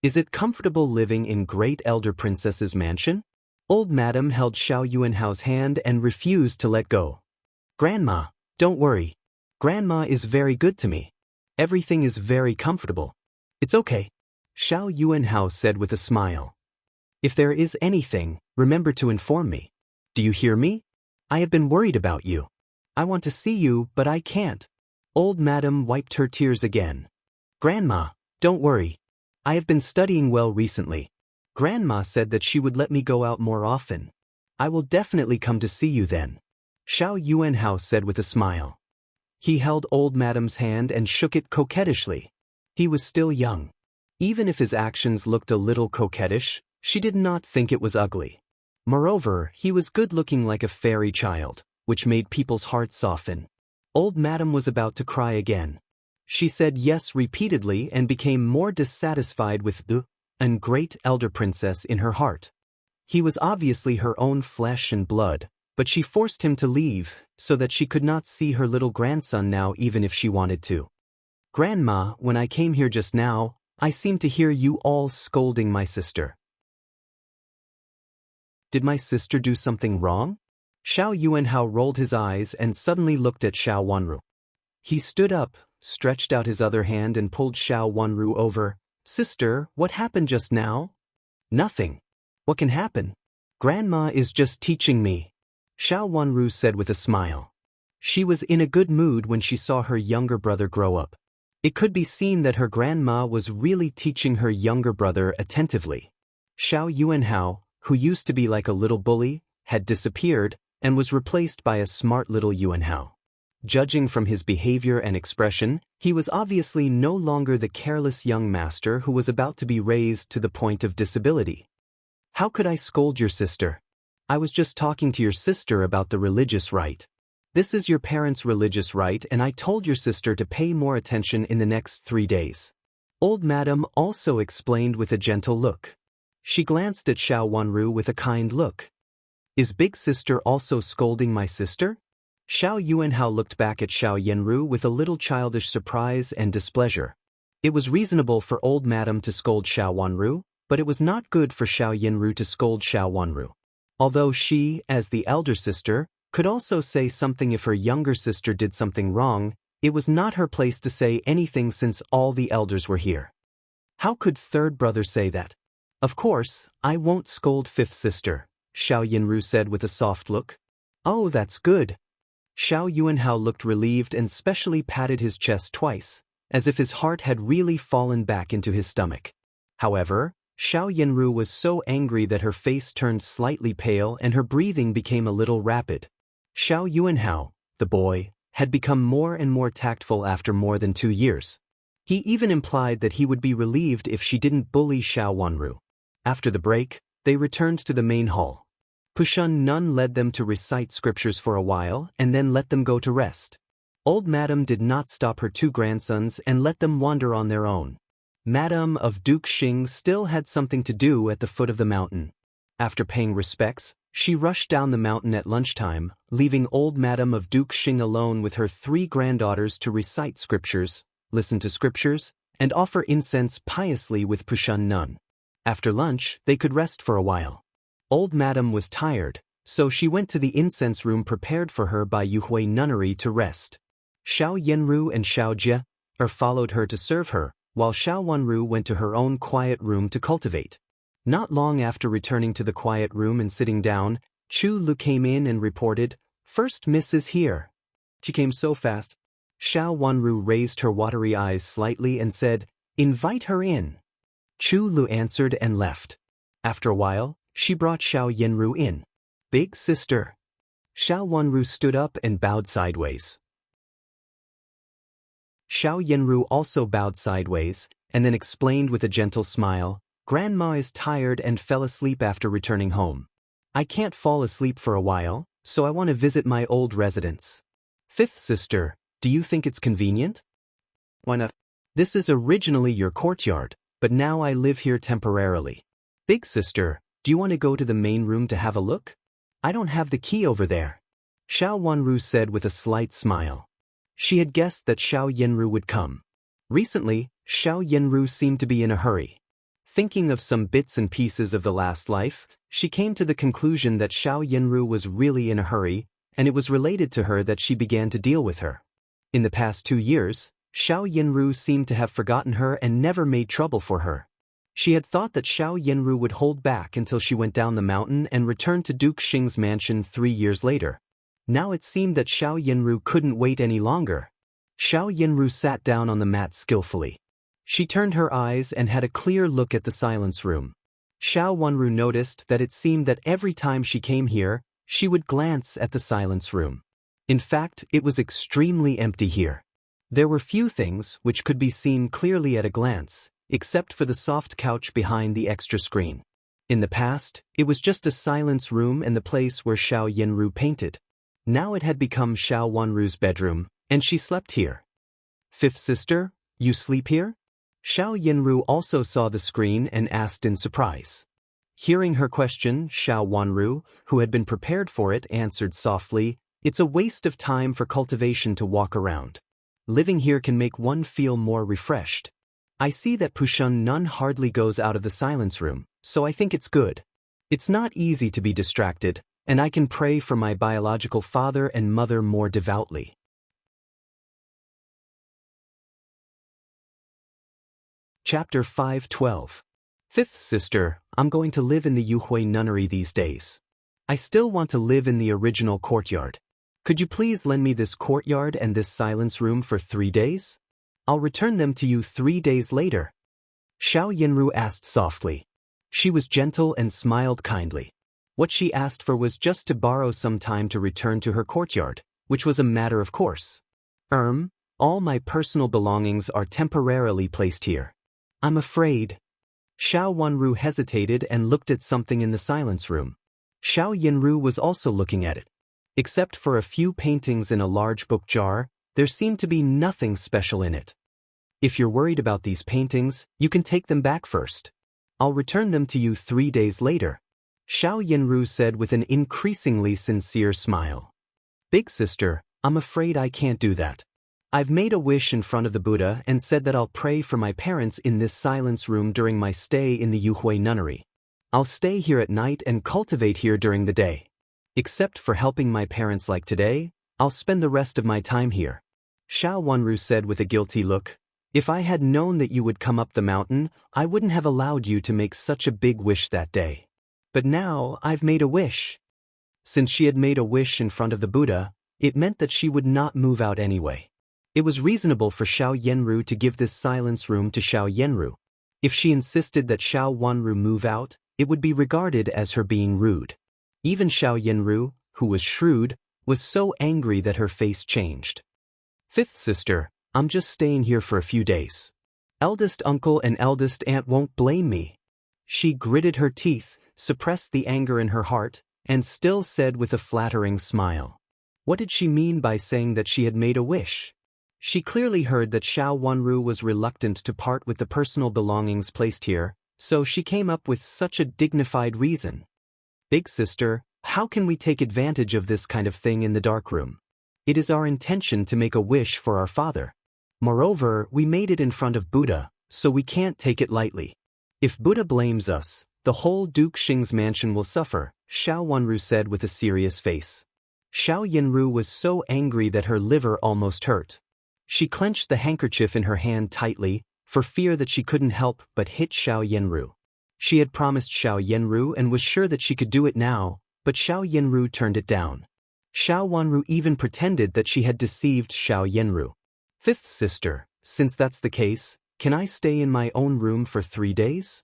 Is it comfortable living in Great Elder Princess's mansion? Old Madam held Xiao Yunhao's hand and refused to let go. Grandma, don't worry. Grandma is very good to me. Everything is very comfortable. It's okay. Xiao Yuanhao said with a smile. If there is anything, remember to inform me. Do you hear me? I have been worried about you. I want to see you, but I can't. Old Madam wiped her tears again. Grandma, don't worry. I have been studying well recently. Grandma said that she would let me go out more often. I will definitely come to see you then. Xiao Yuanhao said with a smile. He held Old Madam's hand and shook it coquettishly. He was still young. Even if his actions looked a little coquettish, she did not think it was ugly. Moreover, he was good-looking like a fairy child, which made people's hearts soften. Old Madam was about to cry again. She said yes repeatedly and became more dissatisfied with the great elder princess in her heart. He was obviously her own flesh and blood, but she forced him to leave so that she could not see her little grandson now even if she wanted to. Grandma, when I came here just now, I seemed to hear you all scolding my sister. Did my sister do something wrong? Xiao Yuanhao rolled his eyes and suddenly looked at Xiao Wanru. He stood up, stretched out his other hand and pulled Xiao Wanru over. Sister, what happened just now? Nothing. What can happen? Grandma is just teaching me. Xiao Wanru said with a smile. She was in a good mood when she saw her younger brother grow up. It could be seen that her grandma was really teaching her younger brother attentively. Xiao Yuanhao, who used to be like a little bully, had disappeared and was replaced by a smart little Yuanhao. Judging from his behavior and expression, he was obviously no longer the careless young master who was about to be raised to the point of disability. How could I scold your sister? I was just talking to your sister about the religious rite. This is your parents' religious rite and I told your sister to pay more attention in the next 3 days. Old Madam also explained with a gentle look. She glanced at Xiao Wanru with a kind look. Is big sister also scolding my sister? Xiao Yuanhao looked back at Xiao Yenru with a little childish surprise and displeasure. It was reasonable for Old Madam to scold Xiao Wanru, but it was not good for Xiao Yenru to scold Xiao Wanru. Although she, as the elder sister, could also say something if her younger sister did something wrong, it was not her place to say anything since all the elders were here. How could third brother say that? Of course, I won't scold fifth sister, Xiao Yenru said with a soft look. Oh, that's good. Xiao Yuanhao looked relieved and specially patted his chest twice, as if his heart had really fallen back into his stomach. However, Xiao Yenru was so angry that her face turned slightly pale and her breathing became a little rapid. Xiao Yuanhao, the boy, had become more and more tactful after more than 2 years. He even implied that he would be relieved if she didn't bully Xiao Wanru. After the break, they returned to the main hall. Pushun Nun led them to recite scriptures for a while and then let them go to rest. Old Madam did not stop her 2 grandsons and let them wander on their own. Madame of Duke Xing still had something to do at the foot of the mountain. After paying respects, she rushed down the mountain at lunchtime, leaving Old Madame of Duke Xing alone with her 3 granddaughters to recite scriptures, listen to scriptures, and offer incense piously with Pushun Nun. After lunch, they could rest for a while. Old Madam was tired, so she went to the incense room prepared for her by Yuhui Nunnery to rest. Xiao Yenru and Xiao Jie followed her to serve her, while Xiao Wanru went to her own quiet room to cultivate. Not long after returning to the quiet room and sitting down, Chu Lu came in and reported, "First Miss is here." She came so fast. Xiao Wanru raised her watery eyes slightly and said, "Invite her in." Chu Lu answered and left. After a while, she brought Xiao Yenru in. "Big sister." Xiao Wanru stood up and bowed sideways. Xiao Yenru also bowed sideways, and then explained with a gentle smile, "Grandma is tired and fell asleep after returning home. I can't fall asleep for a while, so I want to visit my old residence. Fifth sister, do you think it's convenient?" "Why not? This is originally your courtyard, but now I live here temporarily." "Big sister, do you want to go to the main room to have a look? I don't have the key over there," Xiao Wanru said with a slight smile. She had guessed that Xiao Yenru would come. Recently, Xiao Yenru seemed to be in a hurry. Thinking of some bits and pieces of the last life, she came to the conclusion that Xiao Yenru was really in a hurry, and it was related to her that she began to deal with her. In the past 2 years, Xiao Yenru seemed to have forgotten her and never made trouble for her. She had thought that Xiao Yenru would hold back until she went down the mountain and returned to Duke Xing's mansion 3 years later. Now it seemed that Xiao Yenru couldn't wait any longer. Xiao Yinru sat down on the mat skillfully. She turned her eyes and had a clear look at the silence room. Xiao Wanru noticed that it seemed that every time she came here, she would glance at the silence room. In fact, it was extremely empty here. There were few things which could be seen clearly at a glance, except for the soft couch behind the extra screen. In the past, it was just a silence room and the place where Xiao Yinru painted. Now it had become Xiao Wanru's bedroom, and she slept here. Fifth sister, you sleep here? Xiao Yinru also saw the screen and asked in surprise. Hearing her question, Xiao Wanru, who had been prepared for it, answered softly, "It's a waste of time for cultivation to walk around. Living here can make one feel more refreshed. I see that Pushun Nun hardly goes out of the silence room, so I think it's good. It's not easy to be distracted, and I can pray for my biological father and mother more devoutly." Chapter 5:12. Fifth sister, I'm going to live in the Yuhui nunnery these days. I still want to live in the original courtyard. Could you please lend me this courtyard and this silence room for 3 days? I'll return them to you 3 days later. Xiao Yinru asked softly. She was gentle and smiled kindly. What she asked for was just to borrow some time to return to her courtyard, which was a matter of course. All my personal belongings are temporarily placed here. I'm afraid. Xiao Wanru hesitated and looked at something in the silence room. Xiao Yinru was also looking at it. Except for a few paintings in a large book jar, there seemed to be nothing special in it. If you're worried about these paintings, you can take them back first. I'll return them to you 3 days later. Xiao Yinru said with an increasingly sincere smile. Big sister, I'm afraid I can't do that. I've made a wish in front of the Buddha and said that I'll pray for my parents in this silence room during my stay in the Yuhui nunnery. I'll stay here at night and cultivate here during the day. Except for helping my parents like today, I'll spend the rest of my time here. Xiao Wanru said with a guilty look, if I had known that you would come up the mountain, I wouldn't have allowed you to make such a big wish that day. But now I've made a wish. Since she had made a wish in front of the Buddha, it meant that she would not move out anyway. It was reasonable for Xiao Yenru to give this silence room to Xiao Yenru. If she insisted that Xiao Wanru move out, it would be regarded as her being rude. Even Xiao Yenru, who was shrewd, was so angry that her face changed. Fifth sister, I'm just staying here for a few days. Eldest uncle and eldest aunt won't blame me. She gritted her teeth, suppressed the anger in her heart, and still said with a flattering smile. What did she mean by saying that she had made a wish? She clearly heard that Xiao Wanru was reluctant to part with the personal belongings placed here, so she came up with such a dignified reason. Big sister, how can we take advantage of this kind of thing in the darkroom? It is our intention to make a wish for our father. Moreover, we made it in front of Buddha, so we can't take it lightly. If Buddha blames us, the whole Duke Xing's mansion will suffer, Xiao Wanru said with a serious face. Xiao Yinru was so angry that her liver almost hurt. She clenched the handkerchief in her hand tightly, for fear that she couldn't help but hit Xiao Yenru. She had promised Xiao Yenru and was sure that she could do it now, but Xiao Yenru turned it down. Xiao Wanru even pretended that she had deceived Xiao Yenru. Fifth sister, since that's the case, can I stay in my own room for 3 days?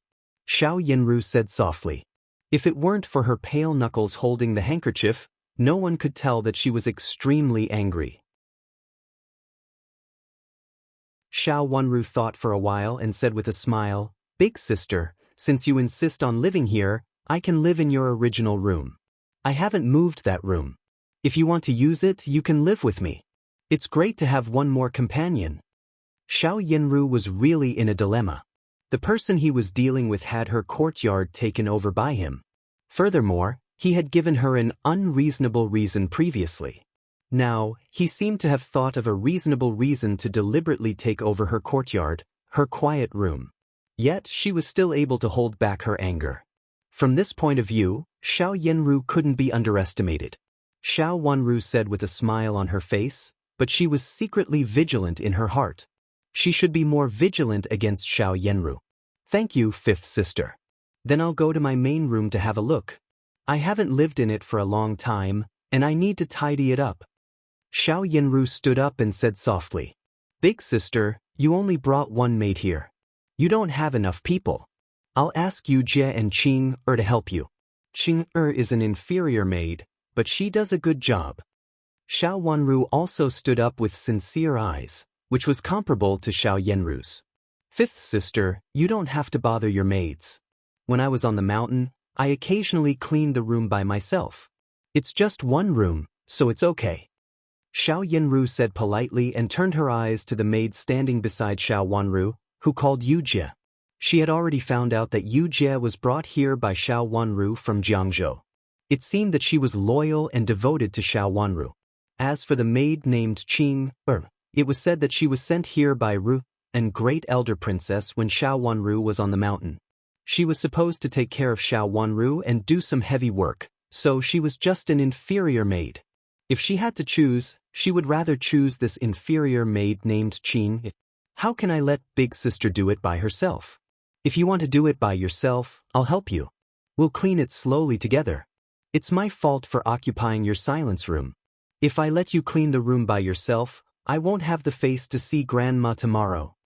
Xiao Yenru said softly. If it weren't for her pale knuckles holding the handkerchief, no one could tell that she was extremely angry. Xiao Wanru thought for a while and said with a smile, Big sister, since you insist on living here, I can live in your original room. I haven't moved that room. If you want to use it, you can live with me. It's great to have one more companion. Xiao Yenru was really in a dilemma. The person he was dealing with had her courtyard taken over by him. Furthermore, he had given her an unreasonable reason previously. Now, he seemed to have thought of a reasonable reason to deliberately take over her courtyard, her quiet room. Yet, she was still able to hold back her anger. From this point of view, Xiao Yenru couldn't be underestimated. Xiao Wanru said with a smile on her face, but she was secretly vigilant in her heart. She should be more vigilant against Xiao Yenru. Thank you, fifth sister. Then I'll go to my main room to have a look. I haven't lived in it for a long time, and I need to tidy it up. Xiao Yenru stood up and said softly. Big sister, you only brought one maid here. You don't have enough people. I'll ask Yu Jie and Qing to help you. Qing is an inferior maid, but she does a good job. Xiao Wanru also stood up with sincere eyes, which was comparable to Xiao Yenru's. Fifth sister, you don't have to bother your maids. When I was on the mountain, I occasionally cleaned the room by myself. It's just one room, so it's okay. Xiao Yenru said politely and turned her eyes to the maid standing beside Xiao Wanru, who called Yu Jie. She had already found out that Yu Jie was brought here by Xiao Wanru from Jiangzhou. It seemed that she was loyal and devoted to Xiao Wanru. As for the maid named Qing, it was said that she was sent here by Ru, and great elder princess when Xiao Wanru was on the mountain. She was supposed to take care of Xiao Wanru and do some heavy work, so she was just an inferior maid. If she had to choose, she would rather choose this inferior maid named Qing. How can I let big sister do it by herself? If you want to do it by yourself, I'll help you. We'll clean it slowly together. It's my fault for occupying your silence room. If I let you clean the room by yourself, I won't have the face to see Grandma tomorrow.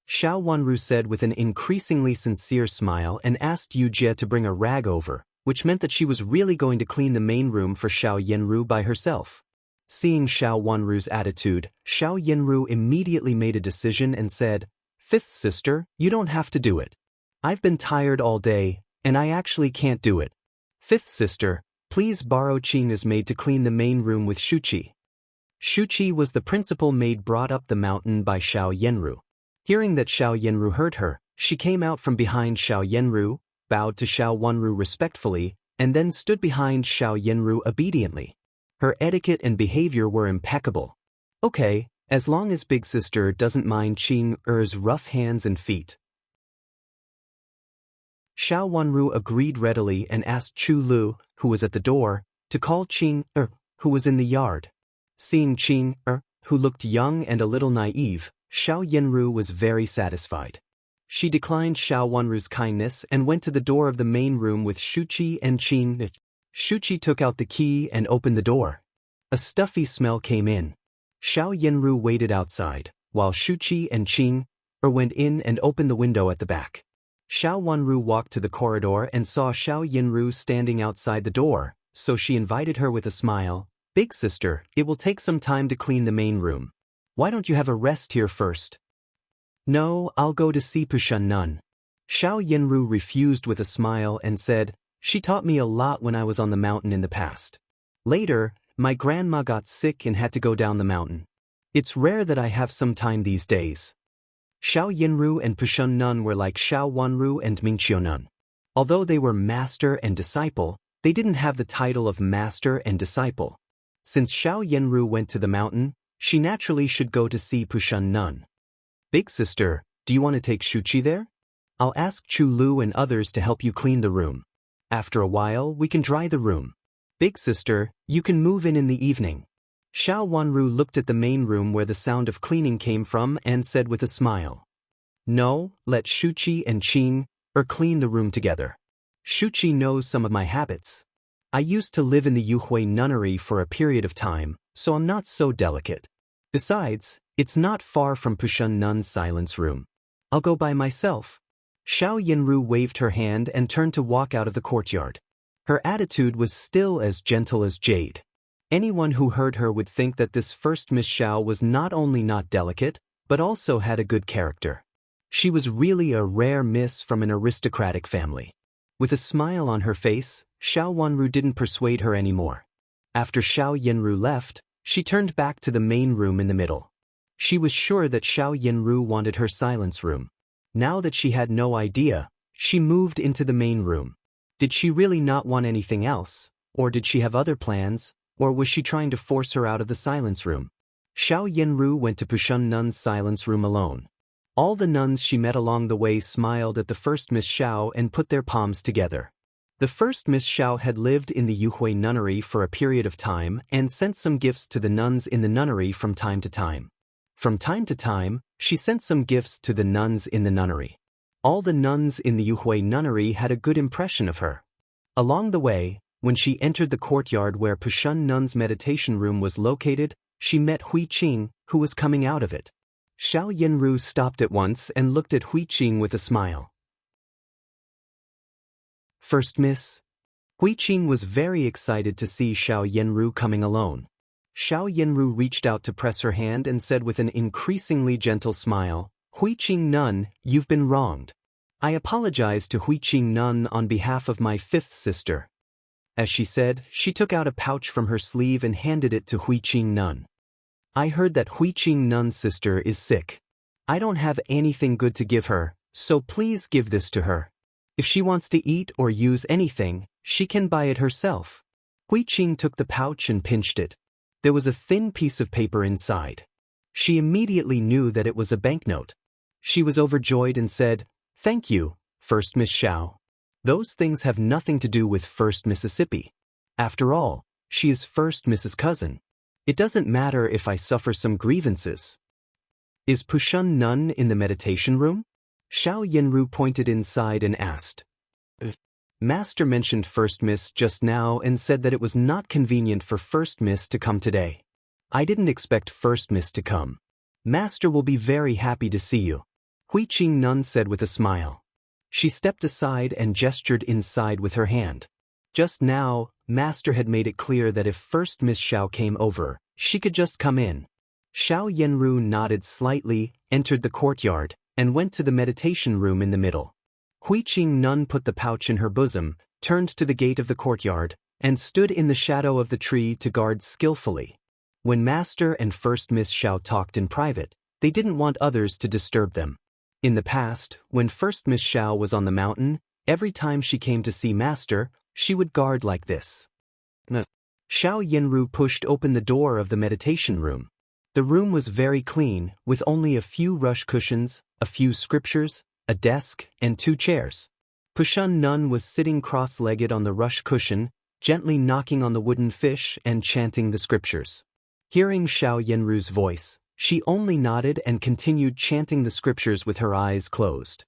Xiao Wanru said with an increasingly sincere smile and asked Yu Jie to bring a rag over, which meant that she was really going to clean the main room for Xiao Yenru by herself. Seeing Xiao Wanru's attitude, Xiao Yenru immediately made a decision and said, "Fifth sister, you don't have to do it. I've been tired all day, and I actually can't do it. Fifth sister, please borrow Qing's maid to clean the main room with Shuqi." Shuqi was the principal maid brought up the mountain by Xiao Yenru. Hearing that Xiao Yenru heard her, she came out from behind Xiao Yenru, bowed to Xiao Wanru respectfully, and then stood behind Xiao Yenru obediently. Her etiquette and behavior were impeccable. Okay, as long as big sister doesn't mind Qing's rough hands and feet. Xiao Wanru agreed readily and asked Chu Lu, who was at the door, to call Qing, who was in the yard. Seeing Qing, who looked young and a little naive, Xiao Yenru was very satisfied. She declined Xiao Wanru's kindness and went to the door of the main room with Shuqi and Qing. Shuqi took out the key and opened the door. A stuffy smell came in. Xiao Yenru waited outside, while Shuqi and Qing went in and opened the window at the back. Xiao Wanru walked to the corridor and saw Xiao Yenru standing outside the door, so she invited her with a smile. "Big sister, it will take some time to clean the main room. Why don't you have a rest here first?" "No, I'll go to see Pushun Nun." Xiao Yenru refused with a smile and said, "She taught me a lot when I was on the mountain in the past. Later, my grandma got sick and had to go down the mountain. It's rare that I have some time these days." Xiao Yenru and Pushun Nun were like Xiao Wanru and Mingqiu Nun. Although they were master and disciple, they didn't have the title of master and disciple. Since Xiao Yenru went to the mountain, she naturally should go to see Pushun Nun. "Big sister, do you want to take Shuqi there? I'll ask Chu Lu and others to help you clean the room. After a while, we can dry the room. Big sister, you can move in the evening." Xiao Wanru looked at the main room where the sound of cleaning came from and said with a smile, "No, let Shuqi and Qing clean the room together. Shuqi knows some of my habits. I used to live in the Yuhui nunnery for a period of time, so I'm not so delicate. Besides, it's not far from Pushun Nun's silence room. I'll go by myself." Xiao Yenru waved her hand and turned to walk out of the courtyard. Her attitude was still as gentle as jade. Anyone who heard her would think that this first Miss Xiao was not only not delicate, but also had a good character. She was really a rare miss from an aristocratic family. With a smile on her face, Xiao Wanru didn't persuade her anymore. After Xiao Yenru left, she turned back to the main room in the middle. She was sure that Xiao Yenru wanted her silence room. Now that she had no idea, she moved into the main room. Did she really not want anything else, or did she have other plans, or was she trying to force her out of the silence room? Xiao Yenru went to Pushun Nun's silence room alone. All the nuns she met along the way smiled at the first Miss Xiao and put their palms together. The first Miss Xiao had lived in the Yuhui nunnery for a period of time and sent some gifts to the nuns in the nunnery from time to time. From time to time, she sent some gifts to the nuns in the nunnery. All the nuns in the Yuhui nunnery had a good impression of her. Along the way, when she entered the courtyard where Pushun Nun's meditation room was located, she met Hui Qing, who was coming out of it. Xiao Yanru stopped at once and looked at Hui Qing with a smile. First Miss? Hui Qing was very excited to see Xiao Yanru coming alone. Xiao Yanru reached out to press her hand and said with an increasingly gentle smile, Hui Qing Nun, you've been wronged. I apologize to Hui Qing Nun on behalf of my fifth sister. As she said, she took out a pouch from her sleeve and handed it to Hui Qing Nun. I heard that Hui Qing Nun's sister is sick. I don't have anything good to give her, so please give this to her. If she wants to eat or use anything, she can buy it herself. Hui Qing took the pouch and pinched it. There was a thin piece of paper inside. She immediately knew that it was a banknote. She was overjoyed and said, Thank you, First Miss Xiao. Those things have nothing to do with First Mississippi. After all, she is First Mrs. Cousin. It doesn't matter if I suffer some grievances. Is Pushun Nun in the meditation room? Xiao Yanru pointed inside and asked. Master mentioned First Miss just now and said that it was not convenient for First Miss to come today. I didn't expect First Miss to come. Master will be very happy to see you. Hui Qing Nun said with a smile. She stepped aside and gestured inside with her hand. Just now, Master had made it clear that if First Miss Xiao came over, she could just come in. Xiao Yanru nodded slightly, entered the courtyard, and went to the meditation room in the middle. Hui Qing Nun put the pouch in her bosom, turned to the gate of the courtyard, and stood in the shadow of the tree to guard skillfully. When Master and First Miss Xiao talked in private, they didn't want others to disturb them. In the past, when First Miss Xiao was on the mountain, every time she came to see Master, she would guard like this. Xiao Yanru pushed open the door of the meditation room. The room was very clean, with only a few rush cushions, a few scriptures, a desk, and 2 chairs. Pushun Nun was sitting cross-legged on the rush cushion, gently knocking on the wooden fish and chanting the scriptures. Hearing Xiao Yanru's voice, she only nodded and continued chanting the scriptures with her eyes closed.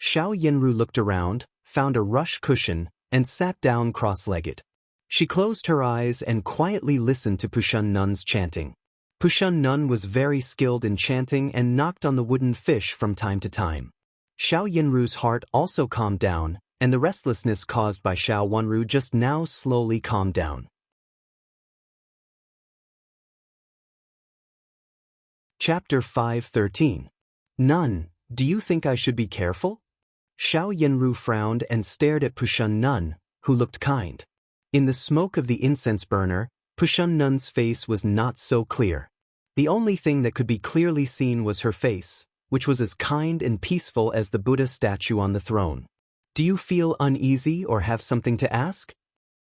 Xiao Yanru looked around, found a rush cushion, and sat down cross-legged. She closed her eyes and quietly listened to Pushun Nun's chanting. Pushun Nun was very skilled in chanting and knocked on the wooden fish from time to time. Xiao Yanru's heart also calmed down, and the restlessness caused by Xiao Wanru just now slowly calmed down. Chapter 5:13. Nun, do you think I should be careful? Xiao Yanru frowned and stared at Pushun Nun, who looked kind. In the smoke of the incense burner, Pushun Nun's face was not so clear. The only thing that could be clearly seen was her face, which was as kind and peaceful as the Buddha statue on the throne. Do you feel uneasy or have something to ask?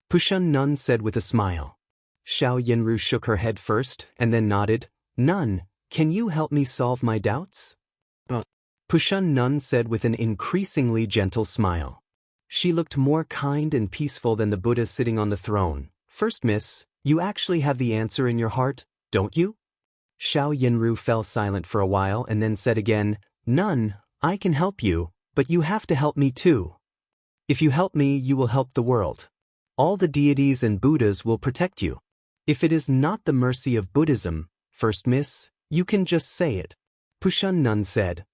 Pushun Nun said with a smile. Xiao Yanru shook her head first and then nodded. Nun, can you help me solve my doubts? Pushun Nun said with an increasingly gentle smile. She looked more kind and peaceful than the Buddha sitting on the throne. First Miss, you actually have the answer in your heart, don't you? Xiao Yanru fell silent for a while and then said again, Nun, I can help you, but you have to help me too. If you help me, you will help the world. All the deities and Buddhas will protect you. If it is not the mercy of Buddhism, First Miss, you can just say it. Pushun Nun said.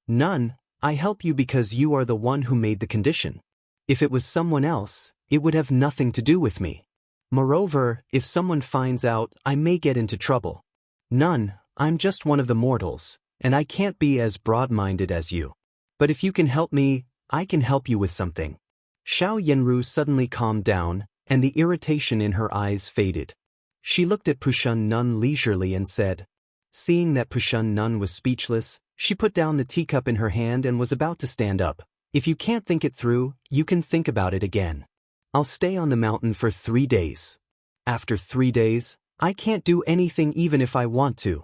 Nun, I help you because you are the one who made the condition. If it was someone else, it would have nothing to do with me. Moreover, if someone finds out, I may get into trouble. Nun, I'm just one of the mortals, and I can't be as broad-minded as you. But if you can help me, I can help you with something. Xiao Yanru suddenly calmed down, and the irritation in her eyes faded. She looked at Pushun Nun leisurely and said. Seeing that Pushun Nun was speechless, she put down the teacup in her hand and was about to stand up. If you can't think it through, you can think about it again. I'll stay on the mountain for 3 days. After 3 days, I can't do anything even if I want to.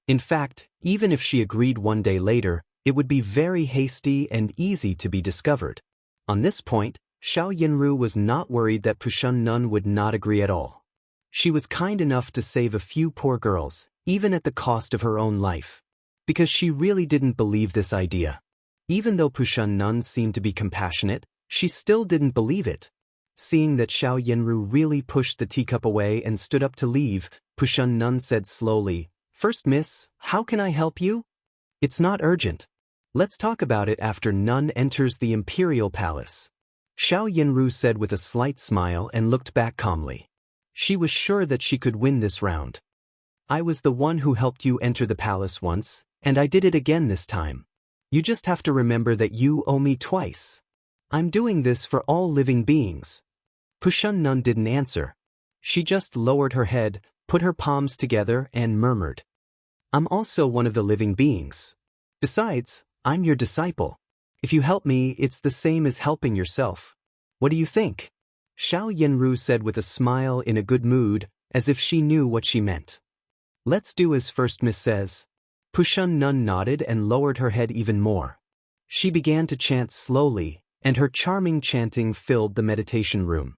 In fact, even if she agreed 1 day later, it would be very hasty and easy to be discovered. On this point, Xiao Yanru was not worried that Pushun Nun would not agree at all. She was kind enough to save a few poor girls, even at the cost of her own life. Because she really didn't believe this idea. Even though Pushun Nun seemed to be compassionate, she still didn't believe it. Seeing that Xiao Yanru really pushed the teacup away and stood up to leave, Pushun Nun said slowly, First Miss, how can I help you? It's not urgent. Let's talk about it after Nun enters the Imperial Palace. Xiao Yinru said with a slight smile and looked back calmly. She was sure that she could win this round. I was the one who helped you enter the palace once, and I did it again this time. You just have to remember that you owe me twice. I'm doing this for all living beings. Pushun Nun didn't answer. She just lowered her head, put her palms together and murmured. I'm also one of the living beings. Besides, I'm your disciple. If you help me, it's the same as helping yourself. What do you think? Xiao Yinru said with a smile in a good mood, as if she knew what she meant. Let's do as First Miss says. Pushun Nun nodded and lowered her head even more. She began to chant slowly, and her charming chanting filled the meditation room.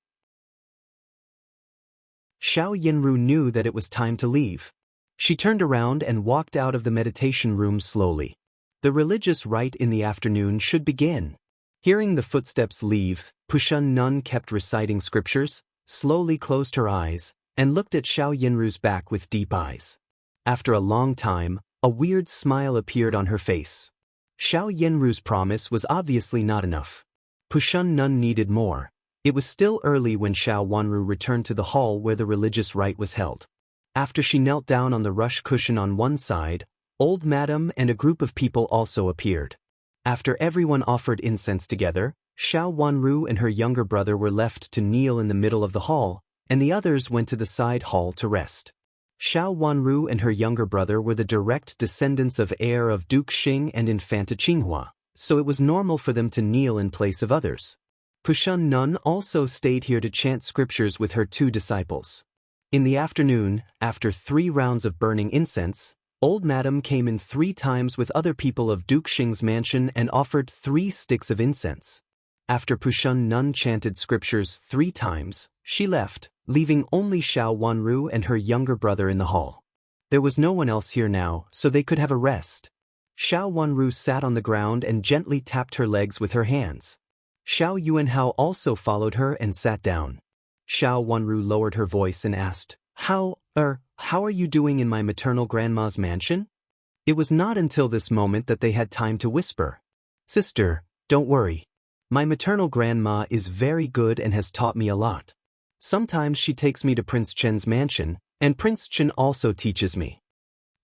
Xiao Yinru knew that it was time to leave. She turned around and walked out of the meditation room slowly. The religious rite in the afternoon should begin. Hearing the footsteps leave, Pushun Nun kept reciting scriptures, slowly closed her eyes, and looked at Xiao Yinru's back with deep eyes. After a long time, a weird smile appeared on her face. Xiao Yinru's promise was obviously not enough. Pushun Nun needed more. It was still early when Xiao Wanru returned to the hall where the religious rite was held. After she knelt down on the rush cushion on one side, Old Madam and a group of people also appeared. After everyone offered incense together, Xiao Wanru and her younger brother were left to kneel in the middle of the hall, and the others went to the side hall to rest. Xiao Wanru and her younger brother were the direct descendants of heir of Duke Xing and Infanta Qinghua, so it was normal for them to kneel in place of others. Pushun Nun also stayed here to chant scriptures with her two disciples. In the afternoon, after 3 rounds of burning incense, Old Madam came in 3 times with other people of Duke Xing's mansion and offered 3 sticks of incense. After Pushun Nun chanted scriptures 3 times, she left, leaving only Xiao Wanru and her younger brother in the hall. There was no one else here now, so they could have a rest. Xiao Wanru sat on the ground and gently tapped her legs with her hands. Xiao Yuanhao also followed her and sat down. Xiao Wanru lowered her voice and asked, How are you doing in my maternal grandma's mansion? It was not until this moment that they had time to whisper. Sister, don't worry. My maternal grandma is very good and has taught me a lot. Sometimes she takes me to Prince Chen's mansion, and Prince Chen also teaches me.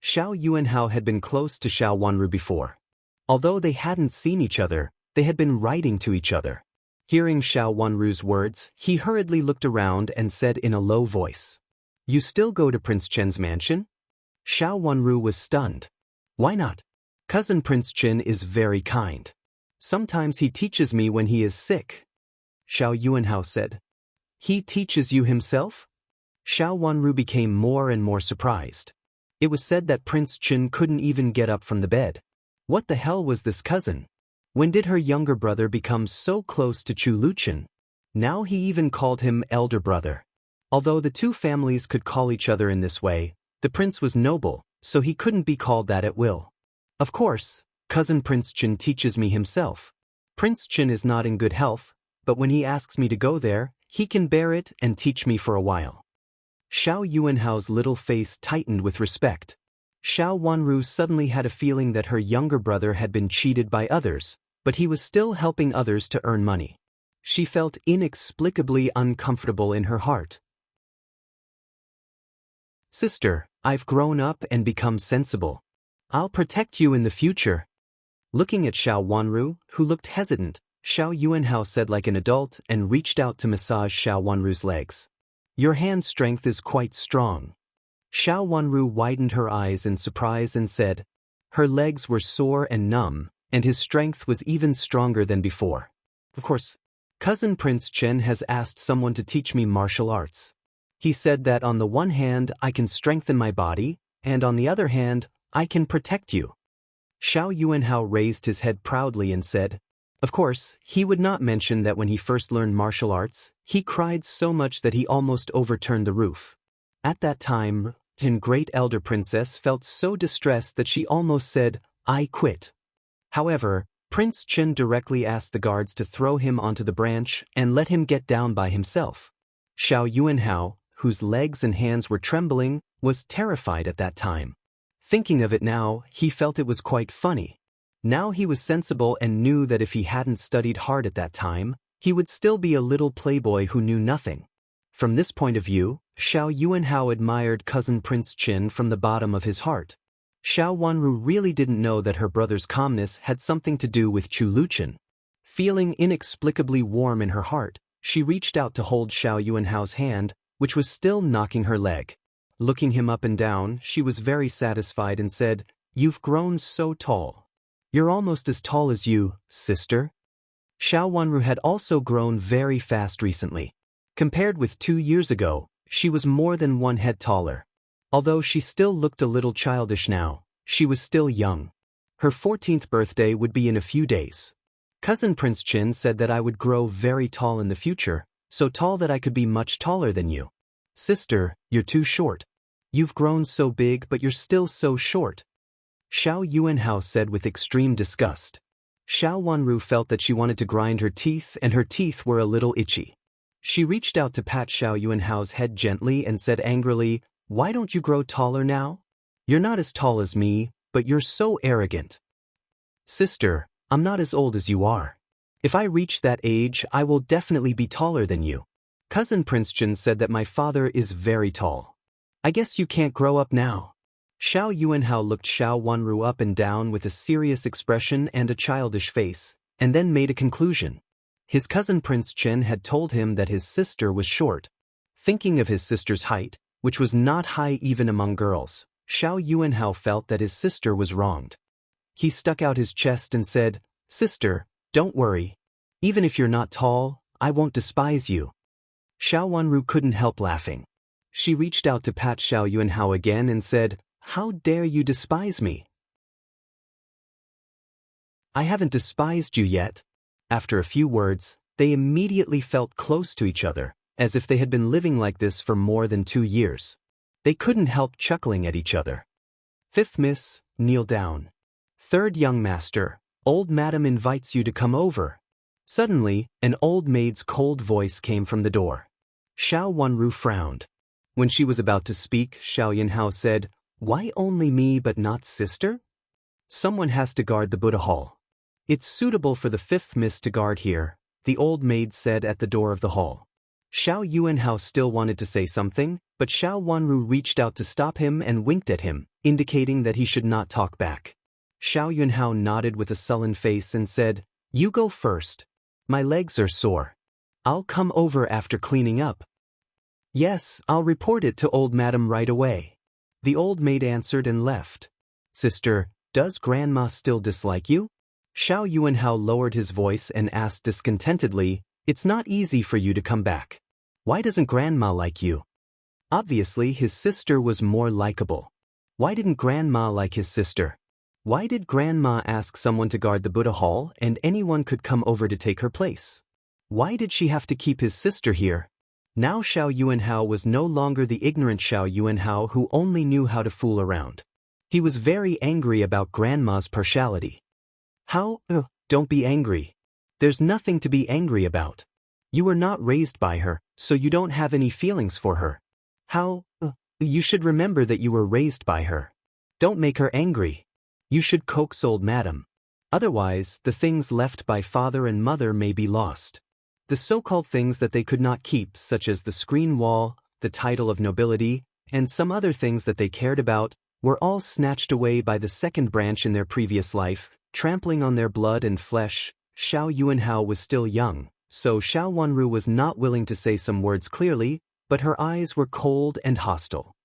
Xiao Yuanhao had been close to Xiao Wanru before. Although they hadn't seen each other, they had been writing to each other. Hearing Xiao Wanru's words, he hurriedly looked around and said in a low voice, You still go to Prince Chen's mansion? Xiao Wanru was stunned. Why not? Cousin Prince Chen is very kind. Sometimes he teaches me when he is sick. Xiao Yuanhao said. He teaches you himself? Xiao Wanru became more and more surprised. It was said that Prince Chen couldn't even get up from the bed. What the hell was this cousin? When did her younger brother become so close to Chu Luchen? Now he even called him elder brother. Although the two families could call each other in this way, the prince was noble, so he couldn't be called that at will. Of course, cousin Prince Chen teaches me himself. Prince Chen is not in good health, but when he asks me to go there, he can bear it and teach me for a while. Xiao Yuanhao's little face tightened with respect. Xiao Wanru suddenly had a feeling that her younger brother had been cheated by others, but he was still helping others to earn money. She felt inexplicably uncomfortable in her heart. Sister, I've grown up and become sensible. I'll protect you in the future. Looking at Xiao Wanru, who looked hesitant, Xiao Yuanhao said like an adult and reached out to massage Xiao Wanru's legs. Your hand strength is quite strong. Xiao Wanru widened her eyes in surprise and said, her legs were sore and numb, and his strength was even stronger than before. Of course, cousin Prince Chen has asked someone to teach me martial arts. He said that on the one hand I can strengthen my body, and on the other hand, I can protect you. Xiao Yuanhao raised his head proudly and said, of course, he would not mention that when he first learned martial arts, he cried so much that he almost overturned the roof. At that time, the great elder princess felt so distressed that she almost said, I quit. However, Prince Chen directly asked the guards to throw him onto the branch and let him get down by himself. Xiao Yuanhao, whose legs and hands were trembling, was terrified at that time. Thinking of it now, he felt it was quite funny. Now he was sensible and knew that if he hadn't studied hard at that time, he would still be a little playboy who knew nothing. From this point of view, Xiao Yuanhao admired cousin Prince Qin from the bottom of his heart. Xiao Wanru really didn't know that her brother's calmness had something to do with Chu Luqian. Feeling inexplicably warm in her heart, she reached out to hold Xiao Yuanhao's hand, which was still knocking her leg. Looking him up and down, she was very satisfied and said, "You've grown so tall. You're almost as tall as you, sister." Xiao Wanru had also grown very fast recently. Compared with 2 years ago, she was more than 1 head taller. Although she still looked a little childish now, she was still young. Her 14th birthday would be in a few days. Cousin Prince Qin said that I would grow very tall in the future, so tall that I could be much taller than you. Sister, you're too short. You've grown so big but you're still so short. Xiao Yuanhao said with extreme disgust. Xiao Wanru felt that she wanted to grind her teeth and her teeth were a little itchy. She reached out to pat Xiao Yuanhao's head gently and said angrily, "Why don't you grow taller now? You're not as tall as me, but you're so arrogant." Sister, I'm not as old as you are. If I reach that age, I will definitely be taller than you. Cousin Prince Qin said that my father is very tall. I guess you can't grow up now. Xiao Yuanhao looked Xiao Wanru up and down with a serious expression and a childish face, and then made a conclusion. His cousin Prince Qin had told him that his sister was short. Thinking of his sister's height, which was not high even among girls, Xiao Yuanhao felt that his sister was wronged. He stuck out his chest and said, "Sister, don't worry. Even if you're not tall, I won't despise you." Xiao Wanru couldn't help laughing. She reached out to pat Xiao Yuanhao again and said, "How dare you despise me? I haven't despised you yet." After a few words, they immediately felt close to each other, as if they had been living like this for more than 2 years. They couldn't help chuckling at each other. "Fifth Miss, kneel down. Third young master, old madam invites you to come over." Suddenly, an old maid's cold voice came from the door. Xiao Wanru frowned. When she was about to speak, Xiao Yuanhao said, "Why only me but not sister? Someone has to guard the Buddha Hall." "It's suitable for the 5th Miss to guard here," the old maid said at the door of the hall. Xiao Yuanhao still wanted to say something, but Xiao Wanru reached out to stop him and winked at him, indicating that he should not talk back. Xiao Yuanhao nodded with a sullen face and said, "You go first. My legs are sore. I'll come over after cleaning up." "Yes, I'll report it to old madam right away." The old maid answered and left. "Sister, does grandma still dislike you?" Xiao Yuanhao lowered his voice and asked discontentedly, "It's not easy for you to come back. Why doesn't grandma like you?" Obviously, his sister was more likable. Why didn't grandma like his sister? Why did grandma ask someone to guard the Buddha Hall and anyone could come over to take her place? Why did she have to keep his sister here? Now Xiao Yuanhao was no longer the ignorant Xiao Yuanhao who only knew how to fool around. He was very angry about grandma's partiality. "How? Don't be angry. There's nothing to be angry about. You were not raised by her, so you don't have any feelings for her. How? You should remember that you were raised by her. Don't make her angry. You should coax old madam. Otherwise, the things left by father and mother may be lost. The so-called things that they could not keep, such as the screen wall, the title of nobility, and some other things that they cared about, were all snatched away by the second branch in their previous life, trampling on their blood and flesh." Xiao Yuanhao was still young, so Xiao Wanru was not willing to say some words clearly, but her eyes were cold and hostile.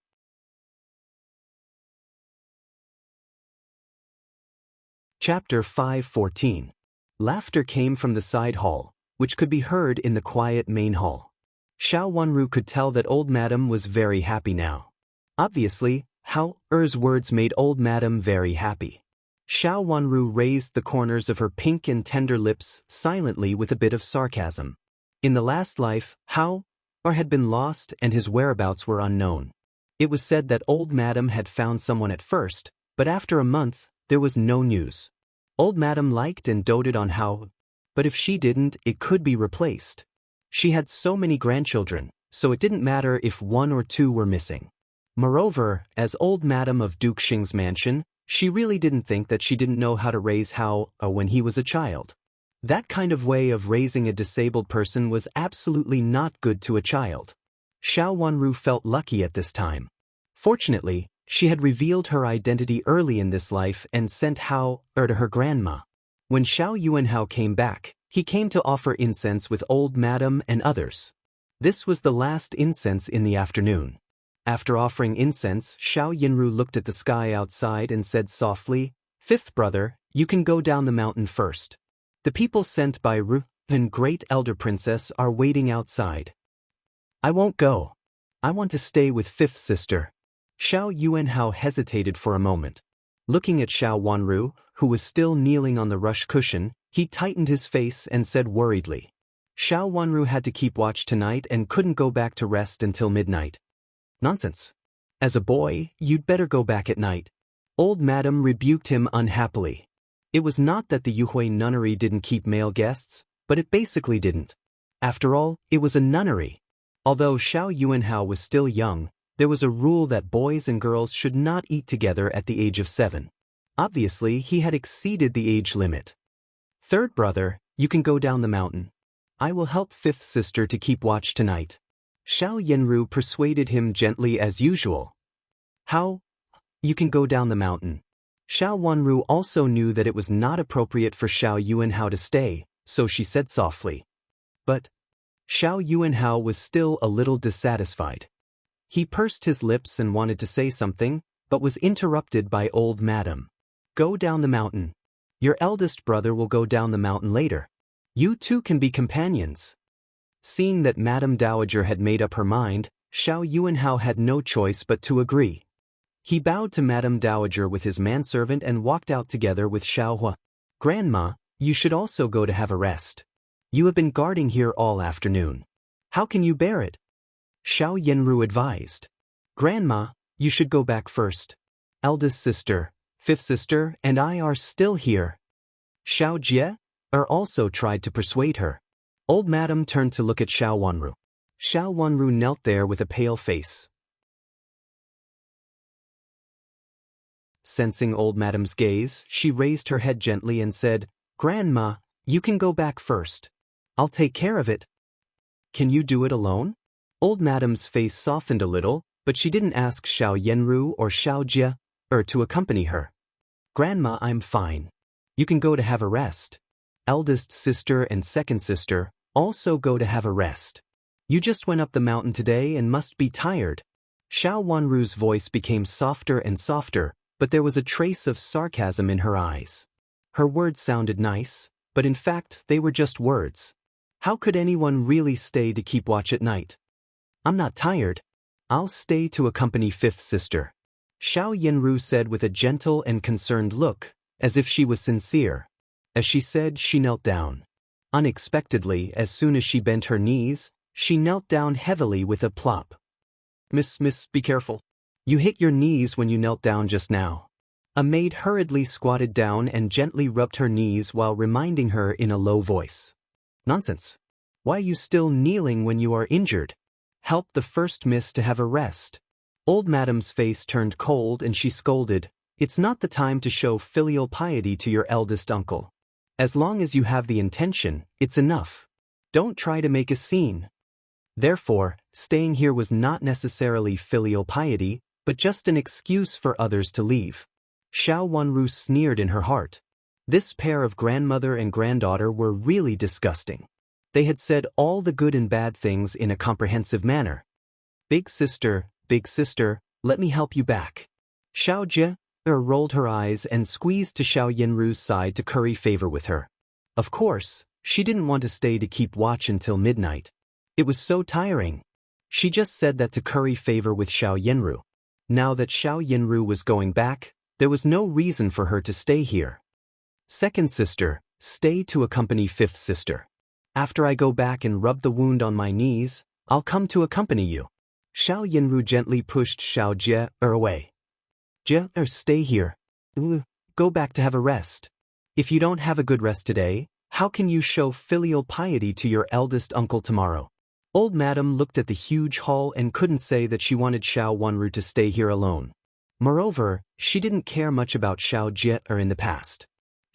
Chapter 5:14. Laughter came from the side hall, which could be heard in the quiet main hall. Xiao Wanru could tell that old madam was very happy now. Obviously, Hao Er's words made old madam very happy. Xiao Wanru raised the corners of her pink and tender lips silently with a bit of sarcasm. In the last life, Hao Er had been lost and his whereabouts were unknown. It was said that old madam had found someone at first, but after a month, there was no news. Old madam liked and doted on Hao, but if she didn't, it could be replaced. She had so many grandchildren, so it didn't matter if 1 or 2 were missing. Moreover, as old Madam of Duke Xing's mansion, she really didn't think that she didn't know how to raise Hao when he was a child. That kind of way of raising a disabled person was absolutely not good to a child. Xiao Wanru felt lucky at this time. Fortunately, she had revealed her identity early in this life and sent Hao to her grandma. When Xiao Yuanhao came back, he came to offer incense with old Madam and others. This was the last incense in the afternoon. After offering incense, Xiao Yinru looked at the sky outside and said softly, "Fifth brother, you can go down the mountain first. The people sent by Ru and Great Elder Princess are waiting outside." "I won't go. I want to stay with fifth sister." Xiao Yuanhao hesitated for a moment. Looking at Xiao Wanru, who was still kneeling on the rush cushion, he tightened his face and said worriedly, "Xiao Wanru had to keep watch tonight and couldn't go back to rest until midnight." "Nonsense. As a boy, you'd better go back at night." Old Madam rebuked him unhappily. It was not that the Yuhui nunnery didn't keep male guests, but it basically didn't. After all, it was a nunnery. Although Xiao Yuanhao was still young, there was a rule that boys and girls should not eat together at the age of 7. Obviously, he had exceeded the age limit. "Third brother, you can go down the mountain. I will help fifth sister to keep watch tonight." Xiao Yenru persuaded him gently as usual. "How? You can go down the mountain." Xiao Wanru also knew that it was not appropriate for Xiao Yuanhao to stay, so she said softly. But Xiao Yuanhao was still a little dissatisfied. He pursed his lips and wanted to say something, but was interrupted by old Madam. "Go down the mountain. Your eldest brother will go down the mountain later. You two can be companions." Seeing that Madame Dowager had made up her mind, Xiao Yuanhao had no choice but to agree. He bowed to Madame Dowager with his manservant and walked out together with Xiao Hua. "Grandma, you should also go to have a rest. You have been guarding here all afternoon. How can you bear it?" Xiao Yenru advised. "Grandma, you should go back first. Eldest sister, fifth sister, and I are still here." Xiao Jie also tried to persuade her. Old Madam turned to look at Xiao Wanru. Xiao Wanru knelt there with a pale face. Sensing Old Madam's gaze, she raised her head gently and said, "Grandma, you can go back first. I'll take care of it." "Can you do it alone?" Old Madam's face softened a little, but she didn't ask Xiao Yenru or Xiao Jie to accompany her. "Grandma, I'm fine. You can go to have a rest. Eldest sister and second sister also go to have a rest. You just went up the mountain today and must be tired." Xiao Wanru's voice became softer and softer, but there was a trace of sarcasm in her eyes. Her words sounded nice, but in fact they were just words. How could anyone really stay to keep watch at night? "I'm not tired. I'll stay to accompany fifth sister," Xiao Yenru said with a gentle and concerned look, as if she was sincere. As she said, she knelt down. Unexpectedly, as soon as she bent her knees, she knelt down heavily with a plop. Miss, be careful. You hit your knees when you knelt down just now." A maid hurriedly squatted down and gently rubbed her knees while reminding her in a low voice. "Nonsense. Why are you still kneeling when you are injured? Help the first miss to have a rest." Old Madam's face turned cold and she scolded, "It's not the time to show filial piety to your eldest uncle. As long as you have the intention, it's enough. Don't try to make a scene." Therefore, staying here was not necessarily filial piety, but just an excuse for others to leave. Xiao Wanru sneered in her heart. This pair of grandmother and granddaughter were really disgusting. They had said all the good and bad things in a comprehensive manner. Big sister, let me help you back." Xiao Jie rolled her eyes and squeezed to Xiao Yenru's side to curry favor with her. Of course, she didn't want to stay to keep watch until midnight. It was so tiring. She just said that to curry favor with Xiao Yenru. Now that Xiao Yenru was going back, there was no reason for her to stay here. "Second sister, stay to accompany fifth sister. After I go back and rub the wound on my knees, I'll come to accompany you." Xiao Yenru gently pushed Xiao Jie away. "Jie, stay here. Go back to have a rest. If you don't have a good rest today, how can you show filial piety to your eldest uncle tomorrow?" Old Madam looked at the huge hall and couldn't say that she wanted Xiao Wanru to stay here alone. Moreover, she didn't care much about Xiao Jie in the past.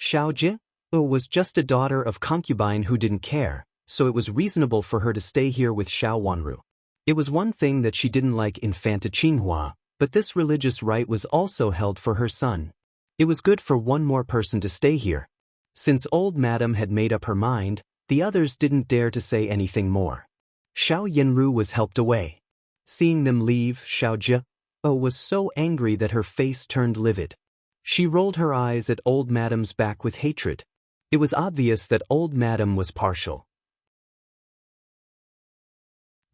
Xiao Jie was just a daughter of concubine who didn't care, so it was reasonable for her to stay here with Xiao Wanru. It was one thing that she didn't like Infanta Qinghua, but this religious rite was also held for her son. It was good for one more person to stay here. Since Old Madam had made up her mind, the others didn't dare to say anything more. Xiao Yanru was helped away. Seeing them leave, Xiao Jie was so angry that her face turned livid. She rolled her eyes at Old Madam's back with hatred. It was obvious that Old Madam was partial.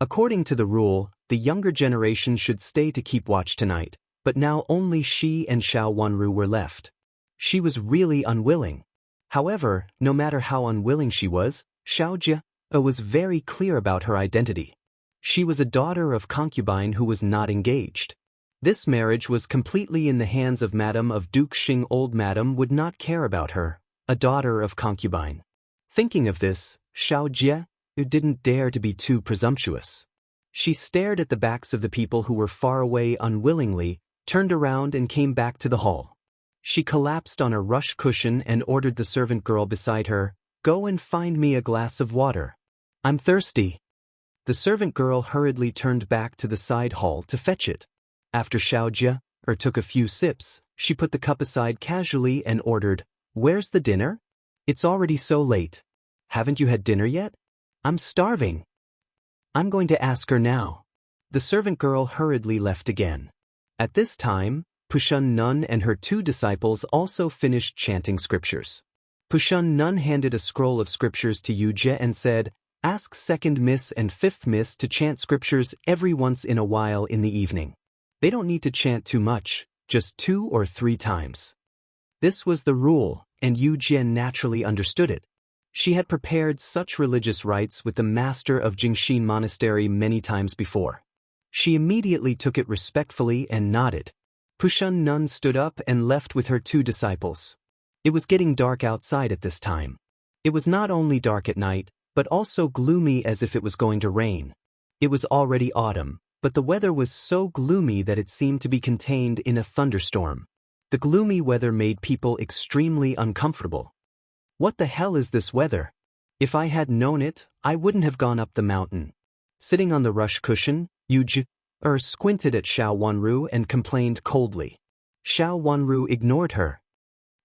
According to the rule, the younger generation should stay to keep watch tonight, but now only she and Xiao Wanru were left. She was really unwilling. However, no matter how unwilling she was, Xiao Jie was very clear about her identity. She was a daughter of concubine who was not engaged. This marriage was completely in the hands of Madam of Duke Xing. Old Madam would not care about her, a daughter of concubine. Thinking of this, Xiao Jie didn't dare to be too presumptuous. She stared at the backs of the people who were far away unwillingly, turned around and came back to the hall. She collapsed on a rush cushion and ordered the servant girl beside her, "Go and find me a glass of water. I'm thirsty." The servant girl hurriedly turned back to the side hall to fetch it. After Xiao Jie took a few sips, she put the cup aside casually and ordered, "Where's the dinner? It's already so late. Haven't you had dinner yet? I'm starving." "I'm going to ask her now." The servant girl hurriedly left again. At this time, Pushun Nun and her 2 disciples also finished chanting scriptures. Pushun Nun handed a scroll of scriptures to Yu Jie and said, "Ask 2nd Miss and 5th Miss to chant scriptures every once in a while in the evening. They don't need to chant too much, just 2 or 3 times." This was the rule, and Yu Jie naturally understood it. She had prepared such religious rites with the master of Jingxin Monastery many times before. She immediately took it respectfully and nodded. Pushun Nun stood up and left with her 2 disciples. It was getting dark outside at this time. It was not only dark at night, but also gloomy as if it was going to rain. It was already autumn, but the weather was so gloomy that it seemed to be contained in a thunderstorm. The gloomy weather made people extremely uncomfortable. "What the hell is this weather? If I had known it, I wouldn't have gone up the mountain." Sitting on the rush cushion, Yu Jie squinted at Xiao Wanru and complained coldly. Xiao Wanru ignored her.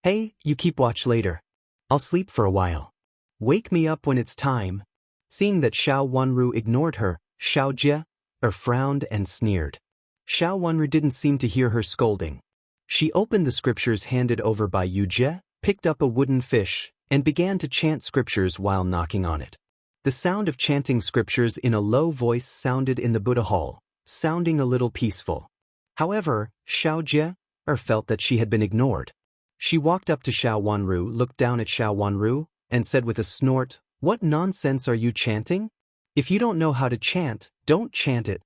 "Hey, you keep watch later. I'll sleep for a while. Wake me up when it's time." Seeing that Xiao Wanru ignored her, Xiao Jie frowned and sneered. Xiao Wanru didn't seem to hear her scolding. She opened the scriptures handed over by Yu Jie, picked up a wooden fish, and began to chant scriptures while knocking on it. The sound of chanting scriptures in a low voice sounded in the Buddha hall, sounding a little peaceful. However, Xiao Jie felt that she had been ignored. She walked up to Xiao Wanru, looked down at Xiao Wanru, and said with a snort, "What nonsense are you chanting? If you don't know how to chant, don't chant it."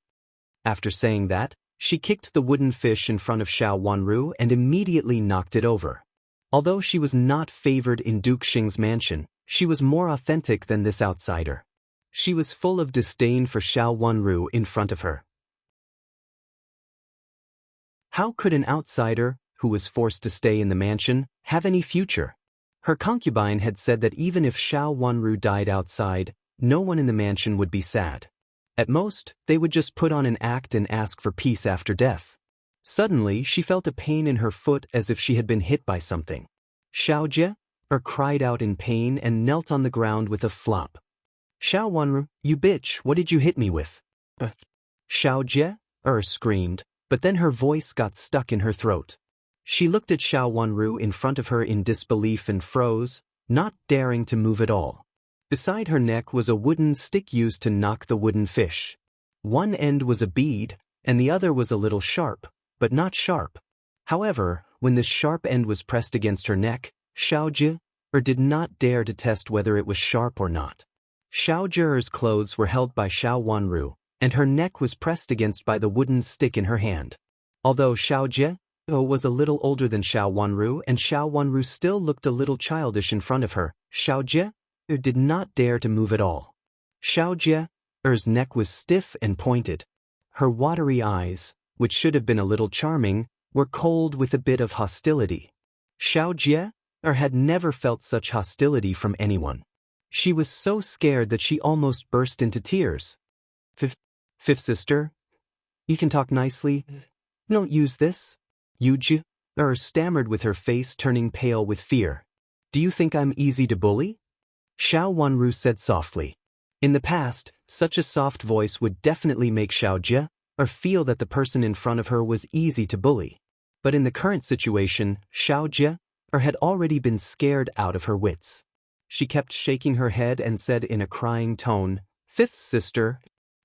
After saying that, she kicked the wooden fish in front of Xiao Wanru and immediately knocked it over. Although she was not favored in Duke Xing's mansion, she was more authentic than this outsider. She was full of disdain for Xiao Wanru in front of her. How could an outsider, who was forced to stay in the mansion, have any future? Her concubine had said that even if Xiao Wanru died outside, no one in the mansion would be sad. At most, they would just put on an act and ask for peace after death. Suddenly, she felt a pain in her foot as if she had been hit by something. Xiao Jie cried out in pain and knelt on the ground with a flop. "Xiao Wanru, you bitch, what did you hit me with?" Xiao Jie screamed, but then her voice got stuck in her throat. She looked at Xiao Wanru in front of her in disbelief and froze, not daring to move at all. Beside her neck was a wooden stick used to knock the wooden fish. One end was a bead, and the other was a little sharp, but not sharp. However, when this sharp end was pressed against her neck, Xiao Jie did not dare to test whether it was sharp or not. Xiao Jie's clothes were held by Xiao Wanru, and her neck was pressed against by the wooden stick in her hand. Although Xiao Jie was a little older than Xiao Wanru and Xiao Wanru still looked a little childish in front of her, Xiao Jie did not dare to move at all. Xiao Jie Er's neck was stiff and pointed. Her watery eyes, which should have been a little charming, were cold with a bit of hostility. Xiao Jie had never felt such hostility from anyone. She was so scared that she almost burst into tears. Fifth sister, you can talk nicely. Don't use this. Yuji stammered with her face turning pale with fear. Do you think I'm easy to bully? Xiao Wanru said softly. In the past, such a soft voice would definitely make Xiao Jie feel that the person in front of her was easy to bully. But in the current situation, Xiao Jie had already been scared out of her wits. She kept shaking her head and said in a crying tone, Fifth sister,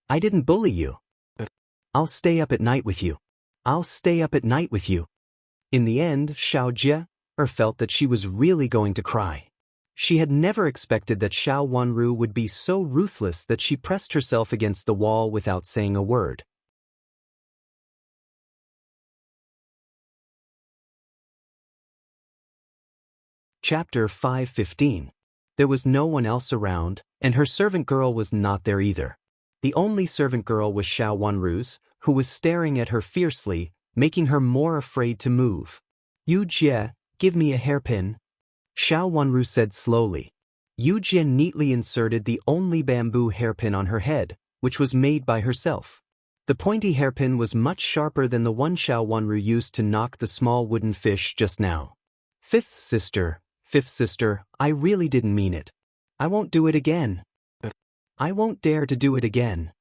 I didn't bully you. I'll stay up at night with you. I'll stay up at night with you. In the end, Xiao Jie felt that she was really going to cry. She had never expected that Xiao Wanru would be so ruthless that she pressed herself against the wall without saying a word. Chapter 5:15. There was no one else around, and her servant girl was not there either. The only servant girl was Xiao Wanru's, who was staring at her fiercely, making her more afraid to move. Yu Jie, give me a hairpin. Xiao Wanru said slowly. Yu Jie neatly inserted the only bamboo hairpin on her head, which was made by herself. The pointy hairpin was much sharper than the one Xiao Wanru used to knock the small wooden fish just now. Fifth sister, I really didn't mean it. I won't do it again. I won't dare to do it again.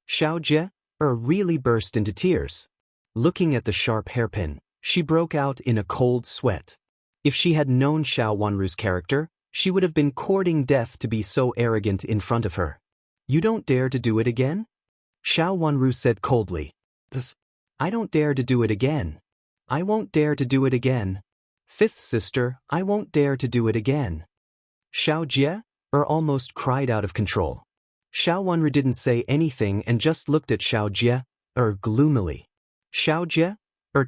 Xiao Jie really burst into tears. Looking at the sharp hairpin, she broke out in a cold sweat. If she had known Xiao Wanru's character, she would have been courting death to be so arrogant in front of her. You don't dare to do it again? Xiao Wanru said coldly. I don't dare to do it again. I won't dare to do it again. Fifth sister, I won't dare to do it again. Xiao Jie almost cried out of control. Xiao Wanru didn't say anything and just looked at Xiao Jie gloomily. Xiao Jie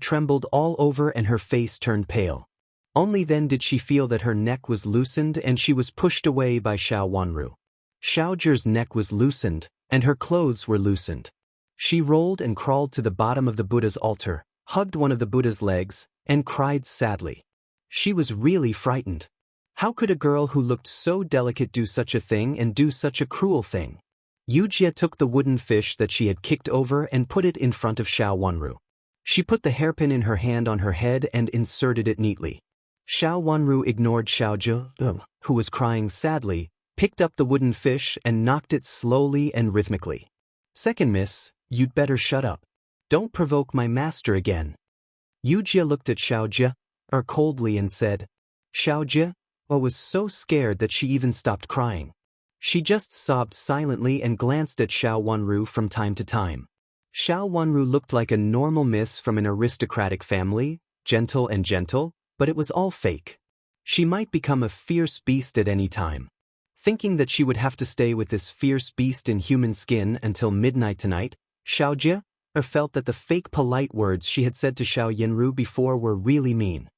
trembled all over and her face turned pale. Only then did she feel that her neck was loosened and she was pushed away by Xiao Wanru. Xiao Jie's neck was loosened, and her clothes were loosened. She rolled and crawled to the bottom of the Buddha's altar, hugged one of the Buddha's legs, and cried sadly. She was really frightened. How could a girl who looked so delicate do such a thing and do such a cruel thing? Yu Jie took the wooden fish that she had kicked over and put it in front of Xiao Wanru. She put the hairpin in her hand on her head and inserted it neatly. Xiao Wanru ignored Xiao Jie, who was crying sadly, picked up the wooden fish and knocked it slowly and rhythmically. Second miss, you'd better shut up. Don't provoke my master again. Yu Jie looked at Xiao Jie coldly and said. Xiao Jie was so scared that she even stopped crying. She just sobbed silently and glanced at Xiao Wanru from time to time. Xiao Wanru looked like a normal miss from an aristocratic family, gentle, but it was all fake. She might become a fierce beast at any time. Thinking that she would have to stay with this fierce beast in human skin until midnight tonight, Xiao Jie felt that the fake polite words she had said to Xiao Yanru before were really mean.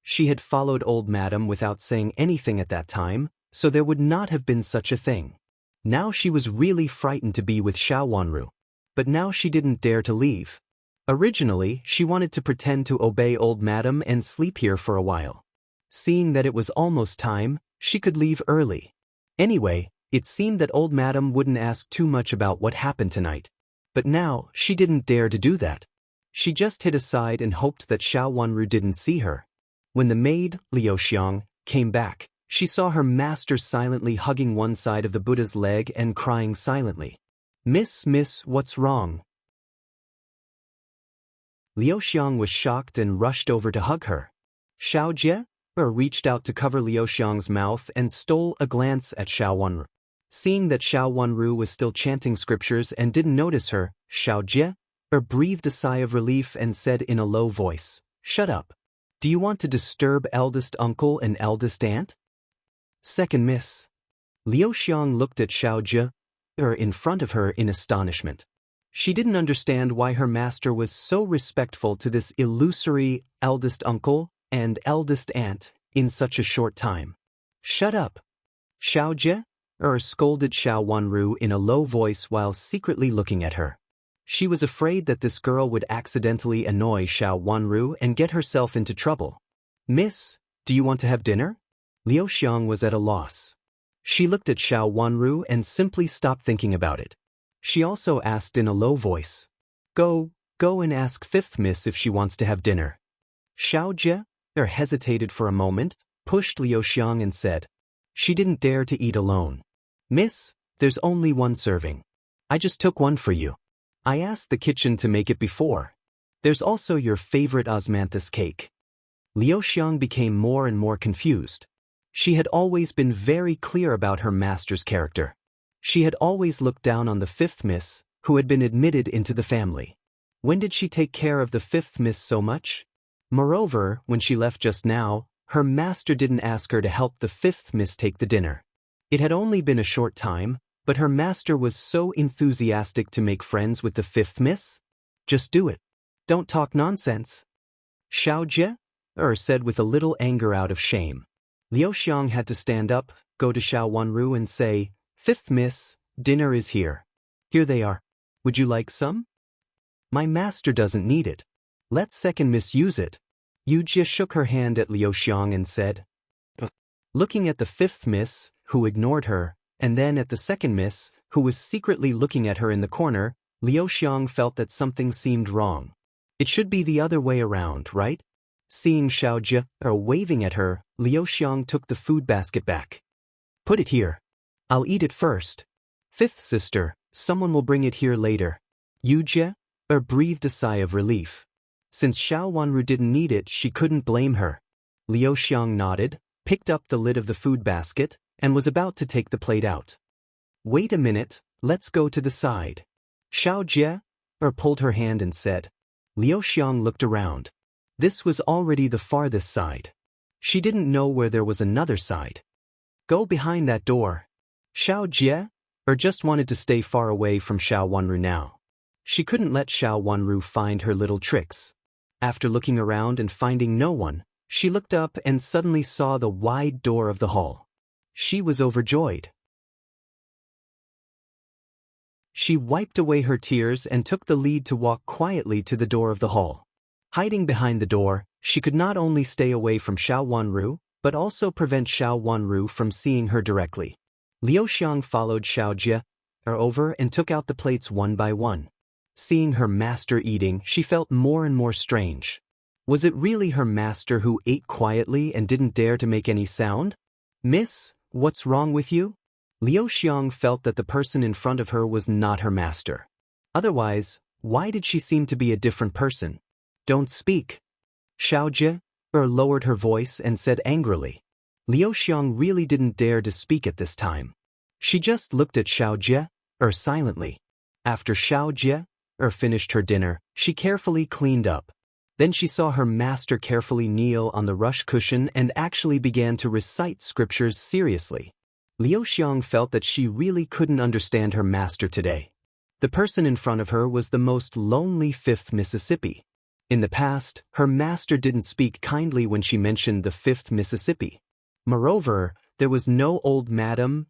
She had followed old madam without saying anything at that time, so there would not have been such a thing. Now she was really frightened to be with Xiao Wanru. But now she didn't dare to leave. Originally, she wanted to pretend to obey old madam and sleep here for a while. Seeing that it was almost time, she could leave early. Anyway, it seemed that old madam wouldn't ask too much about what happened tonight. But now, she didn't dare to do that. She just hid aside and hoped that Xiao Wanru didn't see her. When the maid, Liu Xiang, came back, she saw her master silently hugging one side of the Buddha's leg and crying silently. Miss, what's wrong? Liu Xiang was shocked and rushed over to hug her. Xiao Jie reached out to cover Liu Xiang's mouth and stole a glance at Xiao Wanru. Seeing that Xiao Wanru was still chanting scriptures and didn't notice her, Xiao Jie breathed a sigh of relief and said in a low voice, Shut up. Do you want to disturb eldest uncle and eldest aunt? Second miss. Liu Xiang looked at Xiao Jie in front of her in astonishment. She didn't understand why her master was so respectful to this illusory eldest uncle and eldest aunt in such a short time. Shut up. Xiao Jie scolded Xiao Wanru in a low voice while secretly looking at her. She was afraid that this girl would accidentally annoy Xiao Wanru and get herself into trouble. Miss, do you want to have dinner? Liu Xiang was at a loss. She looked at Xiao Wanru and simply stopped thinking about it. She also asked in a low voice. Go and ask fifth miss if she wants to have dinner. Xiao Jie hesitated for a moment, pushed Liu Xiang and said. She didn't dare to eat alone. Miss, there's only one serving. I just took one for you. I asked the kitchen to make it before. There's also your favorite osmanthus cake. Liu Xiang became more and more confused. She had always been very clear about her master's character. She had always looked down on the fifth miss, who had been admitted into the family. When did she take care of the fifth miss so much? Moreover, when she left just now, her master didn't ask her to help the fifth miss take the dinner. It had only been a short time, but her master was so enthusiastic to make friends with the fifth miss. Just do it. Don't talk nonsense. Xiao Jie said with a little anger out of shame. Liu Xiang had to stand up, go to Xiao Wanru and say, Fifth miss, dinner is here. Here they are. Would you like some? My master doesn't need it. Let second miss use it. Yu Jie shook her hand at Liu Xiang and said. Looking at the fifth miss, who ignored her, and then at the second miss, who was secretly looking at her in the corner, Liu Xiang felt that something seemed wrong. It should be the other way around, right? Seeing Xiao Jie waving at her, Liu Xiang took the food basket back. Put it here. I'll eat it first. Fifth sister, someone will bring it here later. Yu Jie breathed a sigh of relief. Since Xiao Wanru didn't need it, she couldn't blame her. Liu Xiang nodded, picked up the lid of the food basket, and was about to take the plate out. Wait a minute, let's go to the side. Xiao Jie pulled her hand and said. Liu Xiang looked around. This was already the farthest side. She didn't know where there was another side. Go behind that door. Xiao Jie just wanted to stay far away from Xiao Wanru now. She couldn't let Xiao Wanru find her little tricks. After looking around and finding no one, she looked up and suddenly saw the wide door of the hall. She was overjoyed. She wiped away her tears and took the lead to walk quietly to the door of the hall. Hiding behind the door, she could not only stay away from Xiao Wanru, but also prevent Xiao Wanru from seeing her directly. Liu Xiang followed Xiao Jie over and took out the plates one by one. Seeing her master eating, she felt more and more strange. Was it really her master who ate quietly and didn't dare to make any sound? Miss, what's wrong with you? Liu Xiang felt that the person in front of her was not her master. Otherwise, why did she seem to be a different person? Don't speak. Xiao Jie lowered her voice and said angrily. Liu Xiang really didn't dare to speak at this time. She just looked at Xiao Jie silently. After Xiao Jie finished her dinner, she carefully cleaned up. Then she saw her master carefully kneel on the rush cushion and actually began to recite scriptures seriously. Liu Xiang felt that she really couldn't understand her master today. The person in front of her was the most lonely fifth Mississippi. In the past, her master didn't speak kindly when she mentioned the fifth Mississippi. Moreover, there was no old madam,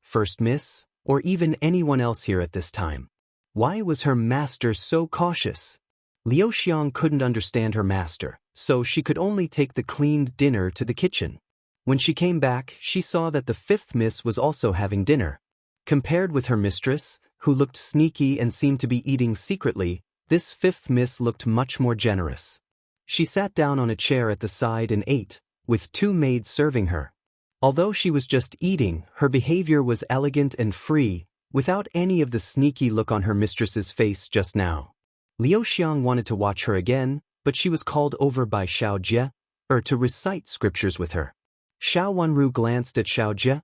first miss, or even anyone else here at this time. Why was her master so cautious? Liu Xiang couldn't understand her master, so she could only take the cleaned dinner to the kitchen. When she came back, she saw that the fifth miss was also having dinner. Compared with her mistress, who looked sneaky and seemed to be eating secretly, this fifth miss looked much more generous. She sat down on a chair at the side and ate, with two maids serving her. Although she was just eating, her behavior was elegant and free, without any of the sneaky look on her mistress's face just now. Liu Xiang wanted to watch her again, but she was called over by Xiao Jie to recite scriptures with her. Xiao Wanru glanced at Xiao Jie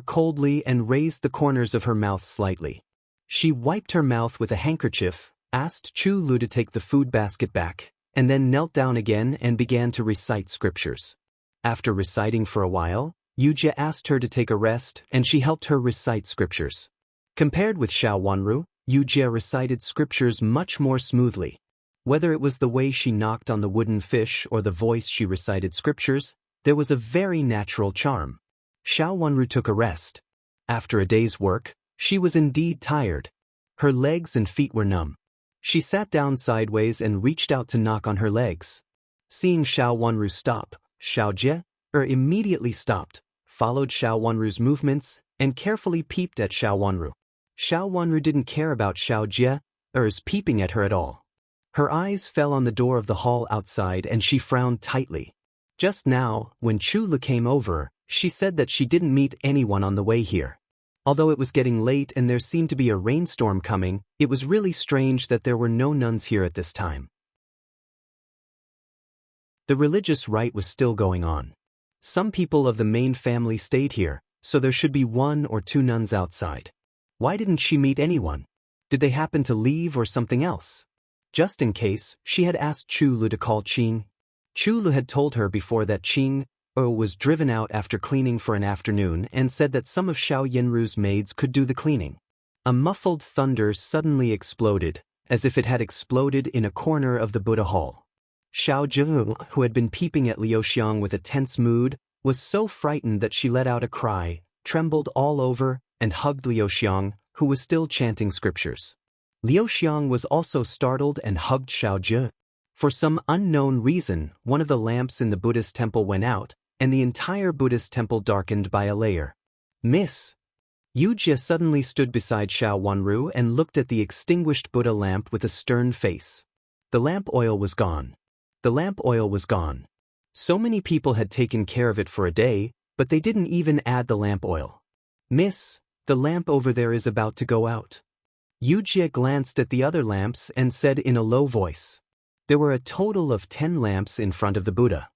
coldly and raised the corners of her mouth slightly. She wiped her mouth with a handkerchief, asked Chu Lu to take the food basket back, and then knelt down again and began to recite scriptures. After reciting for a while, Yu Jie asked her to take a rest and she helped her recite scriptures. Compared with Xiao Wanru, Yu Jie recited scriptures much more smoothly. Whether it was the way she knocked on the wooden fish or the voice she recited scriptures, there was a very natural charm. Xiao Wanru took a rest. After a day's work, she was indeed tired. Her legs and feet were numb. She sat down sideways and reached out to knock on her legs. Seeing Xiao Wanru stop, Xiao Jie immediately stopped, followed Xiao Wanru's movements, and carefully peeped at Xiao Wanru. Xiao Wanru didn't care about Xiao Jie's peeping at her at all. Her eyes fell on the door of the hall outside and she frowned tightly. Just now, when Chula came over, she said that she didn't meet anyone on the way here. Although it was getting late and there seemed to be a rainstorm coming, it was really strange that there were no nuns here at this time. The religious rite was still going on. Some people of the main family stayed here, so there should be 1 or 2 nuns outside. Why didn't she meet anyone? Did they happen to leave or something else? Just in case, she had asked Chulu to call Qing. Chulu had told her before that Qing was driven out after cleaning for an afternoon and said that some of Xiao Yinru's maids could do the cleaning. A muffled thunder suddenly exploded, as if it had exploded in a corner of the Buddha hall. Xiao Jie, who had been peeping at Liu Xiang with a tense mood, was so frightened that she let out a cry, trembled all over, and hugged Liu Xiang, who was still chanting scriptures. Liu Xiang was also startled and hugged Xiao Jie. For some unknown reason, one of the lamps in the Buddhist temple went out, and the entire Buddhist temple darkened by a layer. Miss Yu Jie suddenly stood beside Xiao Wanru and looked at the extinguished Buddha lamp with a stern face. The lamp oil was gone. The lamp oil was gone. So many people had taken care of it for a day, but they didn't even add the lamp oil. Miss, the lamp over there is about to go out. Yu Jie glanced at the other lamps and said in a low voice. There were a total of 10 lamps in front of the Buddha.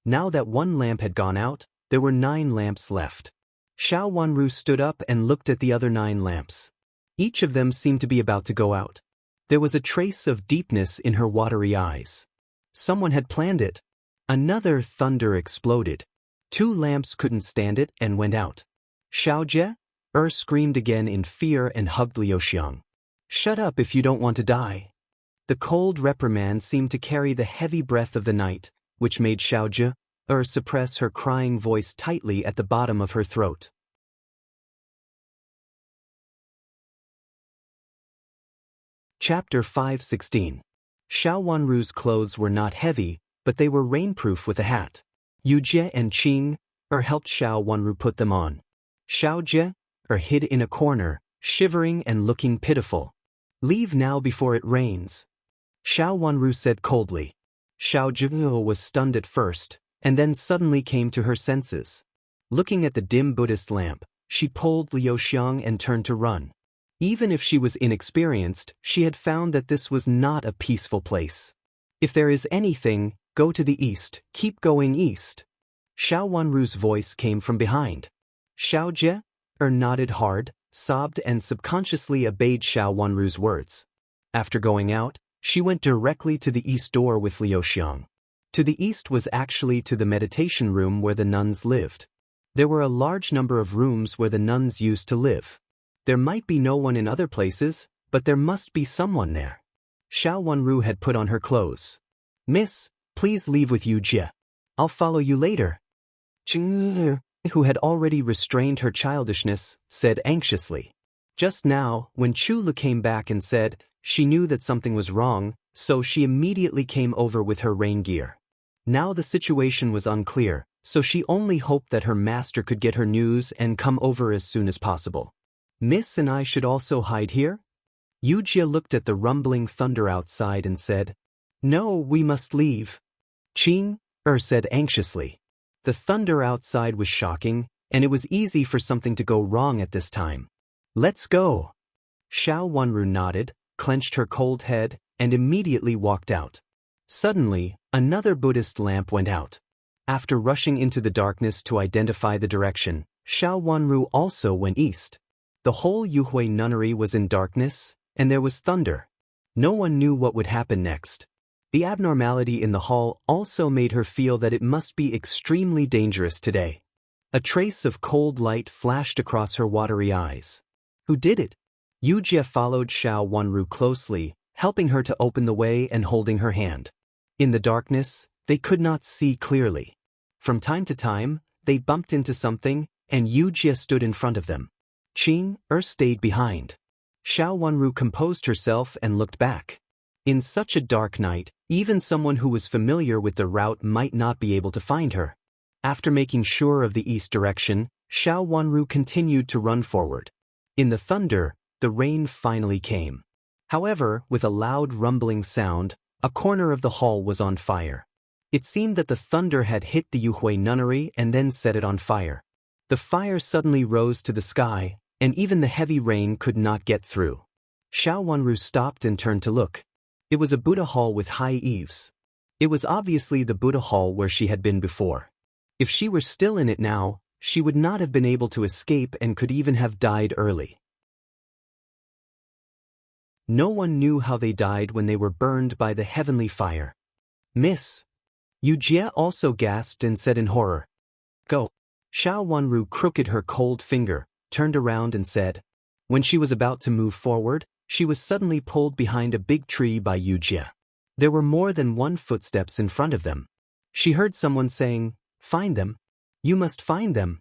Now that 1 lamp had gone out, there were 9 lamps left. Xiao Wanru stood up and looked at the other 9 lamps. Each of them seemed to be about to go out. There was a trace of deepness in her watery eyes. Someone had planned it. Another thunder exploded. 2 lamps couldn't stand it and went out. Xiao Jie screamed again in fear and hugged Liu Xiang. Shut up if you don't want to die. The cold reprimand seemed to carry the heavy breath of the night, which made Xiao Jie suppress her crying voice tightly at the bottom of her throat. Chapter 5:16. Xiao Wanru's clothes were not heavy, but they were rainproof with a hat. Yu Jie and Qing helped Xiao Wanru put them on. Xiao Jie hid in a corner, shivering and looking pitiful. Leave now before it rains. Xiao Wanru said coldly. Xiao Jie was stunned at first, and then suddenly came to her senses. Looking at the dim Buddhist lamp, she pulled Liu Xiang and turned to run. Even if she was inexperienced, she had found that this was not a peaceful place. If there is anything, go to the east, keep going east. Xiao Wanru's voice came from behind. Xiao Jie nodded hard, sobbed and subconsciously obeyed Xiao Wanru's words. After going out, she went directly to the east door with Liu Xiang. To the east was actually to the meditation room where the nuns lived. There were a large number of rooms where the nuns used to live. There might be no one in other places, but there must be someone there. Xiao Wanru had put on her clothes. Miss, please leave with Yu Jie. I'll follow you later. Qing, who had already restrained her childishness, said anxiously. Just now, when Chula came back and said, she knew that something was wrong, so she immediately came over with her rain gear. Now the situation was unclear, so she only hoped that her master could get her news and come over as soon as possible. Miss and I should also hide here? Yu Jie looked at the rumbling thunder outside and said, No, we must leave. Qing said anxiously. The thunder outside was shocking, and it was easy for something to go wrong at this time. Let's go. Xiao Wanru nodded, clenched her cold head, and immediately walked out. Suddenly, another Buddhist lamp went out. After rushing into the darkness to identify the direction, Xiao Wanru also went east. The whole Yuhui nunnery was in darkness, and there was thunder. No one knew what would happen next. The abnormality in the hall also made her feel that it must be extremely dangerous today. A trace of cold light flashed across her watery eyes. Who did it? Yu Jie followed Xiao Wanru closely, helping her to open the way and holding her hand. In the darkness, they could not see clearly. From time to time, they bumped into something, and Yu Jie stood in front of them. Qing stayed behind. Xiao Wanru composed herself and looked back. In such a dark night, even someone who was familiar with the route might not be able to find her. After making sure of the east direction, Xiao Wanru continued to run forward. In the thunder, the rain finally came. However, with a loud rumbling sound, a corner of the hall was on fire. It seemed that the thunder had hit the Yuhui nunnery and then set it on fire. The fire suddenly rose to the sky, and even the heavy rain could not get through. Xiao Wanru stopped and turned to look. It was a Buddha hall with high eaves. It was obviously the Buddha hall where she had been before. If she were still in it now, she would not have been able to escape and could even have died early. No one knew how they died when they were burned by the heavenly fire. Miss Yu Jie also gasped and said in horror, "Go." Xiao Wanru crooked her cold finger, turned around and said. When she was about to move forward, she was suddenly pulled behind a big tree by Yu Jie. There were more than one footsteps in front of them. She heard someone saying, "Find them. You must find them."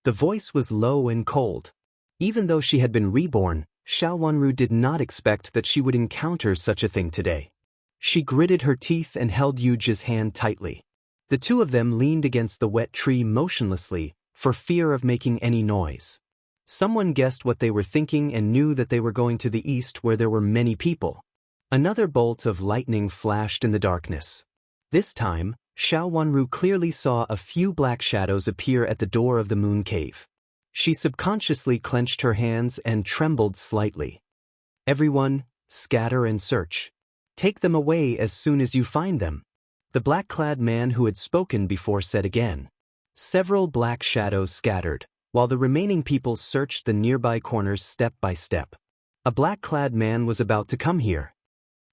The voice was low and cold. Even though she had been reborn, Xiao Wanru did not expect that she would encounter such a thing today. She gritted her teeth and held Yu Jie's hand tightly. The two of them leaned against the wet tree motionlessly, for fear of making any noise. Someone guessed what they were thinking and knew that they were going to the east where there were many people. Another bolt of lightning flashed in the darkness. This time, Xiao Wanru clearly saw a few black shadows appear at the door of the moon cave. She subconsciously clenched her hands and trembled slightly. "Everyone, scatter and search. Take them away as soon as you find them," the black-clad man who had spoken before said again. Several black shadows scattered, while the remaining people searched the nearby corners step by step. A black-clad man was about to come here.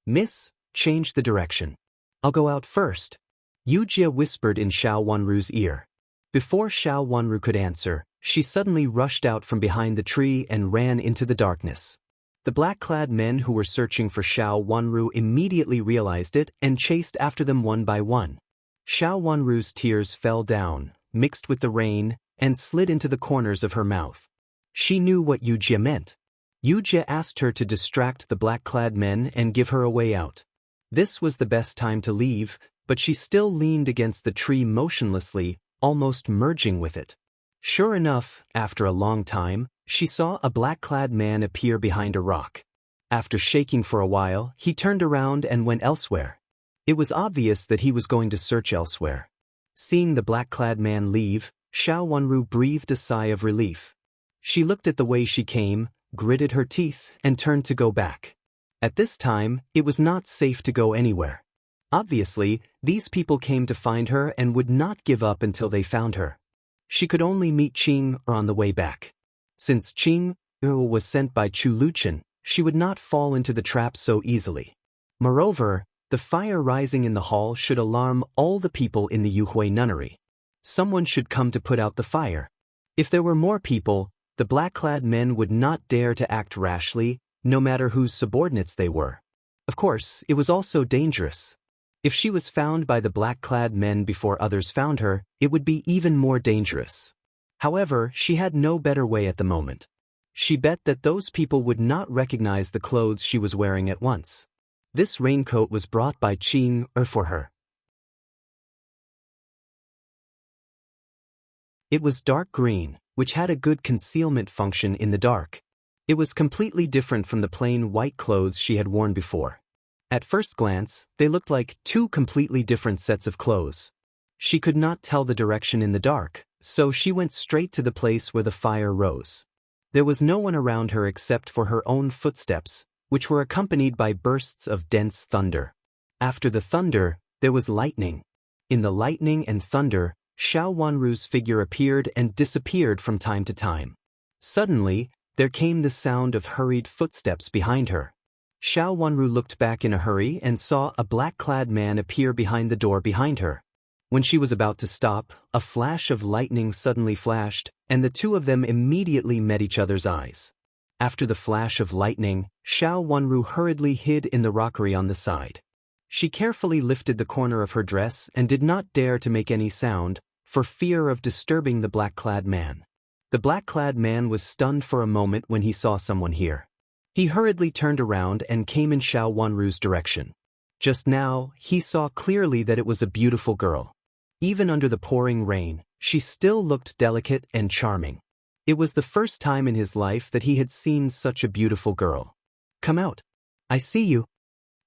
"Miss, change the direction. I'll go out first," Yu Jie whispered in Xiao Wanru's ear. Before Xiao Wanru could answer, she suddenly rushed out from behind the tree and ran into the darkness. The black-clad men who were searching for Xiao Wanru immediately realized it and chased after them one by one. Xiao Wanru's tears fell down, mixed with the rain, and slid into the corners of her mouth. She knew what Yu Jie meant. Yu Jie asked her to distract the black-clad men and give her a way out. This was the best time to leave, but she still leaned against the tree motionlessly, almost merging with it. Sure enough, after a long time, she saw a black-clad man appear behind a rock. After shaking for a while, he turned around and went elsewhere. It was obvious that he was going to search elsewhere. Seeing the black-clad man leave, Xiao Wanru breathed a sigh of relief. She looked at the way she came, gritted her teeth, and turned to go back. At this time, it was not safe to go anywhere. Obviously, these people came to find her and would not give up until they found her. She could only meet Qing on the way back. Since Qing was sent by Chu Luchen, she would not fall into the trap so easily. Moreover, the fire rising in the hall should alarm all the people in the Yuhui nunnery. Someone should come to put out the fire. If there were more people, the black-clad men would not dare to act rashly, no matter whose subordinates they were. Of course, it was also dangerous. If she was found by the black-clad men before others found her, it would be even more dangerous. However, she had no better way at the moment. She bet that those people would not recognize the clothes she was wearing at once. This raincoat was brought by Qing for her. It was dark green, which had a good concealment function in the dark. It was completely different from the plain white clothes she had worn before. At first glance, they looked like two completely different sets of clothes. She could not tell the direction in the dark, so she went straight to the place where the fire rose. There was no one around her except for her own footsteps, which were accompanied by bursts of dense thunder. After the thunder, there was lightning. In the lightning and thunder, Xiao Wanru's figure appeared and disappeared from time to time. Suddenly, there came the sound of hurried footsteps behind her. Xiao Wanru looked back in a hurry and saw a black-clad man appear behind the door behind her. When she was about to stop, a flash of lightning suddenly flashed, and the two of them immediately met each other's eyes. After the flash of lightning, Xiao Wanru hurriedly hid in the rockery on the side. She carefully lifted the corner of her dress and did not dare to make any sound, for fear of disturbing the black-clad man. The black-clad man was stunned for a moment when he saw someone here. He hurriedly turned around and came in Xiao Wanru's direction. Just now, he saw clearly that it was a beautiful girl. Even under the pouring rain, she still looked delicate and charming. It was the first time in his life that he had seen such a beautiful girl. "Come out. I see you."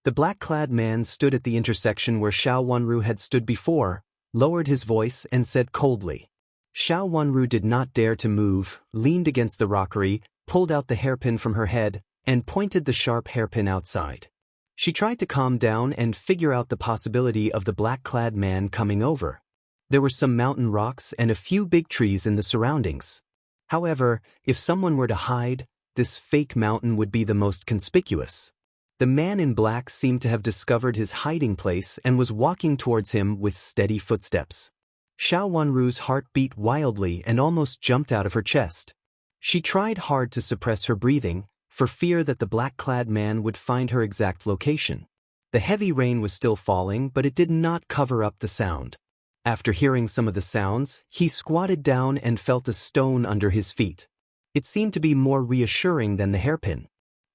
The black-clad man stood at the intersection where Xiao Wanru had stood before, lowered his voice and said coldly. Xiao Wanru did not dare to move, leaned against the rockery, pulled out the hairpin from her head, and pointed the sharp hairpin outside. She tried to calm down and figure out the possibility of the black-clad man coming over. There were some mountain rocks and a few big trees in the surroundings. However, if someone were to hide, this fake mountain would be the most conspicuous. The man in black seemed to have discovered his hiding place and was walking towards him with steady footsteps. Xiao Wanru's heart beat wildly and almost jumped out of her chest. She tried hard to suppress her breathing, for fear that the black-clad man would find her exact location. The heavy rain was still falling, but it did not cover up the sound. After hearing some of the sounds, he squatted down and felt a stone under his feet. It seemed to be more reassuring than the hairpin.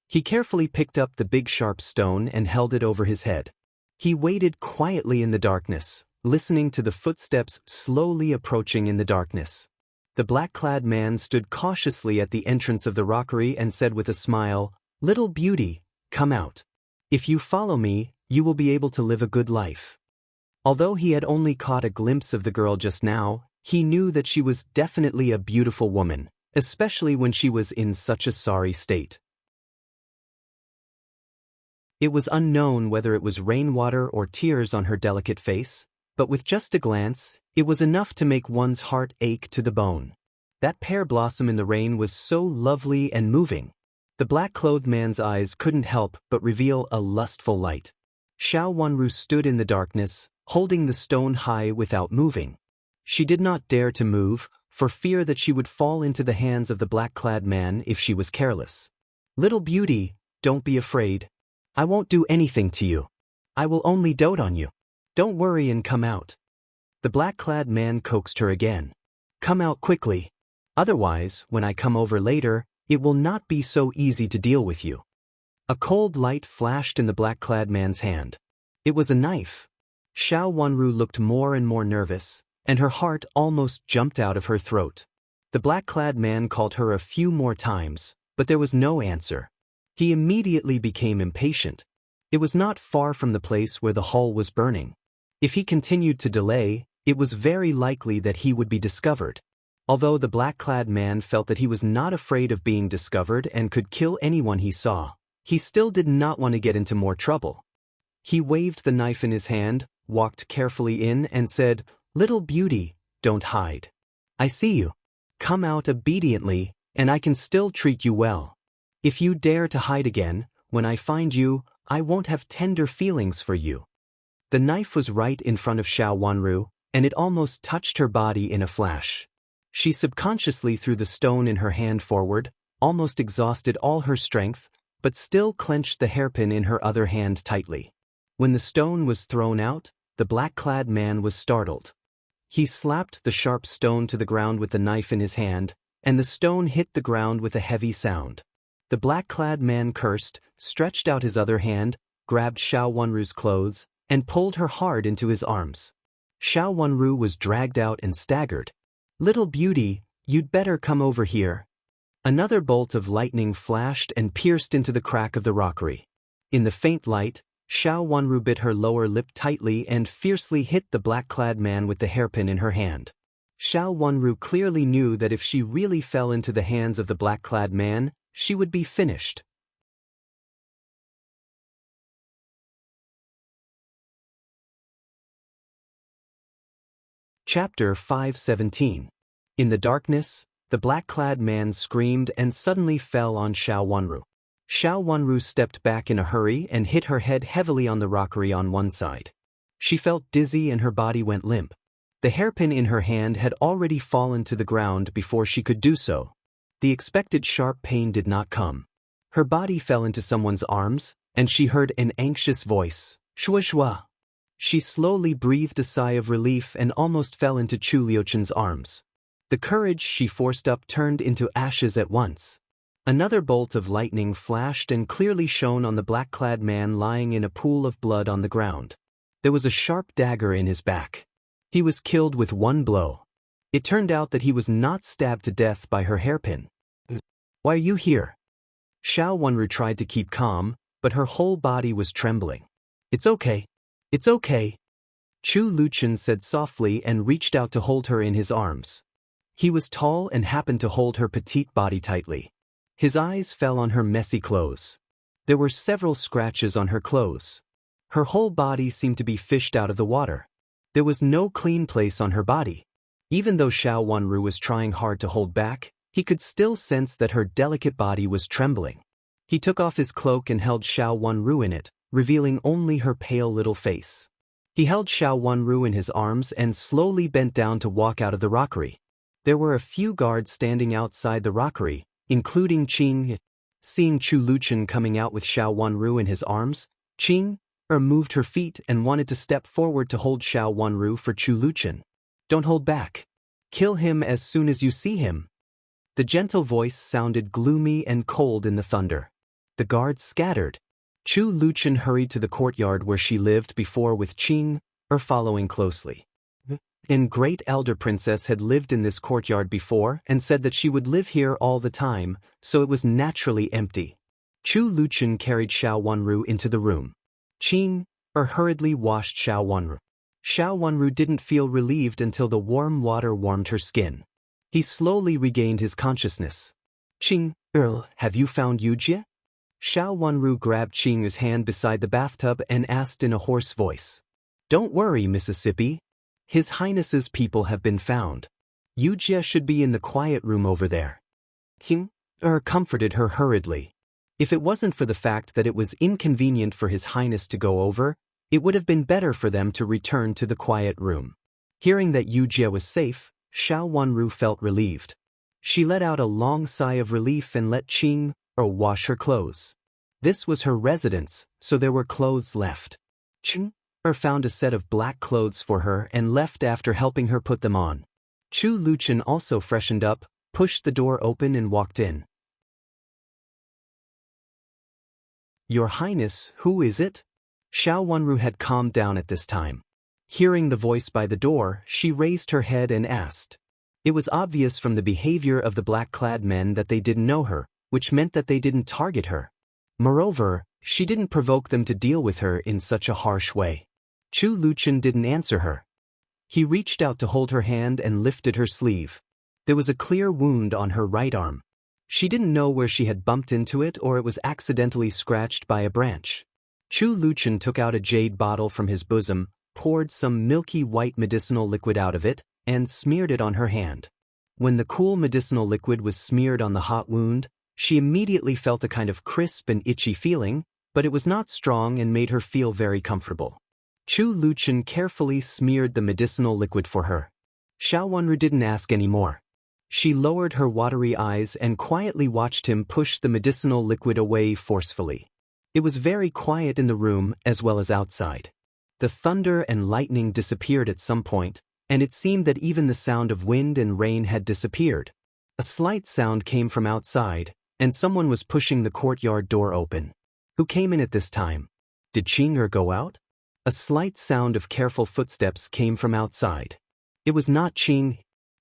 He carefully picked up the big sharp stone and held it over his head. He waited quietly in the darkness, listening to the footsteps slowly approaching in the darkness. The black-clad man stood cautiously at the entrance of the rockery and said with a smile, "Little beauty, come out. If you follow me, you will be able to live a good life." Although he had only caught a glimpse of the girl just now, he knew that she was definitely a beautiful woman, especially when she was in such a sorry state. It was unknown whether it was rainwater or tears on her delicate face, but with just a glance, it was enough to make one's heart ache to the bone. That pear blossom in the rain was so lovely and moving. The black-clothed man's eyes couldn't help but reveal a lustful light. Xiao Wanru stood in the darkness, holding the stone high without moving. She did not dare to move, for fear that she would fall into the hands of the black-clad man if she was careless. "Little beauty, don't be afraid. I won't do anything to you. I will only dote on you. Don't worry and come out." The black-clad man coaxed her again. "Come out quickly. Otherwise, when I come over later, it will not be so easy to deal with you." A cold light flashed in the black-clad man's hand. It was a knife. Xiao Wanru looked more and more nervous, and her heart almost jumped out of her throat. The black-clad man called her a few more times, but there was no answer. He immediately became impatient. It was not far from the place where the hull was burning. If he continued to delay, it was very likely that he would be discovered. Although the black-clad man felt that he was not afraid of being discovered and could kill anyone he saw, he still did not want to get into more trouble. He waved the knife in his hand, walked carefully in and said, "Little beauty, don't hide. I see you. Come out obediently, and I can still treat you well. If you dare to hide again, when I find you, I won't have tender feelings for you." The knife was right in front of Xiao Wanru, and it almost touched her body in a flash. She subconsciously threw the stone in her hand forward, almost exhausted all her strength, but still clenched the hairpin in her other hand tightly. When the stone was thrown out, the black-clad man was startled. He slapped the sharp stone to the ground with the knife in his hand, and the stone hit the ground with a heavy sound. The black-clad man cursed, stretched out his other hand, grabbed Xiao Wanru's clothes, and pulled her hard into his arms. Xiao Wanru was dragged out and staggered. "Little beauty, you'd better come over here." Another bolt of lightning flashed and pierced into the crack of the rockery. In the faint light, Xiao Wanru bit her lower lip tightly and fiercely hit the black-clad man with the hairpin in her hand. Xiao Wanru clearly knew that if she really fell into the hands of the black-clad man, she would be finished. Chapter 517. In the darkness, the black-clad man screamed and suddenly fell on Xiao Wanru. Xiao Wanru stepped back in a hurry and hit her head heavily on the rockery on one side. She felt dizzy and her body went limp. The hairpin in her hand had already fallen to the ground before she could do so. The expected sharp pain did not come. Her body fell into someone's arms, and she heard an anxious voice, "Shua shua." She slowly breathed a sigh of relief and almost fell into Chu Liuchen's arms. The courage she forced up turned into ashes at once. Another bolt of lightning flashed and clearly shone on the black-clad man lying in a pool of blood on the ground. There was a sharp dagger in his back. He was killed with one blow. It turned out that he was not stabbed to death by her hairpin. "Why are you here?" Xiao Wenru tried to keep calm, but her whole body was trembling. "It's okay. It's okay," Chu Luchen said softly and reached out to hold her in his arms. He was tall and happened to hold her petite body tightly. His eyes fell on her messy clothes. There were several scratches on her clothes. Her whole body seemed to be fished out of the water. There was no clean place on her body. Even though Xiao Wenru was trying hard to hold back, he could still sense that her delicate body was trembling. He took off his cloak and held Xiao Wenru in it, revealing only her pale little face. He held Xiao Wenru in his arms and slowly bent down to walk out of the rockery. There were a few guards standing outside the rockery, including Qing. Seeing Chu Luchen coming out with Xiao Wenru in his arms, Qing moved her feet and wanted to step forward to hold Xiao Wenru for Chu Luchen. "Don't hold back. Kill him as soon as you see him." The gentle voice sounded gloomy and cold in the thunder. The guards scattered. Chu Luchen hurried to the courtyard where she lived before with Qing following closely. The great elder princess had lived in this courtyard before and said that she would live here all the time, so it was naturally empty. Chu Luchen carried Xiao Wenru into the room. Qing hurriedly washed Xiao Wenru. Xiao Wenru didn't feel relieved until the warm water warmed her skin. He slowly regained his consciousness. "Qing, have you found Yujie?" Xiao Wenru grabbed Qing's hand beside the bathtub and asked in a hoarse voice. "Don't worry, Mississippi. His Highness's people have been found. Yujie should be in the quiet room over there." Qing comforted her hurriedly. If it wasn't for the fact that it was inconvenient for His Highness to go over, it would have been better for them to return to the quiet room. Hearing that Yujie was safe, Xiao Wenru felt relieved. She let out a long sigh of relief and let Qing wash her clothes. This was her residence, so there were clothes left. Qing found a set of black clothes for her and left after helping her put them on. Chu Luchen also freshened up, pushed the door open and walked in. "Your Highness, who is it?" Xiao Wenru had calmed down at this time. Hearing the voice by the door, she raised her head and asked. It was obvious from the behavior of the black-clad men that they didn't know her, which meant that they didn't target her. Moreover, she didn't provoke them to deal with her in such a harsh way. Chu Luchen didn't answer her. He reached out to hold her hand and lifted her sleeve. There was a clear wound on her right arm. She didn't know where she had bumped into it or it was accidentally scratched by a branch. Chu Luchen took out a jade bottle from his bosom, poured some milky white medicinal liquid out of it, and smeared it on her hand. When the cool medicinal liquid was smeared on the hot wound, she immediately felt a kind of crisp and itchy feeling, but it was not strong and made her feel very comfortable. Chu Luchen carefully smeared the medicinal liquid for her. Xiao Wenru didn't ask any more. She lowered her watery eyes and quietly watched him push the medicinal liquid away forcefully. It was very quiet in the room as well as outside. The thunder and lightning disappeared at some point, and it seemed that even the sound of wind and rain had disappeared. A slight sound came from outside, and someone was pushing the courtyard door open. Who came in at this time? Did Qing go out? A slight sound of careful footsteps came from outside. It was not Qing.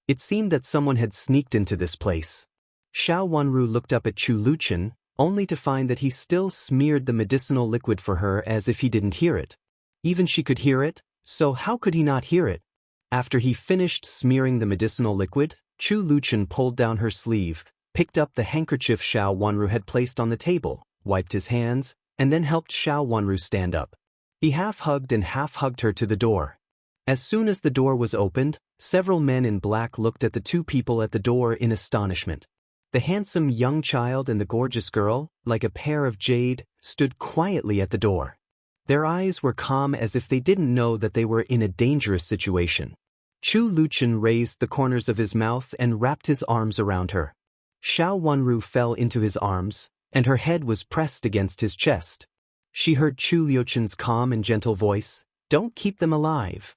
It seemed that someone had sneaked into this place. Xiao Wenru looked up at Chu Luchen, only to find that he still smeared the medicinal liquid for her as if he didn't hear it. Even she could hear it, so how could he not hear it? After he finished smearing the medicinal liquid, Chu Luchen pulled down her sleeve, picked up the handkerchief Xiao Wenru had placed on the table, wiped his hands, and then helped Xiao Wenru stand up. He half-hugged and half-hugged her to the door. As soon as the door was opened, several men in black looked at the two people at the door in astonishment. The handsome young child and the gorgeous girl, like a pair of jade, stood quietly at the door. Their eyes were calm as if they didn't know that they were in a dangerous situation. Chu Luchen raised the corners of his mouth and wrapped his arms around her. Xiao Wenru fell into his arms, and her head was pressed against his chest. She heard Chu Luchen's calm and gentle voice, "Don't keep them alive."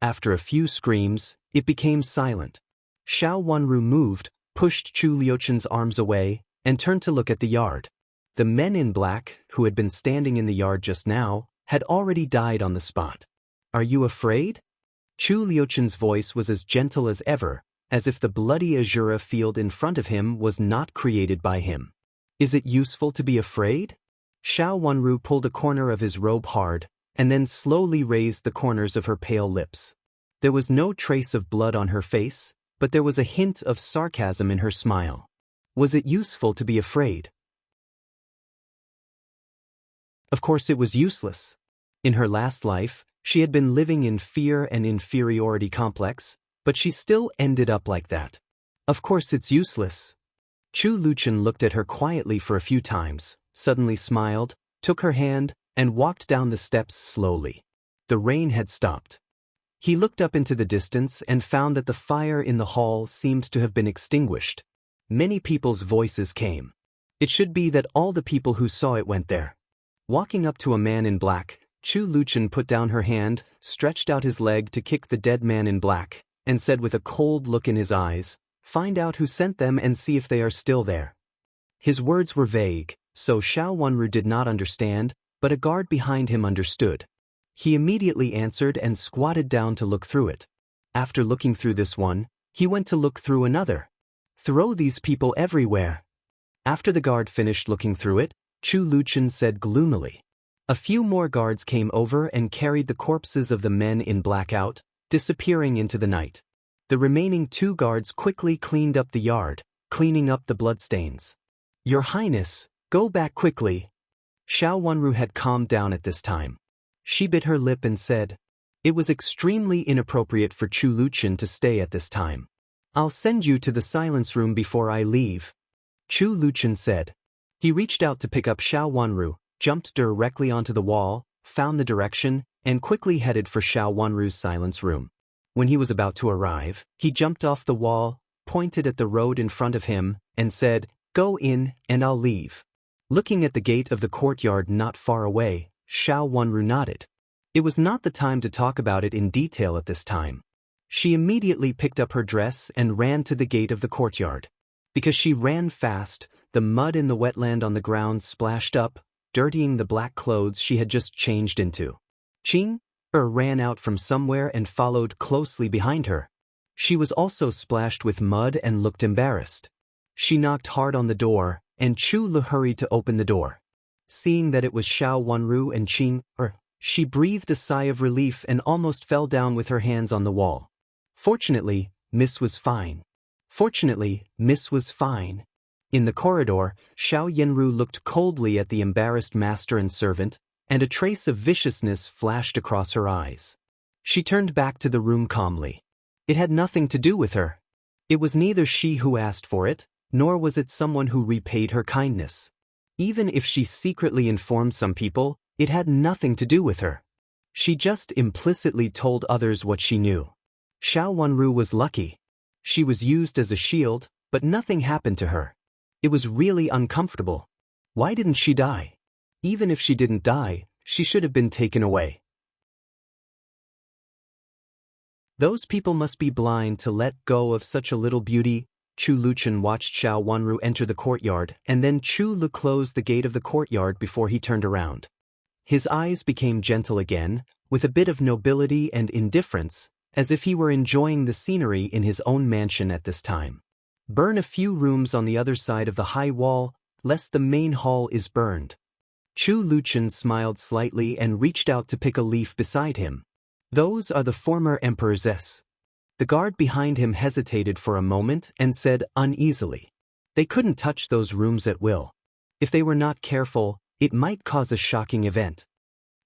After a few screams, it became silent. Xiao Wanru moved, pushed Chu Liuchen's arms away, and turned to look at the yard. The men in black, who had been standing in the yard just now, had already died on the spot. Are you afraid? Chu Liuchen's voice was as gentle as ever, as if the bloody Azura field in front of him was not created by him. Is it useful to be afraid? Xiao Wanru pulled a corner of his robe hard, and then slowly raised the corners of her pale lips. There was no trace of blood on her face, but there was a hint of sarcasm in her smile. Was it useful to be afraid? Of course it was useless. In her last life, she had been living in fear and inferiority complex, but she still ended up like that. Of course it's useless. Chu Liuchen looked at her quietly for a few times, suddenly smiled, took her hand, and walked down the steps slowly. The rain had stopped. He looked up into the distance and found that the fire in the hall seemed to have been extinguished. Many people's voices came. It should be that all the people who saw it went there. Walking up to a man in black, Chu Liuchen put down her hand, stretched out his leg to kick the dead man in black, and said with a cold look in his eyes, "Find out who sent them and see if they are still there." His words were vague, so Xiao Wanru did not understand, but a guard behind him understood. He immediately answered and squatted down to look through it. After looking through this one, he went to look through another. Throw these people everywhere. After the guard finished looking through it, Chu Liuchen said gloomily. A few more guards came over and carried the corpses of the men in black out, disappearing into the night. The remaining 2 guards quickly cleaned up the yard, cleaning up the bloodstains. Your Highness, go back quickly. Xiao Wanru had calmed down at this time. She bit her lip and said, "It was extremely inappropriate for Chu Liuchen to stay at this time. I'll send you to the silence room before I leave." Chu Liuchen said. He reached out to pick up Xiao Wanru, jumped directly onto the wall, found the direction, and quickly headed for Xiao Wanru's silence room. When he was about to arrive, he jumped off the wall, pointed at the road in front of him, and said, "Go in, and I'll leave." Looking at the gate of the courtyard not far away, Xiao Wanru nodded. It was not the time to talk about it in detail at this time. She immediately picked up her dress and ran to the gate of the courtyard. Because she ran fast, the mud in the wetland on the ground splashed up, dirtying the black clothes she had just changed into. Qing ran out from somewhere and followed closely behind her. She was also splashed with mud and looked embarrassed. She knocked hard on the door, and Chu Li hurried to open the door. Seeing that it was Xiao Wanru and Qing she breathed a sigh of relief and almost fell down with her hands on the wall. Fortunately, Miss was fine. In the corridor, Xiao Yanru looked coldly at the embarrassed master and servant, and a trace of viciousness flashed across her eyes. She turned back to the room calmly. It had nothing to do with her. It was neither she who asked for it, nor was it someone who repaid her kindness. Even if she secretly informed some people, it had nothing to do with her. She just implicitly told others what she knew. Xiao Wanru was lucky. She was used as a shield, but nothing happened to her. It was really uncomfortable. Why didn't she die? Even if she didn't die, she should have been taken away. Those people must be blind to let go of such a little beauty. Chu Liuchen watched Xiao Wanru enter the courtyard, and then Chu Li closed the gate of the courtyard before he turned around. His eyes became gentle again, with a bit of nobility and indifference, as if he were enjoying the scenery in his own mansion at this time. Burn a few rooms on the other side of the high wall, lest the main hall is burned. Chu Liuchen smiled slightly and reached out to pick a leaf beside him. Those are the former emperor's s. The guard behind him hesitated for a moment and said uneasily. They couldn't touch those rooms at will. If they were not careful, it might cause a shocking event.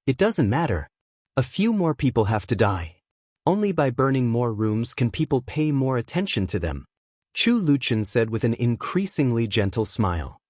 It doesn't matter. A few more people have to die. Only by burning more rooms can people pay more attention to them. Chu Liuchen said with an increasingly gentle smile.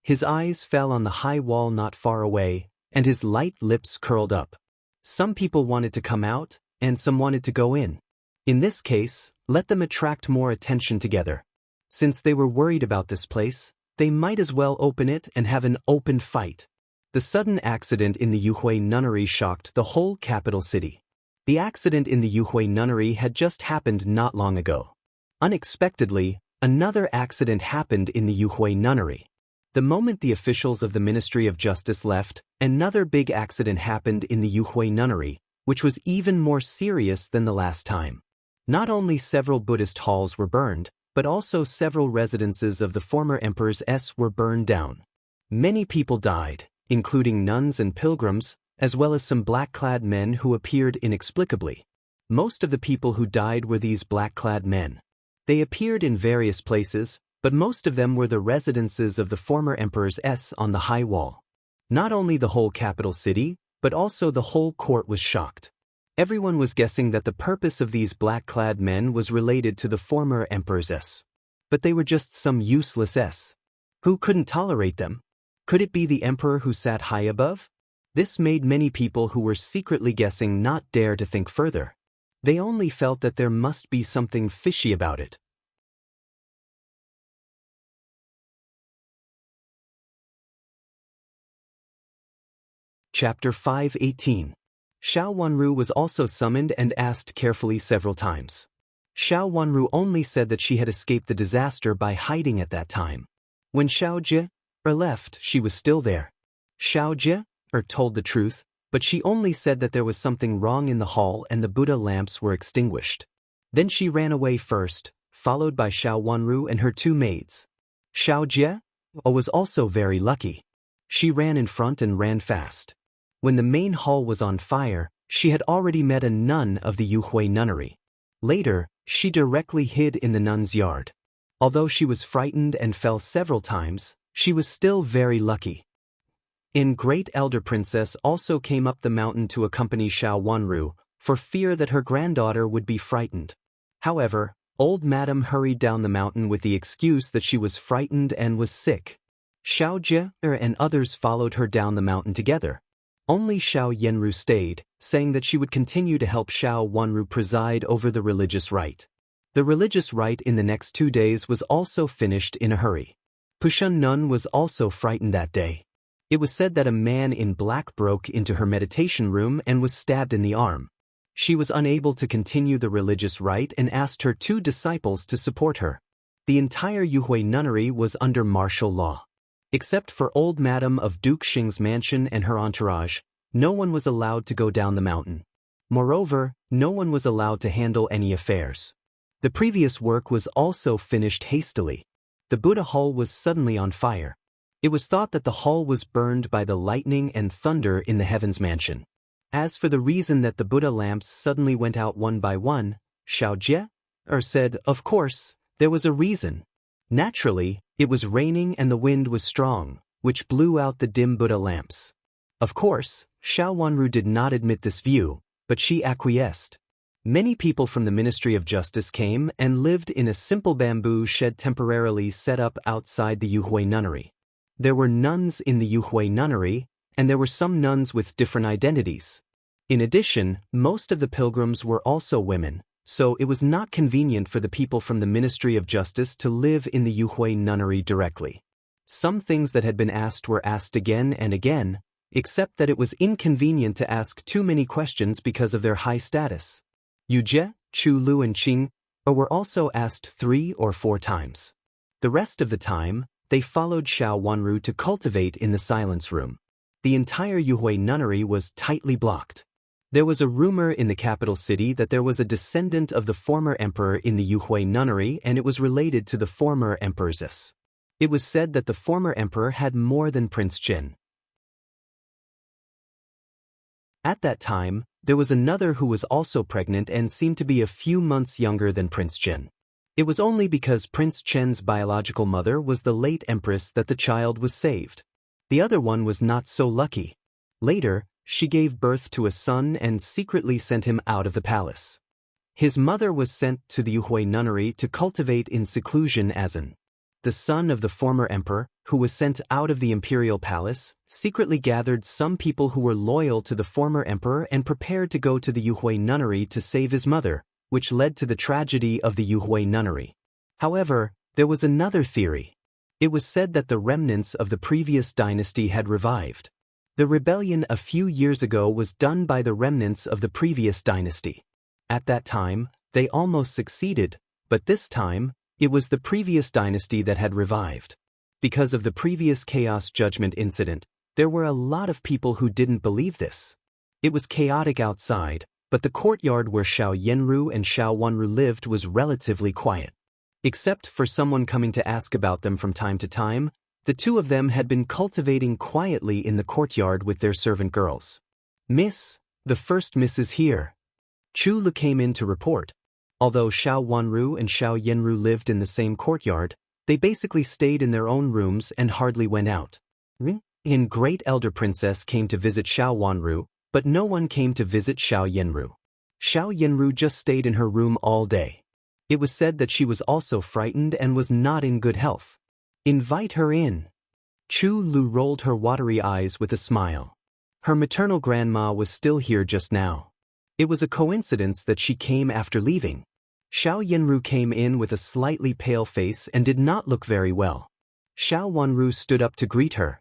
His eyes fell on the high wall not far away, and his light lips curled up. Some people wanted to come out, and some wanted to go in. In this case, let them attract more attention together. Since they were worried about this place, they might as well open it and have an open fight. The sudden accident in the Yuhui nunnery shocked the whole capital city. The accident in the Yuhui nunnery had just happened not long ago. Unexpectedly, another accident happened in the Yuhui nunnery. The moment the officials of the Ministry of Justice left, another big accident happened in the Yuhui nunnery, which was even more serious than the last time. Not only several Buddhist halls were burned, but also several residences of the former emperor's were burned down. Many people died, including nuns and pilgrims, as well as some black-clad men who appeared inexplicably. Most of the people who died were these black-clad men. They appeared in various places, but most of them were the residences of the former emperor's on the high wall. Not only the whole capital city, but also the whole court was shocked. Everyone was guessing that the purpose of these black-clad men was related to the former emperor's. But they were just some useless. Who couldn't tolerate them? Could it be the emperor who sat high above? This made many people who were secretly guessing not dare to think further. They only felt that there must be something fishy about it. Chapter 5:18. Xiao Wanru was also summoned and asked carefully several times. Xiao Wanru only said that she had escaped the disaster by hiding at that time. When Xiao Jie left, she was still there. Xiao Jie told the truth, but she only said that there was something wrong in the hall and the Buddha lamps were extinguished. Then she ran away first, followed by Xiao Wanru and her two maids. Xiao Jie was also very lucky. She ran in front and ran fast. When the main hall was on fire, she had already met a nun of the Yuhui nunnery. Later, she directly hid in the nun's yard. Although she was frightened and fell several times, she was still very lucky. Great Elder Princess also came up the mountain to accompany Xiao Wanru, for fear that her granddaughter would be frightened. However, old Madam hurried down the mountain with the excuse that she was frightened and was sick. Xiao Jie and others followed her down the mountain together. Only Xiao Yanru stayed, saying that she would continue to help Xiao Wanru preside over the religious rite. The religious rite in the next 2 days was also finished in a hurry. Pushun Nun was also frightened that day. It was said that a man in black broke into her meditation room and was stabbed in the arm. She was unable to continue the religious rite and asked her 2 disciples to support her. The entire Yuhui nunnery was under martial law. Except for old Madam of Duke Xing's mansion and her entourage, no one was allowed to go down the mountain. Moreover, no one was allowed to handle any affairs. The previous work was also finished hastily. The Buddha hall was suddenly on fire. It was thought that the hall was burned by the lightning and thunder in the heavens mansion. As for the reason that the Buddha lamps suddenly went out one by one, Xiao Jie said, of course, there was a reason. Naturally, it was raining and the wind was strong, which blew out the dim Buddha lamps. Of course, Xiao Wanru did not admit this view, but she acquiesced. Many people from the Ministry of Justice came and lived in a simple bamboo shed temporarily set up outside the Yuhui nunnery. There were nuns in the Yuhui nunnery, and there were some nuns with different identities. In addition, most of the pilgrims were also women, so it was not convenient for the people from the Ministry of Justice to live in the Yuhui nunnery directly. Some things that had been asked were asked again and again, except that it was inconvenient to ask too many questions because of their high status. Yu Jie, Chu Lu and Qing were also asked 3 or 4 times. The rest of the time, they followed Xiao Wanru to cultivate in the silence room. The entire Yuhui nunnery was tightly blocked. There was a rumor in the capital city that there was a descendant of the former emperor in the Yuhui nunnery and it was related to the former emperor's. It was said that the former emperor had more than Prince Jin. At that time, there was another who was also pregnant and seemed to be a few months younger than Prince Jin. It was only because Prince Chen's biological mother was the late empress that the child was saved. The other one was not so lucky. Later, she gave birth to a son and secretly sent him out of the palace. His mother was sent to the Yuhui nunnery to cultivate in seclusion as the son of the former emperor, who was sent out of the Imperial palace, secretly gathered some people who were loyal to the former emperor and prepared to go to the Yuhui nunnery to save his mother, which led to the tragedy of the Yuhui nunnery. However, there was another theory. It was said that the remnants of the previous dynasty had revived. The rebellion a few years ago was done by the remnants of the previous dynasty. At that time, they almost succeeded, But this time, it was the previous dynasty that had revived. Because of the previous Chaos Judgment incident, there were a lot of people who didn't believe this. It was chaotic outside, but the courtyard where Xiao Yanru and Xiao Wanru lived was relatively quiet. Except for someone coming to ask about them from time to time, the two of them had been cultivating quietly in the courtyard with their servant girls. "Miss, the first miss is here." Chu Lu came in to report. Although Xiao Wanru and Xiao Yanru lived in the same courtyard, they basically stayed in their own rooms and hardly went out. In Great Elder Princess came to visit Xiao Wanru, but no one came to visit Xiao Yanru. Xiao Yanru just stayed in her room all day. It was said that she was also frightened and was not in good health. "Invite her in." Chu Lu rolled her watery eyes with a smile. Her maternal grandma was still here just now. It was a coincidence that she came after leaving. Xiao Yanru came in with a slightly pale face and did not look very well. Xiao Wanru stood up to greet her.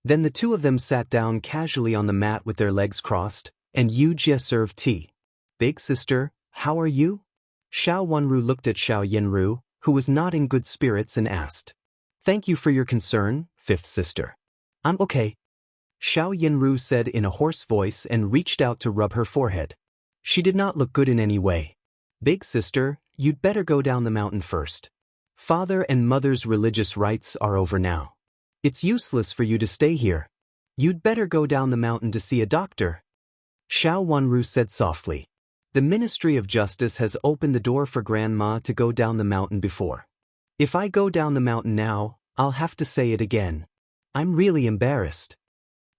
Then the two of them sat down casually on the mat with their legs crossed, and Yu Jie served tea. "Big sister, how are you?" Xiao Wanru looked at Xiao Yanru, who was not in good spirits, and asked. "Thank you for your concern, fifth sister. I'm okay." Xiao Yanru said in a hoarse voice and reached out to rub her forehead. She did not look good in any way. "Big sister, you'd better go down the mountain first. Father and mother's religious rites are over now. It's useless for you to stay here. You'd better go down the mountain to see a doctor." Xiao Wanru said softly. "The Ministry of Justice has opened the door for Grandma to go down the mountain before. If I go down the mountain now, I'll have to say it again. I'm really embarrassed."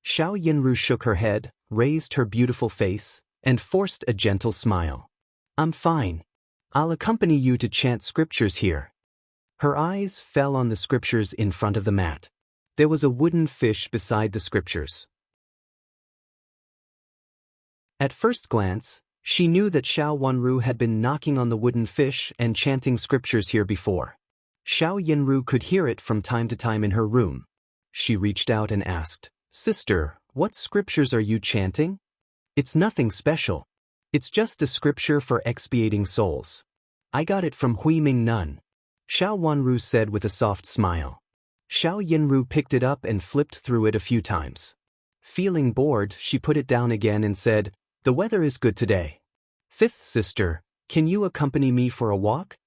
Xiao Yanru shook her head, raised her beautiful face, and forced a gentle smile. "I'm fine. I'll accompany you to chant scriptures here." Her eyes fell on the scriptures in front of the mat. There was a wooden fish beside the scriptures. At first glance, she knew that Xiao Wanru had been knocking on the wooden fish and chanting scriptures here before. Xiao Yanru could hear it from time to time in her room. She reached out and asked, "Sister, what scriptures are you chanting?" "It's nothing special. It's just a scripture for expiating souls. I got it from Huiming Nun," Xiao Wanru said with a soft smile. Xiao Yanru picked it up and flipped through it a few times. Feeling bored, she put it down again and said, "The weather is good today. Fifth sister, can you accompany me for a walk?"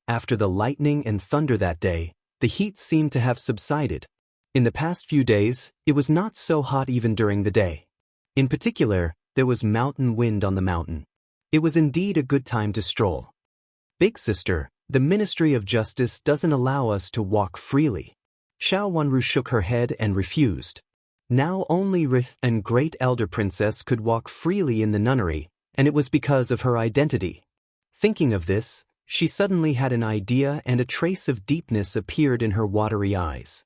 After the lightning and thunder that day, the heat seemed to have subsided. In the past few days, it was not so hot even during the day. In particular, there was mountain wind on the mountain. It was indeed a good time to stroll. "Big sister, the Ministry of Justice doesn't allow us to walk freely." Xiao Wanru shook her head and refused. Now only and Great Elder Princess could walk freely in the nunnery, and it was because of her identity. Thinking of this, she suddenly had an idea and a trace of deepness appeared in her watery eyes.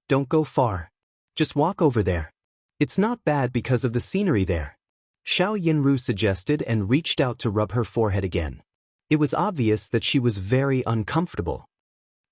"Don't go far. Just walk over there. It's not bad because of the scenery there," Xiao Yanru suggested and reached out to rub her forehead again. It was obvious that she was very uncomfortable.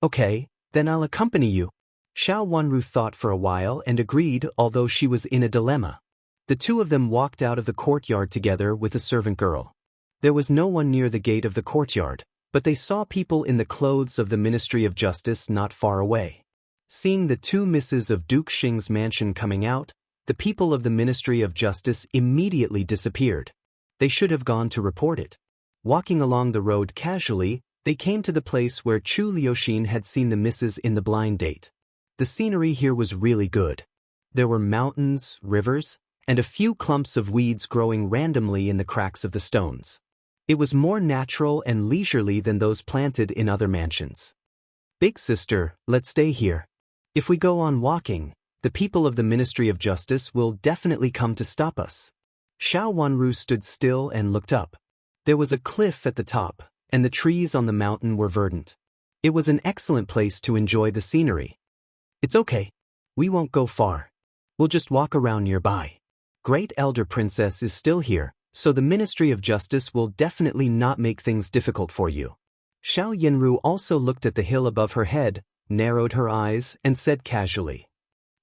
"Okay, then I'll accompany you." Xiao Wanru thought for a while and agreed, although she was in a dilemma. The two of them walked out of the courtyard together with a servant girl. There was no one near the gate of the courtyard, but they saw people in the clothes of the Ministry of Justice not far away. Seeing the two misses of Duke Xing's mansion coming out, the people of the Ministry of Justice immediately disappeared. They should have gone to report it. Walking along the road casually, they came to the place where Chu Liuxin had seen the misses in the blind date. The scenery here was really good. There were mountains, rivers, and a few clumps of weeds growing randomly in the cracks of the stones. It was more natural and leisurely than those planted in other mansions. "Big sister, let's stay here. If we go on walking, the people of the Ministry of Justice will definitely come to stop us." Xiao Wanru stood still and looked up. There was a cliff at the top, and the trees on the mountain were verdant. It was an excellent place to enjoy the scenery. "It's okay. We won't go far. We'll just walk around nearby. Great Elder Princess is still here, so the Ministry of Justice will definitely not make things difficult for you." Xiao Yanru also looked at the hill above her head, narrowed her eyes, and said casually,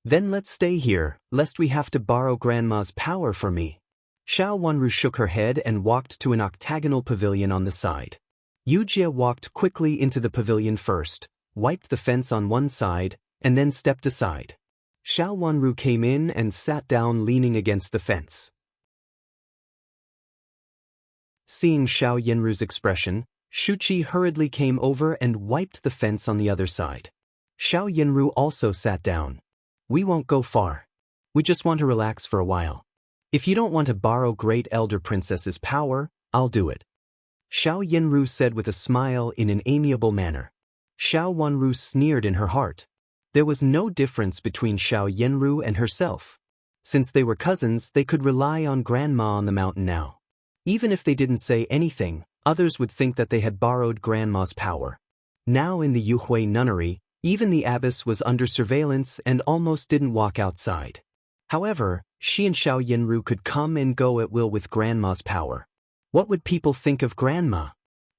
"Then let's stay here, lest we have to borrow Grandma's power from me." Xiao Wanru shook her head and walked to an octagonal pavilion on the side. Yujie walked quickly into the pavilion first, wiped the fence on one side, and then stepped aside. Xiao Wanru came in and sat down leaning against the fence. Seeing Xiao Yenru's expression, Shuqi hurriedly came over and wiped the fence on the other side. Xiao Yenru also sat down. We won't go far. We just want to relax for a while. If you don't want to borrow Great Elder Princess's power, I'll do it. Xiao Yenru said with a smile in an amiable manner. Xiao Wanru sneered in her heart. There was no difference between Xiao Yenru and herself. Since they were cousins, they could rely on Grandma on the mountain now. Even if they didn't say anything, others would think that they had borrowed Grandma's power. Now in the Yuhui nunnery, even the abbess was under surveillance and almost didn't walk outside. However, she and Xiao Yenru could come and go at will with Grandma's power. What would people think of Grandma?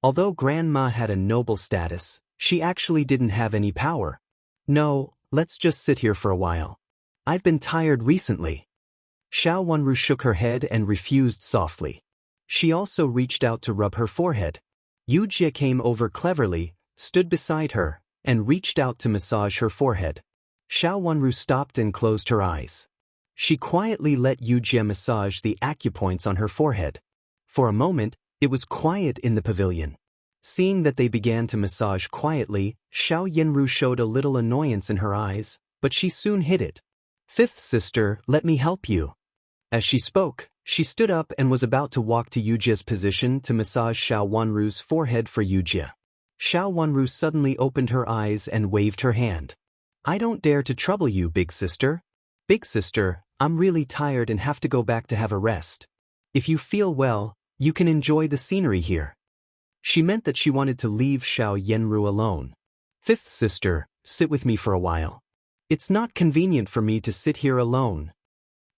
Although Grandma had a noble status, she actually didn't have any power. No, let's just sit here for a while. I've been tired recently. Xiao Wanru shook her head and refused softly. She also reached out to rub her forehead. Yujie came over cleverly, stood beside her, and reached out to massage her forehead. Xiao Wanru stopped and closed her eyes. She quietly let Yujie massage the acupoints on her forehead. For a moment, it was quiet in the pavilion. Seeing that they began to massage quietly, Xiao Yenru showed a little annoyance in her eyes, but she soon hid it. Fifth sister, let me help you. As she spoke, she stood up and was about to walk to Yujie's position to massage Xiao Wanru's forehead for Yujie. Xiao Wanru suddenly opened her eyes and waved her hand. I don't dare to trouble you, big sister. Big sister, I'm really tired and have to go back to have a rest. If you feel well, you can enjoy the scenery here. She meant that she wanted to leave Xiao Yenru alone. Fifth sister, sit with me for a while. It's not convenient for me to sit here alone.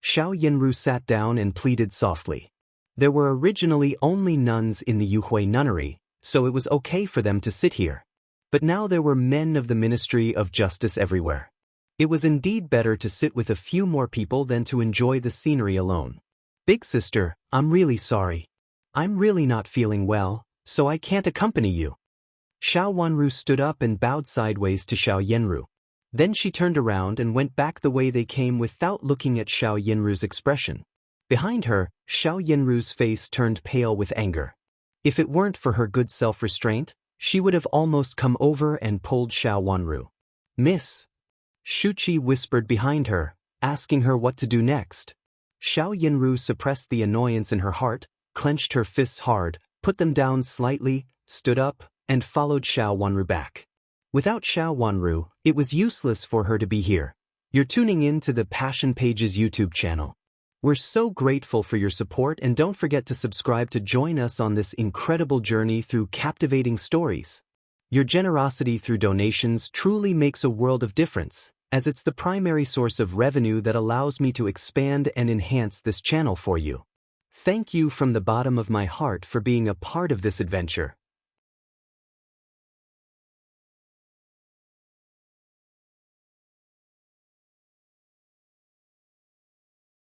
Xiao Yenru sat down and pleaded softly. There were originally only nuns in the Yuhui nunnery, so it was okay for them to sit here. But now there were men of the Ministry of Justice everywhere. It was indeed better to sit with a few more people than to enjoy the scenery alone. Big sister, I'm really sorry. I'm really not feeling well, so I can't accompany you. Xiao Wanru stood up and bowed sideways to Xiao Yenru. Then she turned around and went back the way they came without looking at Xiao Yenru's expression. Behind her, Xiao Yenru's face turned pale with anger. If it weren't for her good self-restraint, she would have almost come over and pulled Xiao Wanru. Miss. Shuqi whispered behind her, asking her what to do next. Xiao Yenru suppressed the annoyance in her heart, clenched her fists hard, put them down slightly, stood up, and followed Xiao Wanru back. Without Xiao Wanru, it was useless for her to be here. You're tuning in to the Passion Pages YouTube channel. We're so grateful for your support, and don't forget to subscribe to join us on this incredible journey through captivating stories. Your generosity through donations truly makes a world of difference, as it's the primary source of revenue that allows me to expand and enhance this channel for you. Thank you from the bottom of my heart for being a part of this adventure.